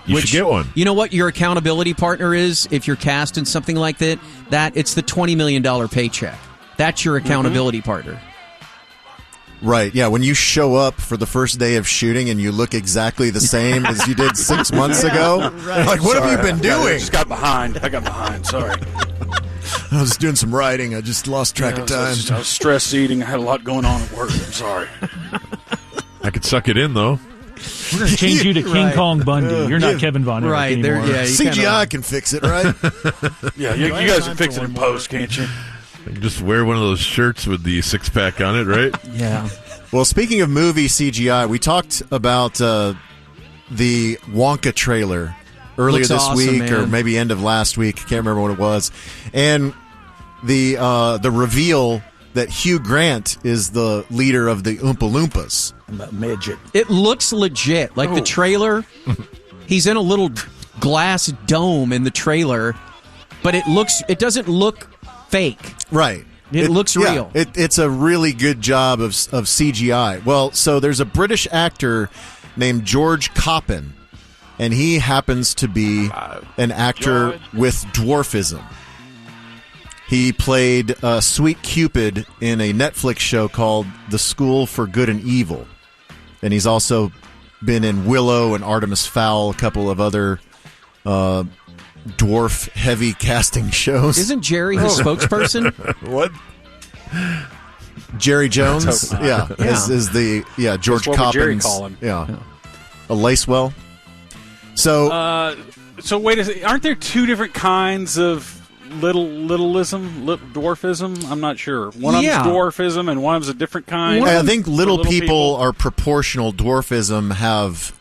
You should get one. You know what your accountability partner is if you're cast in something like that? It's the $20 million paycheck. That's your accountability partner. Right, yeah. When you show up for the first day of shooting and you look exactly the same as you did 6 months ago, like, what have you been doing? I just got behind. Sorry. I was doing some writing. I just lost track of time. I was stress eating. I had a lot going on at work. I'm sorry. I could suck it in, though. We're going to change you to King Kong Bundy. You're not Kevin Von Erich anymore. CGI can fix it, right? Yeah, you guys can fix it in post, can't you? Just wear one of those shirts with the six-pack on it, right? Yeah. Well, speaking of movie CGI, we talked about the Wonka trailer earlier this week, or maybe end of last week. Can't remember what it was. And the reveal that Hugh Grant is the leader of the Oompa Loompas. Midget. It looks legit. Like the trailer, he's in a little glass dome in the trailer, but it doesn't look fake. Right. It looks real. It's a really good job of CGI. Well, so there's a British actor named George Coppin, and he happens to be an actor with dwarfism. He played Sweet Cupid in a Netflix show called The School for Good and Evil. And he's also been in Willow and Artemis Fowl, a couple of other dwarf-heavy casting shows. Isn't Jerry his spokesperson? What? Jerry Jones? Is the George what Coppins. would Jerry call him? Yeah. A Lacewell. So so wait a second. Aren't there two different kinds of dwarfism? I'm not sure. One of them's dwarfism and one of them's a different kind. I think little people are proportional. Dwarfism have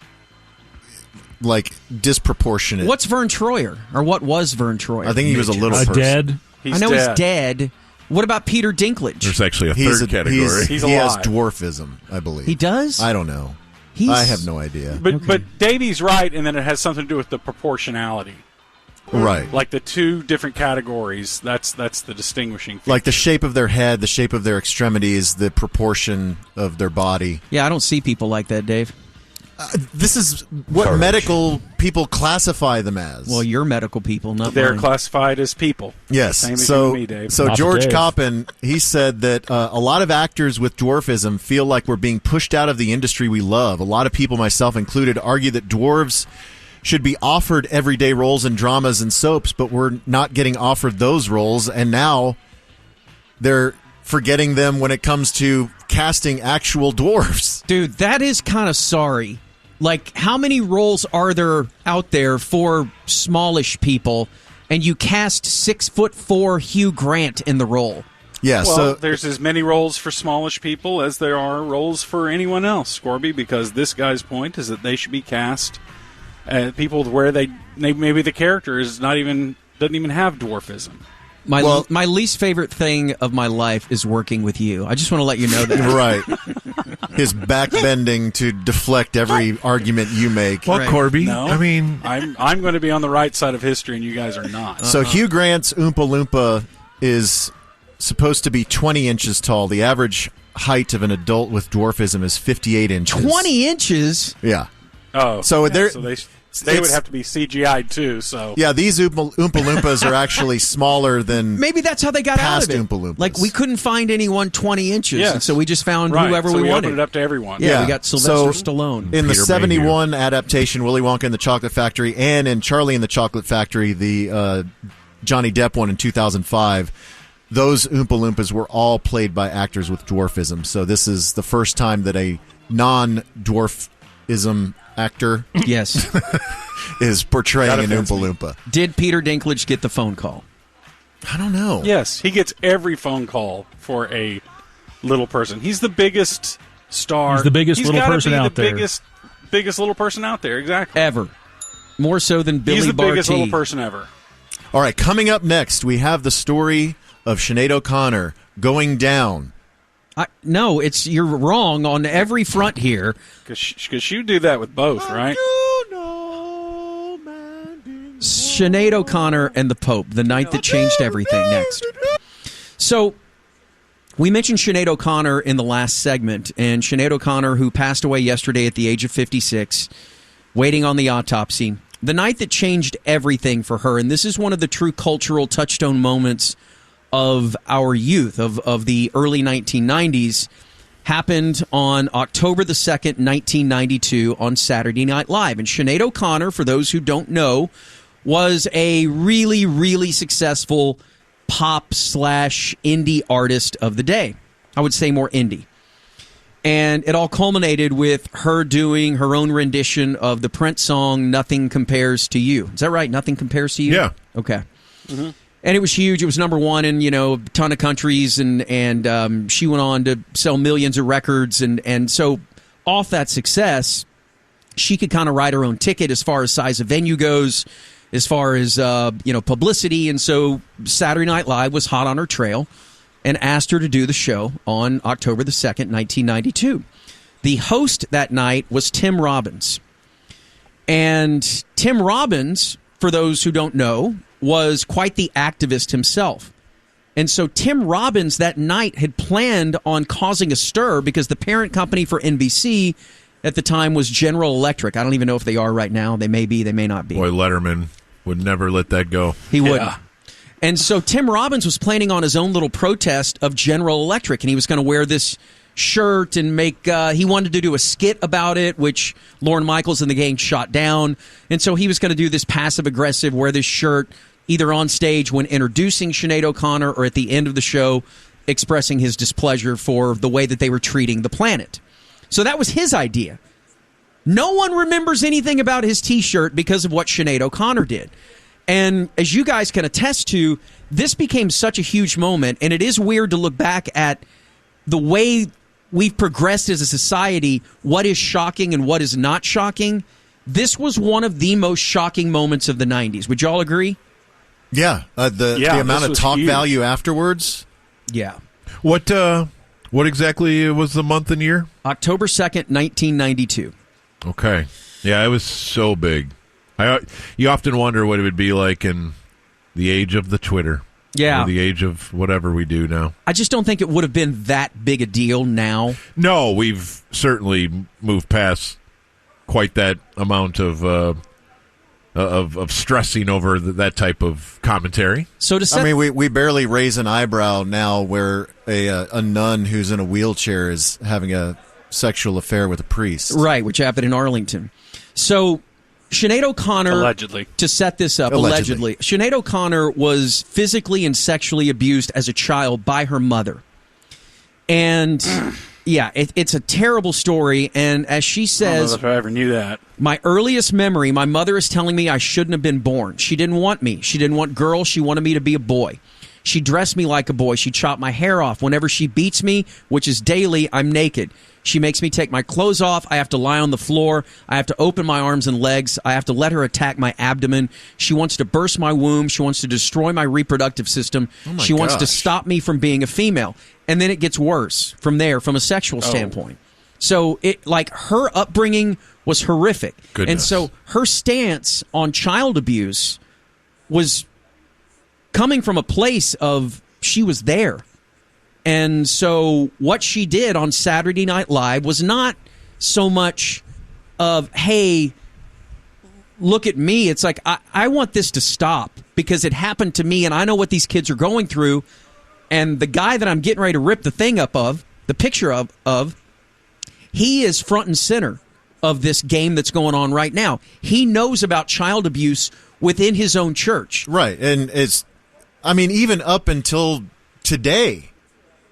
like disproportionate. What's Vern Troyer? Or what was Vern Troyer? I think he was a little person. Dead? I know he's dead. What about Peter Dinklage? There's actually a third category. He has dwarfism, I believe. He does? I don't know. I have no idea. But Davey's right, and then it has something to do with the proportionality. Right. Like the two different categories, that's the distinguishing feature. Like the shape of their head, the shape of their extremities, the proportion of their body. Yeah, I don't see people like that, Dave. This is what medical people classify them as. Well, you're medical people, not They're mine. classified as people. Yes. Same as so, you and me, Dave. So George Coppin, he said that a lot of actors with dwarfism feel like we're being pushed out of the industry we love. A lot of people, myself included, argue that dwarves should be offered everyday roles in dramas and soaps, but we're not getting offered those roles, and now they're forgetting them when it comes to casting actual dwarves. Dude, that is kind of sorry. Like, how many roles are there out there for smallish people, and you cast 6'4" Hugh Grant in the role? Yeah, well, so there's as many roles for smallish people as there are roles for anyone else, Scorby, because this guy's point is that they should be cast people where they maybe the character doesn't even have dwarfism. My least favorite thing of my life is working with you. I just want to let you know that. Right. His back bending to deflect every argument you make. Well, Corby, no, I mean, I'm going to be on the right side of history, and you guys are not. So Hugh Grant's Oompa Loompa is supposed to be 20 inches tall. The average height of an adult with dwarfism is 58 inches. 20 inches? Yeah. Oh, so they would have to be CGI'd too. So yeah, these Oompa Loompas are actually smaller than maybe that's how they got out of it. Oompa Loompas. Like we couldn't find anyone 20 inches, and so we just found whoever so we wanted. Opened it up to everyone. Yeah, we got Sylvester Stallone in the '71 adaptation, Willy Wonka and the Chocolate Factory, and in Charlie and the Chocolate Factory, the Johnny Depp one in 2005. Those Oompa Loompas were all played by actors with dwarfism. So this is the first time that a non-dwarfism actor is portraying an Oompa Loompa. Did Peter Dinklage get the phone call? I don't know. Yes, he gets every phone call for a little person. He's the biggest star. He's the biggest little gotta person be out the there. Biggest little person out there, exactly. Ever. More so than Billy He's the Barty. biggest little person ever. All right, coming up next, we have the story of Sinead O'Connor going down. No, you're wrong on every front here. Because you do that with both, right? Sinead O'Connor and the Pope, the night that changed everything next. So, we mentioned Sinead O'Connor in the last segment, and Sinead O'Connor, who passed away yesterday at the age of 56, waiting on the autopsy. The night that changed everything for her, and this is one of the true cultural touchstone moments of our youth, of the early 1990s, happened on October the 2nd, 1992 on Saturday Night Live. And Sinead O'Connor, for those who don't know, was a really, really successful pop/indie artist of the day. I would say more indie. And it all culminated with her doing her own rendition of the Prince song, Nothing Compares to You. Is that right? Nothing Compares to You? Yeah. Okay. Mm-hmm. And it was huge. It was number one in, a ton of countries, and she went on to sell millions of records. And so off that success, she could kind of write her own ticket as far as size of venue goes, as far as, publicity. And so Saturday Night Live was hot on her trail and asked her to do the show on October the 2nd, 1992. The host that night was Tim Robbins. And Tim Robbins, for those who don't know, was quite the activist himself. And so Tim Robbins that night had planned on causing a stir because the parent company for NBC at the time was General Electric. I don't even know if they are right now. They may be, they may not be. Boy, Letterman would never let that go. He wouldn't. And so Tim Robbins was planning on his own little protest of General Electric, and he was going to wear this shirt and he wanted to do a skit about it, which Lorne Michaels and the gang shot down. And so he was going to do this passive-aggressive, wear this shirt, either on stage when introducing Sinead O'Connor or at the end of the show expressing his displeasure for the way that they were treating the planet. So that was his idea. No one remembers anything about his T-shirt because of what Sinead O'Connor did. And as you guys can attest to, this became such a huge moment, and it is weird to look back at the way we've progressed as a society, what is shocking and what is not shocking. This was one of the most shocking moments of the 90s. Would you all agree? Yeah, the amount of talk value afterwards. Yeah. What exactly was the month and year? October 2nd, 1992. Okay. Yeah, it was so big. You often wonder what it would be like in the age of the Twitter. Yeah. Or the age of whatever we do now. I just don't think it would have been that big a deal now. No, we've certainly moved past quite that amount of stressing over that type of commentary. So we barely raise an eyebrow now where a nun who's in a wheelchair is having a sexual affair with a priest. Right, which happened in Arlington. So Sinead O'Connor, allegedly, to set this up, allegedly, Sinead O'Connor was physically and sexually abused as a child by her mother. And yeah, it's a terrible story. And as she says, I don't know if I ever knew that. My earliest memory, my mother is telling me I shouldn't have been born. She didn't want me. She didn't want girls. She wanted me to be a boy. She dressed me like a boy. She chopped my hair off. Whenever she beats me, which is daily, I'm naked. She makes me take my clothes off. I have to lie on the floor. I have to open my arms and legs. I have to let her attack my abdomen. She wants to burst my womb. She wants to destroy my reproductive system. She wants to stop me from being a female. And then it gets worse from there, from a sexual standpoint. So her upbringing was horrific. Goodness. And so her stance on child abuse was coming from a place of she was there. And so what she did on Saturday Night Live was not so much of, hey, look at me. It's like, I want this to stop because it happened to me and I know what these kids are going through. And the guy that I'm getting ready to rip the thing up of, the picture of, he is front and center of this game that's going on right now. He knows about child abuse within his own church. Right. And even up until today,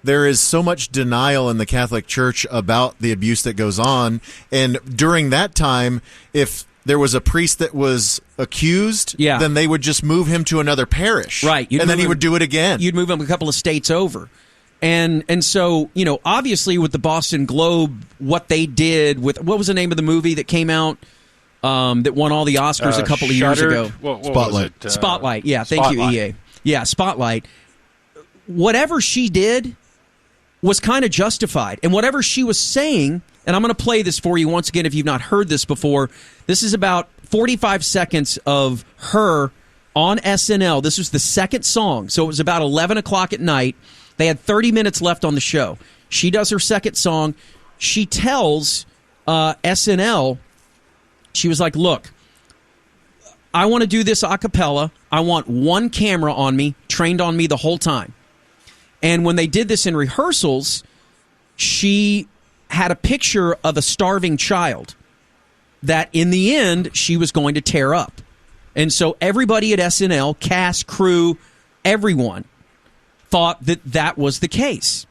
there is so much denial in the Catholic Church about the abuse that goes on. And during that time, if there was a priest that was accused, then they would just move him to another parish. Right. And then he would do it again. You'd move him a couple of states over. And so, obviously with the Boston Globe, what they did with, what was the name of the movie that came out that won all the Oscars a couple of years ago? What Spotlight. was it? Spotlight. Yeah, thank you, EA. Yeah, Spotlight. Whatever she did was kind of justified. And whatever she was saying, and I'm going to play this for you once again if you've not heard this before. This is about 45 seconds of her on SNL. This was the second song, so it was about 11 o'clock at night. They had 30 minutes left on the show. She does her second song. She tells SNL, she was like, look, I want to do this a cappella. I want one camera on me, trained on me the whole time. And when they did this in rehearsals, she had a picture of a starving child that in the end she was going to tear up. And so everybody at SNL, cast, crew, everyone, thought that that was the case.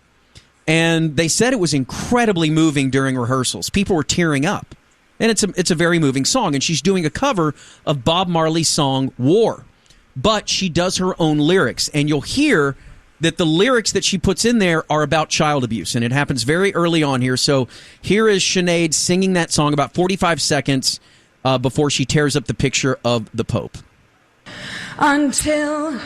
And they said it was incredibly moving during rehearsals. People were tearing up. And it's a very moving song. And she's doing a cover of Bob Marley's song, War. But she does her own lyrics. And you'll hear that the lyrics that she puts in there are about child abuse. And it happens very early on here. So here is Sinead singing that song about 45 seconds before she tears up the picture of the Pope. Until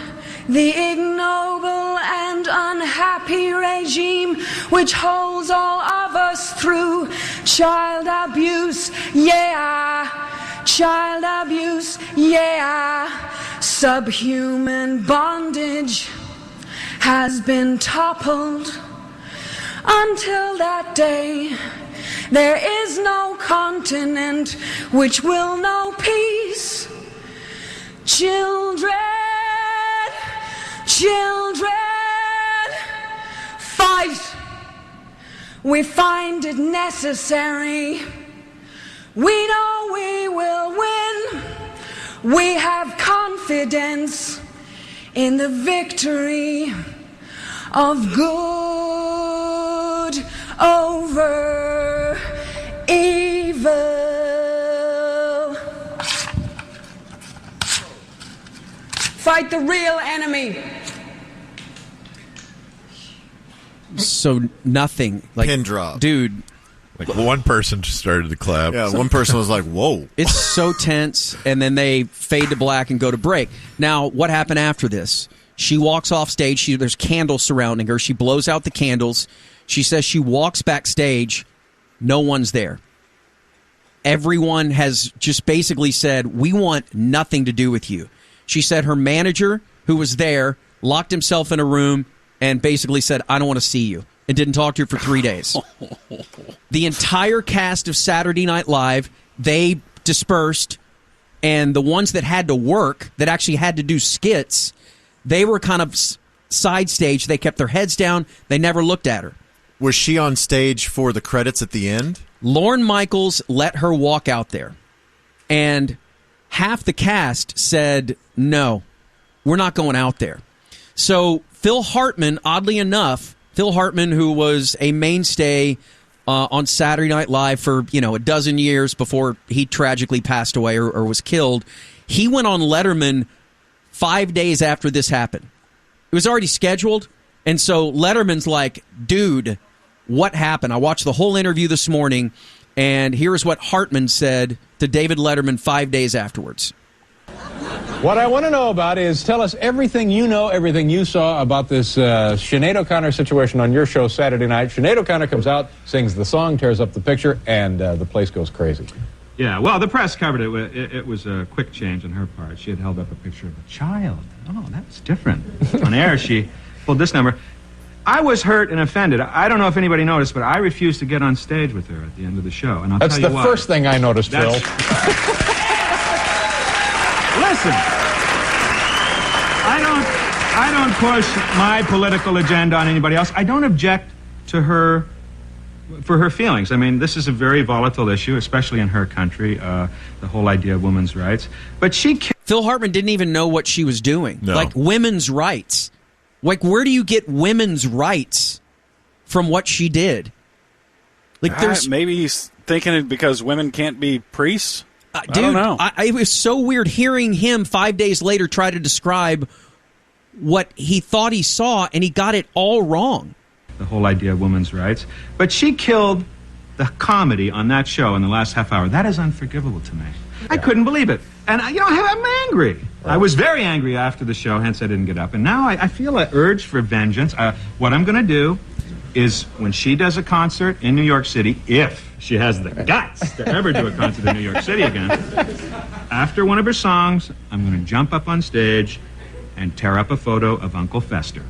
the ignoble and unhappy regime which holds all of us through child abuse, yeah, child abuse, yeah, subhuman bondage has been toppled. Until that day, there is no continent which will know peace. Children, fight. We find it necessary. We know we will win. We have confidence in the victory of good over evil. Fight the real enemy. So nothing. Like, pin drop. Dude. Like one person just started to clap. Yeah, one person was like, whoa. It's so tense, and then they fade to black and go to break. Now, what happened after this? She walks off stage. There's candles surrounding her. She blows out the candles. She says she walks backstage. No one's there. Everyone has just basically said, we want nothing to do with you. She said her manager, who was there, locked himself in a room and basically said, I don't want to see you, and didn't talk to her for 3 days. The entire cast of Saturday Night Live, they dispersed, and the ones that had to work, that actually had to do skits, they were kind of side stage. They kept their heads down. They never looked at her. Was she on stage for the credits at the end? Lorne Michaels let her walk out there, and half the cast said, no, we're not going out there. So Phil Hartman, oddly enough, who was a mainstay on Saturday Night Live for, a dozen years before he tragically passed away or was killed, he went on Letterman 5 days after this happened. It was already scheduled, and so Letterman's like, dude, what happened? I watched the whole interview this morning, and here's what Hartman said to David Letterman 5 days afterwards. What I want to know about is tell us everything you know, everything you saw about this Sinead O'Connor situation on your show Saturday night. Sinead O'Connor comes out, sings the song, tears up the picture, and the place goes crazy. Yeah, well, the press covered it. It was a quick change on her part. She had held up a picture of a child. Oh, that's different. On air, she pulled this number. I was hurt and offended. I don't know if anybody noticed, but I refused to get on stage with her at the end of the show. And I'll That's tell you the first thing I noticed, Phil. Listen, I don't push my political agenda on anybody else. I don't object to her for her feelings. I mean, this is a very volatile issue, especially in her country, the whole idea of women's rights. But Phil Hartman didn't even know what she was doing. No. Like, women's rights. Like, where do you get women's rights from what she did? Like, maybe he's thinking it because women can't be priests. Dude, I don't know. It was so weird hearing him 5 days later try to describe what he thought he saw, and he got it all wrong. the whole idea of women's rights. But she killed the comedy on that show in the last half hour. That is unforgivable to me. I couldn't believe it. And, I'm angry. I was very angry after the show, hence I didn't get up. And now I feel an urge for vengeance. What I'm going to do is when she does a concert in New York City, if she has the guts to ever do a concert in New York City again, after one of her songs, I'm going to jump up on stage and tear up a photo of Uncle Fester.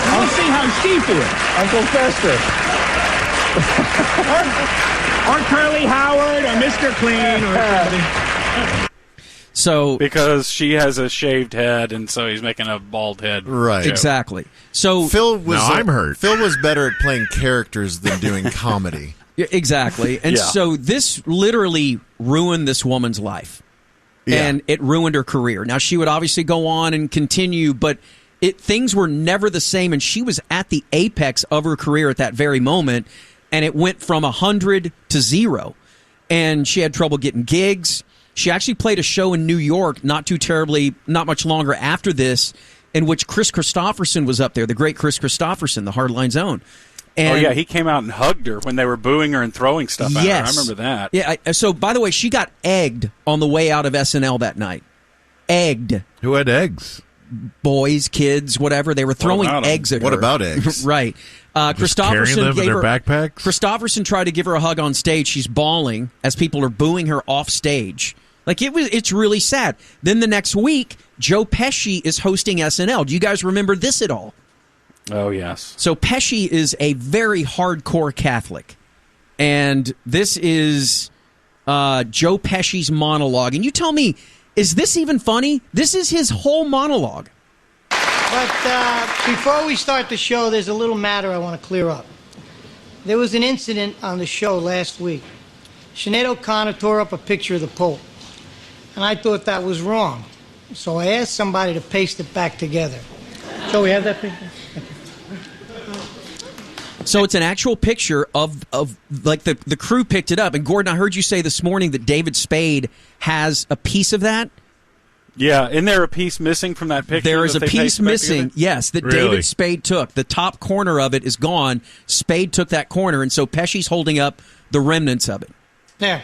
I'll see how she feels. Uncle Fester. or Curly Howard, or Mr. Clean, or something. So because she has a shaved head, and so he's making a bald head. Right. joke. Exactly. So Phil was. I'm hurt. Phil was better at playing characters than doing comedy. Yeah, exactly. And so this literally ruined this woman's life. Yeah. And it ruined her career. Now, she would obviously go on and continue, but things were never the same, and she was at the apex of her career at that very moment, and it went from 100 to 0. And she had trouble getting gigs. She actually played a show in New York not much longer after this, in which Chris Christopherson was up there, the great Chris Christopherson, the Hardline Zone. And he came out and hugged her when they were booing her and throwing stuff at her. I remember that. Yeah. So, by the way, she got egged on the way out of SNL that night. Egged. Who had eggs? Boys, kids, whatever. They were throwing eggs at her. What about eggs? Right. Christopherson carrying them in their backpacks? Christopherson tried to give her a hug on stage. She's bawling as people are booing her off stage. It's really sad. Then the next week, Joe Pesci is hosting SNL. Do you guys remember this at all? Oh, yes. So Pesci is a very hardcore Catholic. And this is Joe Pesci's monologue. And you tell me, is this even funny? This is his whole monologue. But before we start the show, there's a little matter I want to clear up. There was an incident on the show last week. Sinead O'Connor tore up a picture of the Pope. And I thought that was wrong. So I asked somebody to paste it back together. So we have that picture? So it's an actual picture of the crew picked it up. And Gordon, I heard you say this morning that David Spade has a piece of that. Yeah, isn't there a piece missing from that picture? There is a piece missing, yes, that David Spade took. The top corner of it is gone. Spade took that corner, and so Pesci's holding up the remnants of it. There.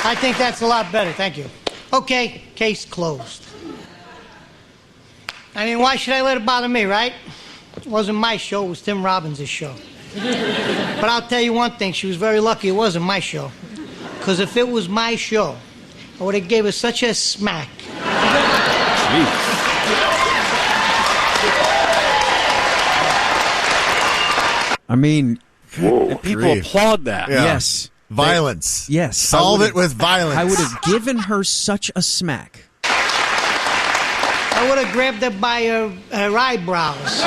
I think that's a lot better, thank you. Okay, case closed. I mean, why should I let it bother me, right? It wasn't my show, it was Tim Robbins' show. But I'll tell you one thing, she was very lucky it wasn't my show. Because if it was my show, I would have gave her such a smack. I mean, and people applaud that. Yeah. Yes. Violence. Yes. Solve it with violence. I would have given her such a smack. I would have grabbed her by her eyebrows.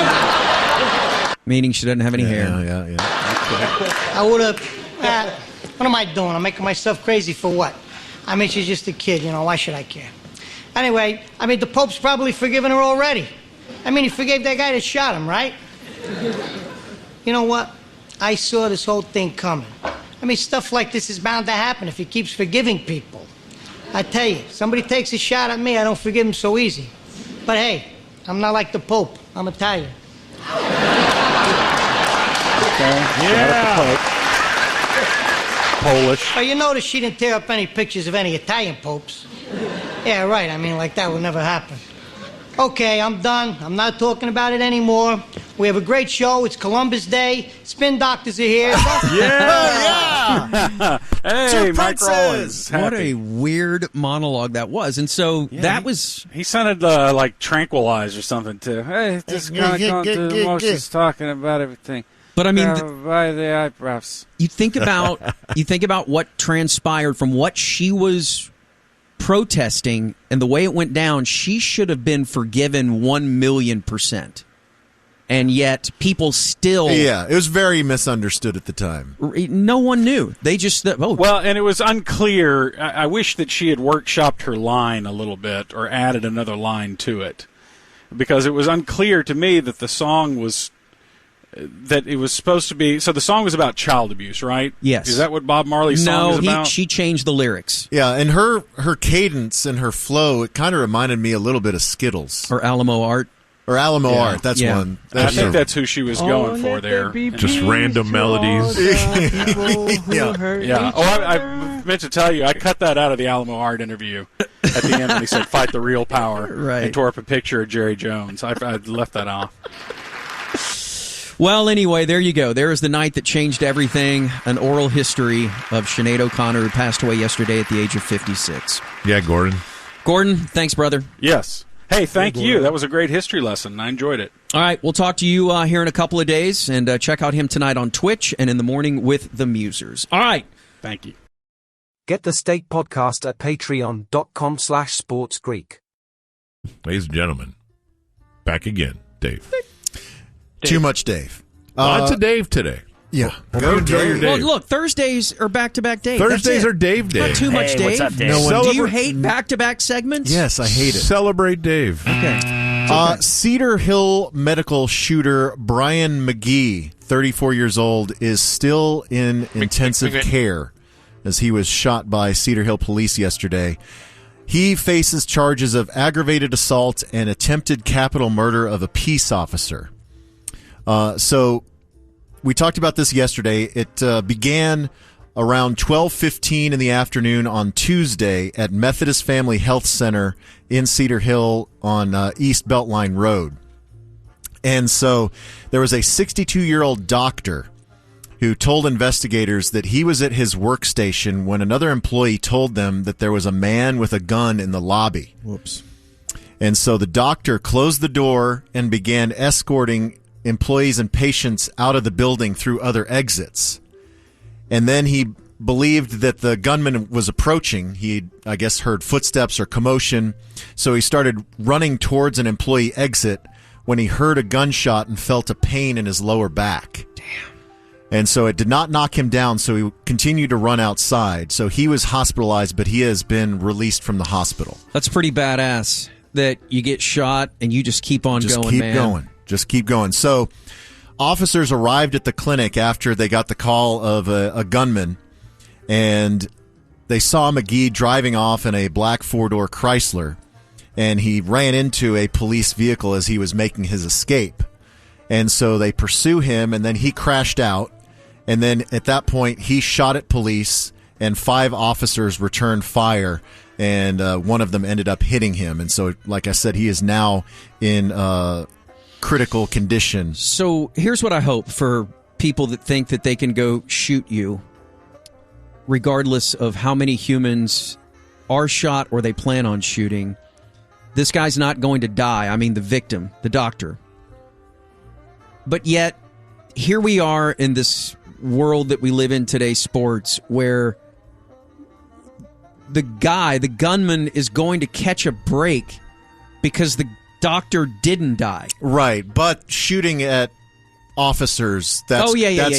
Meaning she doesn't have any hair. Yeah. I would have... what am I doing? I'm making myself crazy for what? I mean, she's just a kid, why should I care? Anyway, the Pope's probably forgiven her already. He forgave that guy that shot him, right? You know what? I saw this whole thing coming. Stuff like this is bound to happen if he keeps forgiving people. I tell you, somebody takes a shot at me, I don't forgive him so easy. But hey, I'm not like the Pope. I'm Italian. Yeah. Polish. But you notice she didn't tear up any pictures of any Italian popes. Yeah, right. Like that would never happen. Okay, I'm done. I'm not talking about it anymore. We have a great show. It's Columbus Day. Spin doctors are here. Yeah! Hey, Mike Rollins. What a weird monologue that was. And so that was... He sounded like tranquilized or something, too. Hey, just kind of going through the motions, talking about everything. But I mean... by the eyebrows. You think about what transpired from what she was protesting and the way it went down. She should have been forgiven 1,000,000%. And yet people still... Yeah, it was very misunderstood at the time. No one knew. They just... Well, and it was unclear. I wish that she had workshopped her line a little bit or added another line to it. Because it was unclear to me that the song was that it was supposed to be. So the song was about child abuse, right? Yes. Is that what Bob Marley's song is about? She changed the lyrics. Yeah, and her cadence and her flow, it kind of reminded me a little bit of Skittles. Or Alamo Art. Or Alamo Art, that's one. I think that's who she was going for there. Just random melodies. Yeah. Oh, I meant to tell you, I cut that out of the Alamo Art interview at the end when he said, "Fight the real power," right, and tore up a picture of Jerry Jones. I left that off. Well, anyway, there you go. There is the night that changed everything. An oral history of Sinead O'Connor, who passed away yesterday at the age of 56. Yeah, Gordon. Gordon, thanks, brother. Yes. Hey, thank you. That was a great history lesson. I enjoyed it. All right, we'll talk to you here in a couple of days, and check out him tonight on Twitch and in the morning with the Musers. All right. Thank you. Get the State Podcast at patreon.com/sportsgreek. Ladies and gentlemen, back again, Dave. Too much Dave. Lots of Dave today. Yeah. Go enjoy your Well, Dave. look, Thursdays are back-to-back Dave. Thursdays are Dave Day. Not too much Dave. What's up, Dave? Do you hate back-to-back segments? Yes, I hate it. Celebrate Dave. Okay. Cedar Hill medical shooter Brian McGee, 34 years old, is still in intensive care as he was shot by Cedar Hill police yesterday. He faces charges of aggravated assault and attempted capital murder of a peace officer. So we talked about this yesterday. It began around 12:15 in the afternoon on Tuesday at Methodist Family Health Center in Cedar Hill on East Beltline Road. And so there was a 62-year-old doctor who told investigators that he was at his workstation when another employee told them that there was a man with a gun in the lobby. Whoops. And so the doctor closed the door and began escorting employees and patients out of the building through other exits. And then he believed that the gunman was approaching. He, I guess, heard footsteps or commotion. So he started running towards an employee exit when he heard a gunshot and felt a pain in his lower back. Damn. And so it did not knock him down, so he continued to run outside. So he was hospitalized, but he has been released from the hospital. That's pretty badass that you get shot and you just keep on going, man. Just keep going. So officers arrived at the clinic after they got the call of a gunman, and they saw McGee driving off in a black four-door Chrysler, and he ran into a police vehicle as he was making his escape. And so they pursue him, and then he crashed out. And then at that point, he shot at police, and 5 officers returned fire, and one of them ended up hitting him. And so, like I said, he is now in critical condition. So here's what I hope for people that think that they can go shoot you, regardless of how many humans are shot or they plan on shooting. This guy's not going to die. I mean, the victim, the doctor. But yet, here we are in this world that we live in today, sports, where the gunman, is going to catch a break because the doctor didn't die. Right, but shooting at officers, that's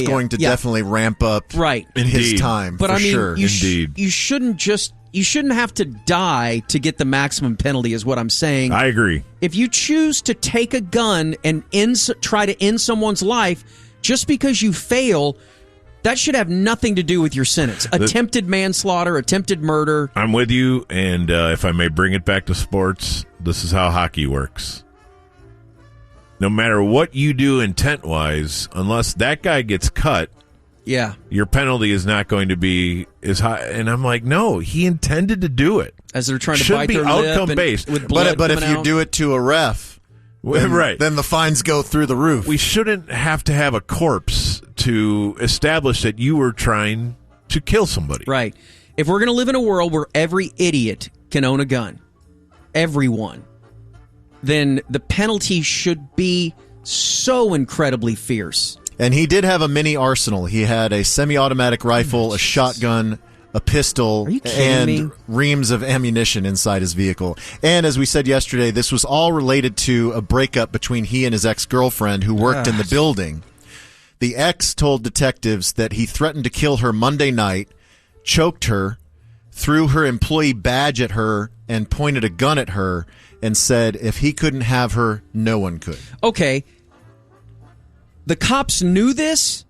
going to definitely ramp up his time, but for I mean, sure. you shouldn't have to die to get the maximum penalty, is what I'm saying. I agree. If you choose to take a gun and try to end someone's life just because you fail, that should have nothing to do with your sentence. Attempted manslaughter, attempted murder. I'm with you, and if I may bring it back to sports, this is how hockey works. No matter what you do intent-wise, unless that guy gets cut, your penalty is not going to be as high. And I'm like, no, he intended to do it. As they're trying to Should bite be their lip outcome-based. with blood But if coming you out. do it to a ref, then the fines go through the roof. We shouldn't have to have a corpse to establish that you were trying to kill somebody. Right. If we're going to live in a world where every idiot can own a gun, everyone, then the penalty should be so incredibly fierce. And he did have a mini arsenal. He had a semi-automatic rifle, a shotgun, a pistol, and reams of ammunition inside his vehicle. And as we said yesterday, this was all related to a breakup between he and his ex-girlfriend who worked in the building. The ex told detectives that he threatened to kill her Monday night, choked her, threw her employee badge at her, and pointed a gun at her, and said if he couldn't have her, no one could. Okay. the cops knew this?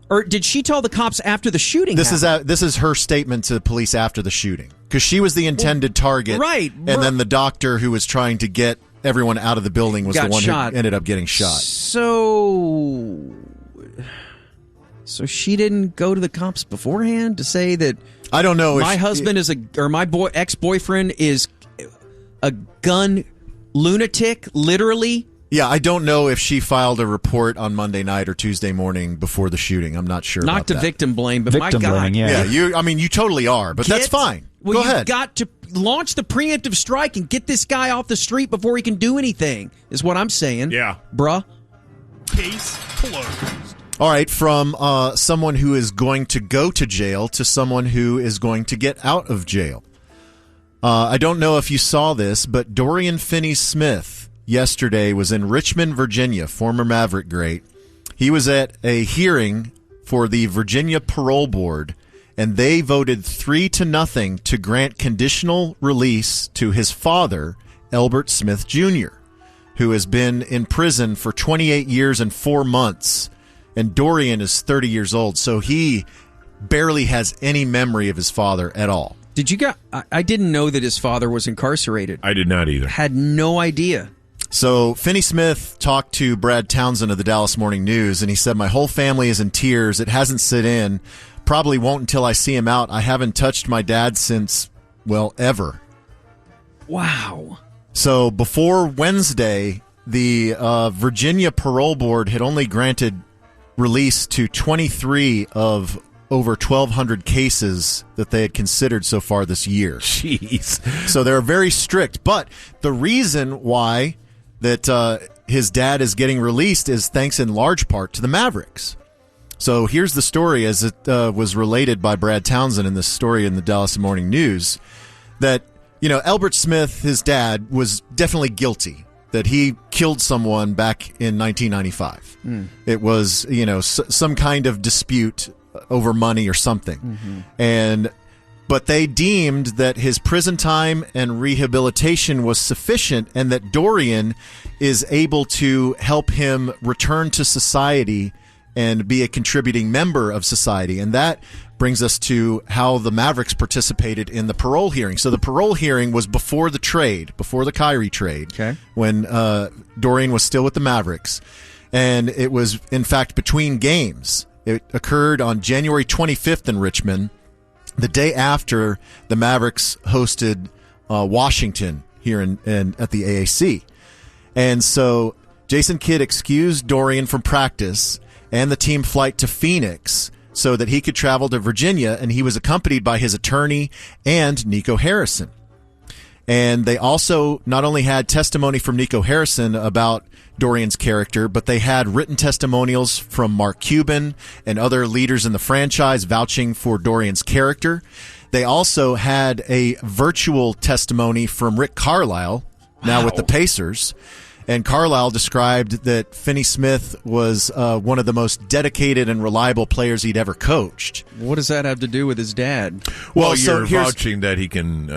Or did she tell the cops after the shooting happened? This is her statement to the police after the shooting. Because she was the intended target. Right. And then the doctor who was trying to get everyone out of the building was the one who ended up getting shot. So she didn't go to the cops beforehand to say that I don't know. My husband my ex-boyfriend is a gun lunatic, literally. Yeah, I don't know if she filed a report on Monday night or Tuesday morning before the shooting. I'm not sure. Not to victim blame, but my God, you totally are, but that's fine. Well, Go ahead. You've got to launch the preemptive strike and get this guy off the street before he can do anything. Is what I'm saying. Yeah, bruh. Case closed. All right, from someone who is going to go to jail to someone who is going to get out of jail. I don't know if you saw this, but Dorian Finney-Smith yesterday was in Richmond, Virginia, former Maverick great. He was at a hearing for the Virginia Parole Board, and they voted 3-0 to grant conditional release to his father, Elbert Smith Jr., who has been in prison for 28 years and 4 months. And Dorian is 30 years old, so he barely has any memory of his father at all. I didn't know that his father was incarcerated. I did not either. Had no idea. So Finney-Smith talked to Brad Townsend of the Dallas Morning News, and he said, "My whole family is in tears. It hasn't set in. Probably won't until I see him out. I haven't touched my dad since, well, ever." Wow. So before Wednesday, the Virginia Parole Board had only granted release to 23 of over 1,200 cases that they had considered so far this year. Jeez. So they're very strict. But the reason why that his dad is getting released is thanks in large part to the Mavericks. So here's the story as it was related by Brad Townsend in this story in the Dallas Morning News, that, Elbert Smith, his dad, was definitely guilty that he killed someone back in 1995. It was, some kind of dispute over money or something. But they deemed that his prison time and rehabilitation was sufficient and that Dorian is able to help him return to society and be a contributing member of society. And that brings us to how the Mavericks participated in the parole hearing. So the parole hearing was before the trade, before the Kyrie trade, when Dorian was still with the Mavericks. And it was, in fact, between games. It occurred on January 25th in Richmond, the day after the Mavericks hosted Washington here at the AAC. And so Jason Kidd excused Dorian from practice and the team flight to Phoenix so that he could travel to Virginia, and he was accompanied by his attorney and Nico Harrison. And they also not only had testimony from Nico Harrison about Dorian's character, but they had written testimonials from Mark Cuban and other leaders in the franchise vouching for Dorian's character. They also had a virtual testimony from Rick Carlisle, now with the Pacers. And Carlisle described that Finney-Smith was one of the most dedicated and reliable players he'd ever coached. What does that have to do with his dad? Well, you're vouching that he can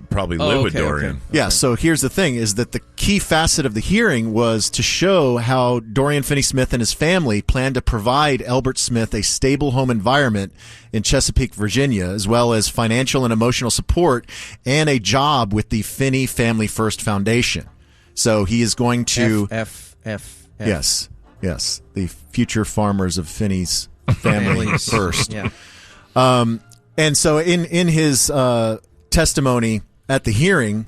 probably live with Dorian. Okay. Yeah, so here's the thing, is that the key facet of the hearing was to show how Dorian Finney-Smith and his family planned to provide Elbert Smith a stable home environment in Chesapeake, Virginia, as well as financial and emotional support and a job with the Finney Family First Foundation. So he is going to Yes, the future farmers of Finney's family first. And so in his testimony at the hearing,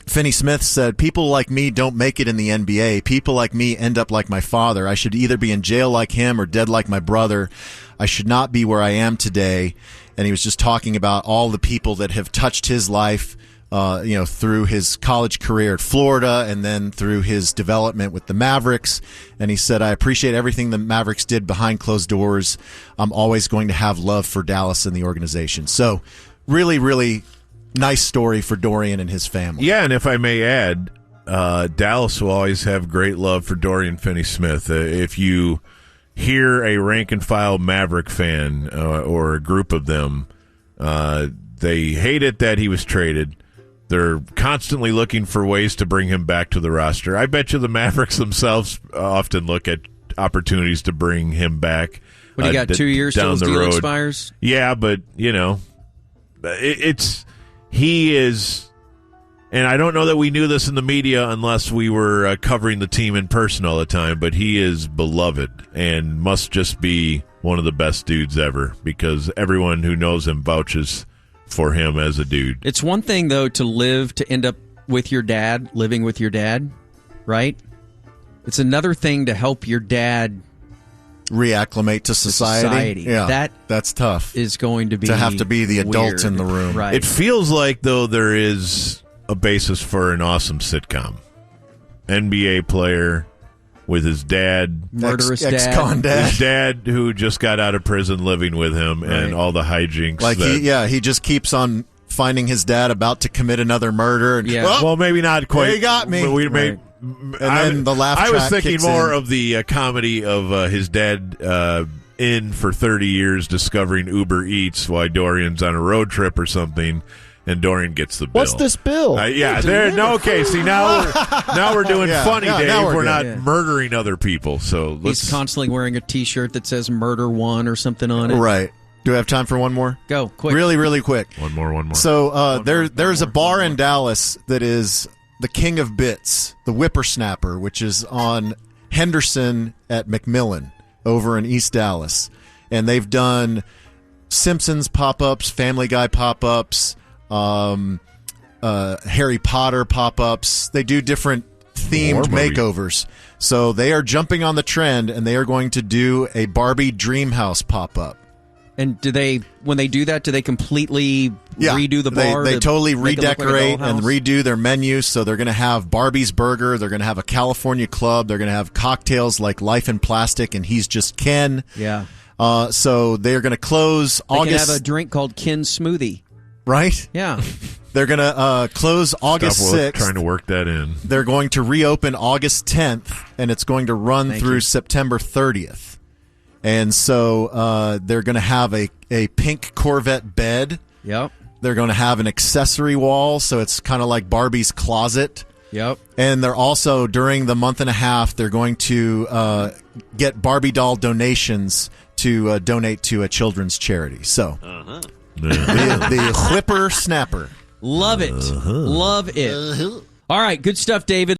Finney-Smith said, "People like me don't make it in the NBA. People like me end up like my father. I should either be in jail like him or dead like my brother. I should not be where I am today." And he was just talking about all the people that have touched his life, through his college career at Florida and then through his development with the Mavericks. And he said, "I appreciate everything the Mavericks did behind closed doors. I'm always going to have love for Dallas and the organization." So really, really nice story for Dorian and his family. Yeah, and if I may add, Dallas will always have great love for Dorian Finney-Smith. If you hear a rank-and-file Maverick fan or a group of them, they hate it that he was traded. They're constantly looking for ways to bring him back to the roster. I bet you the Mavericks themselves often look at opportunities to bring him back. What, you got 2 years till down his the deal road. expires? Yeah, but, he is, and I don't know that we knew this in the media unless we were covering the team in person all the time, but he is beloved and must just be one of the best dudes ever because everyone who knows him vouches for him as a dude. It's one thing, though, to end up with your dad, living with your dad, right? It's another thing to help your dad reacclimate to society. Yeah, that's tough. Is going to be to have to be the adult weird. in the room. Right. It feels like, though, there is a basis for an awesome sitcom. NBA player with his dad, murderous ex-con dad, his dad who just got out of prison, living with him, and all the hijinks. Like he just keeps on finding his dad about to commit another murder. And, well, maybe not quite. He got me. And then the laugh track I was thinking kicks more in. of the comedy of his dad in for 30 years discovering Uber Eats while Dorian's on a road trip or something, and Dorian gets the bill. What's this bill? Okay, see, now we're doing funny, Dave. now We're we're not good. murdering other people. So He's constantly wearing a T-shirt that says "Murder One" or something on it. Right. Do we have time for one more? Go, quick. Really, really quick. One more. So there's a bar in Dallas that is the King of Bits, the Whippersnapper, which is on Henderson at McMillan over in East Dallas. And they've done Simpsons pop-ups, Family Guy pop-ups, Harry Potter pop-ups. They do different themed makeovers. So they are jumping on the trend, and they are going to do a Barbie Dreamhouse pop-up. And when they do that, do they completely redo the bar? They totally make it look like a redecorate dollhouse? and redo their menus. So they're going to have Barbie's Burger. They're going to have a California Club. They're going to have cocktails like Life in Plastic and He's Just Ken. Yeah. So they're going to close They August. can have a drink called Ken's Smoothie. Right? Yeah. They're going to close August 6th. Trying to work that in. They're going to reopen August 10th, and it's going to run through September 30th. And so they're going to have a pink Corvette bed. Yep. They're going to have an accessory wall, so it's kind of like Barbie's closet. Yep. And they're also, during the month and a half, they're going to get Barbie doll donations to donate to a children's charity. So the Whippersnapper. Love it. Love it. All right, good stuff, David.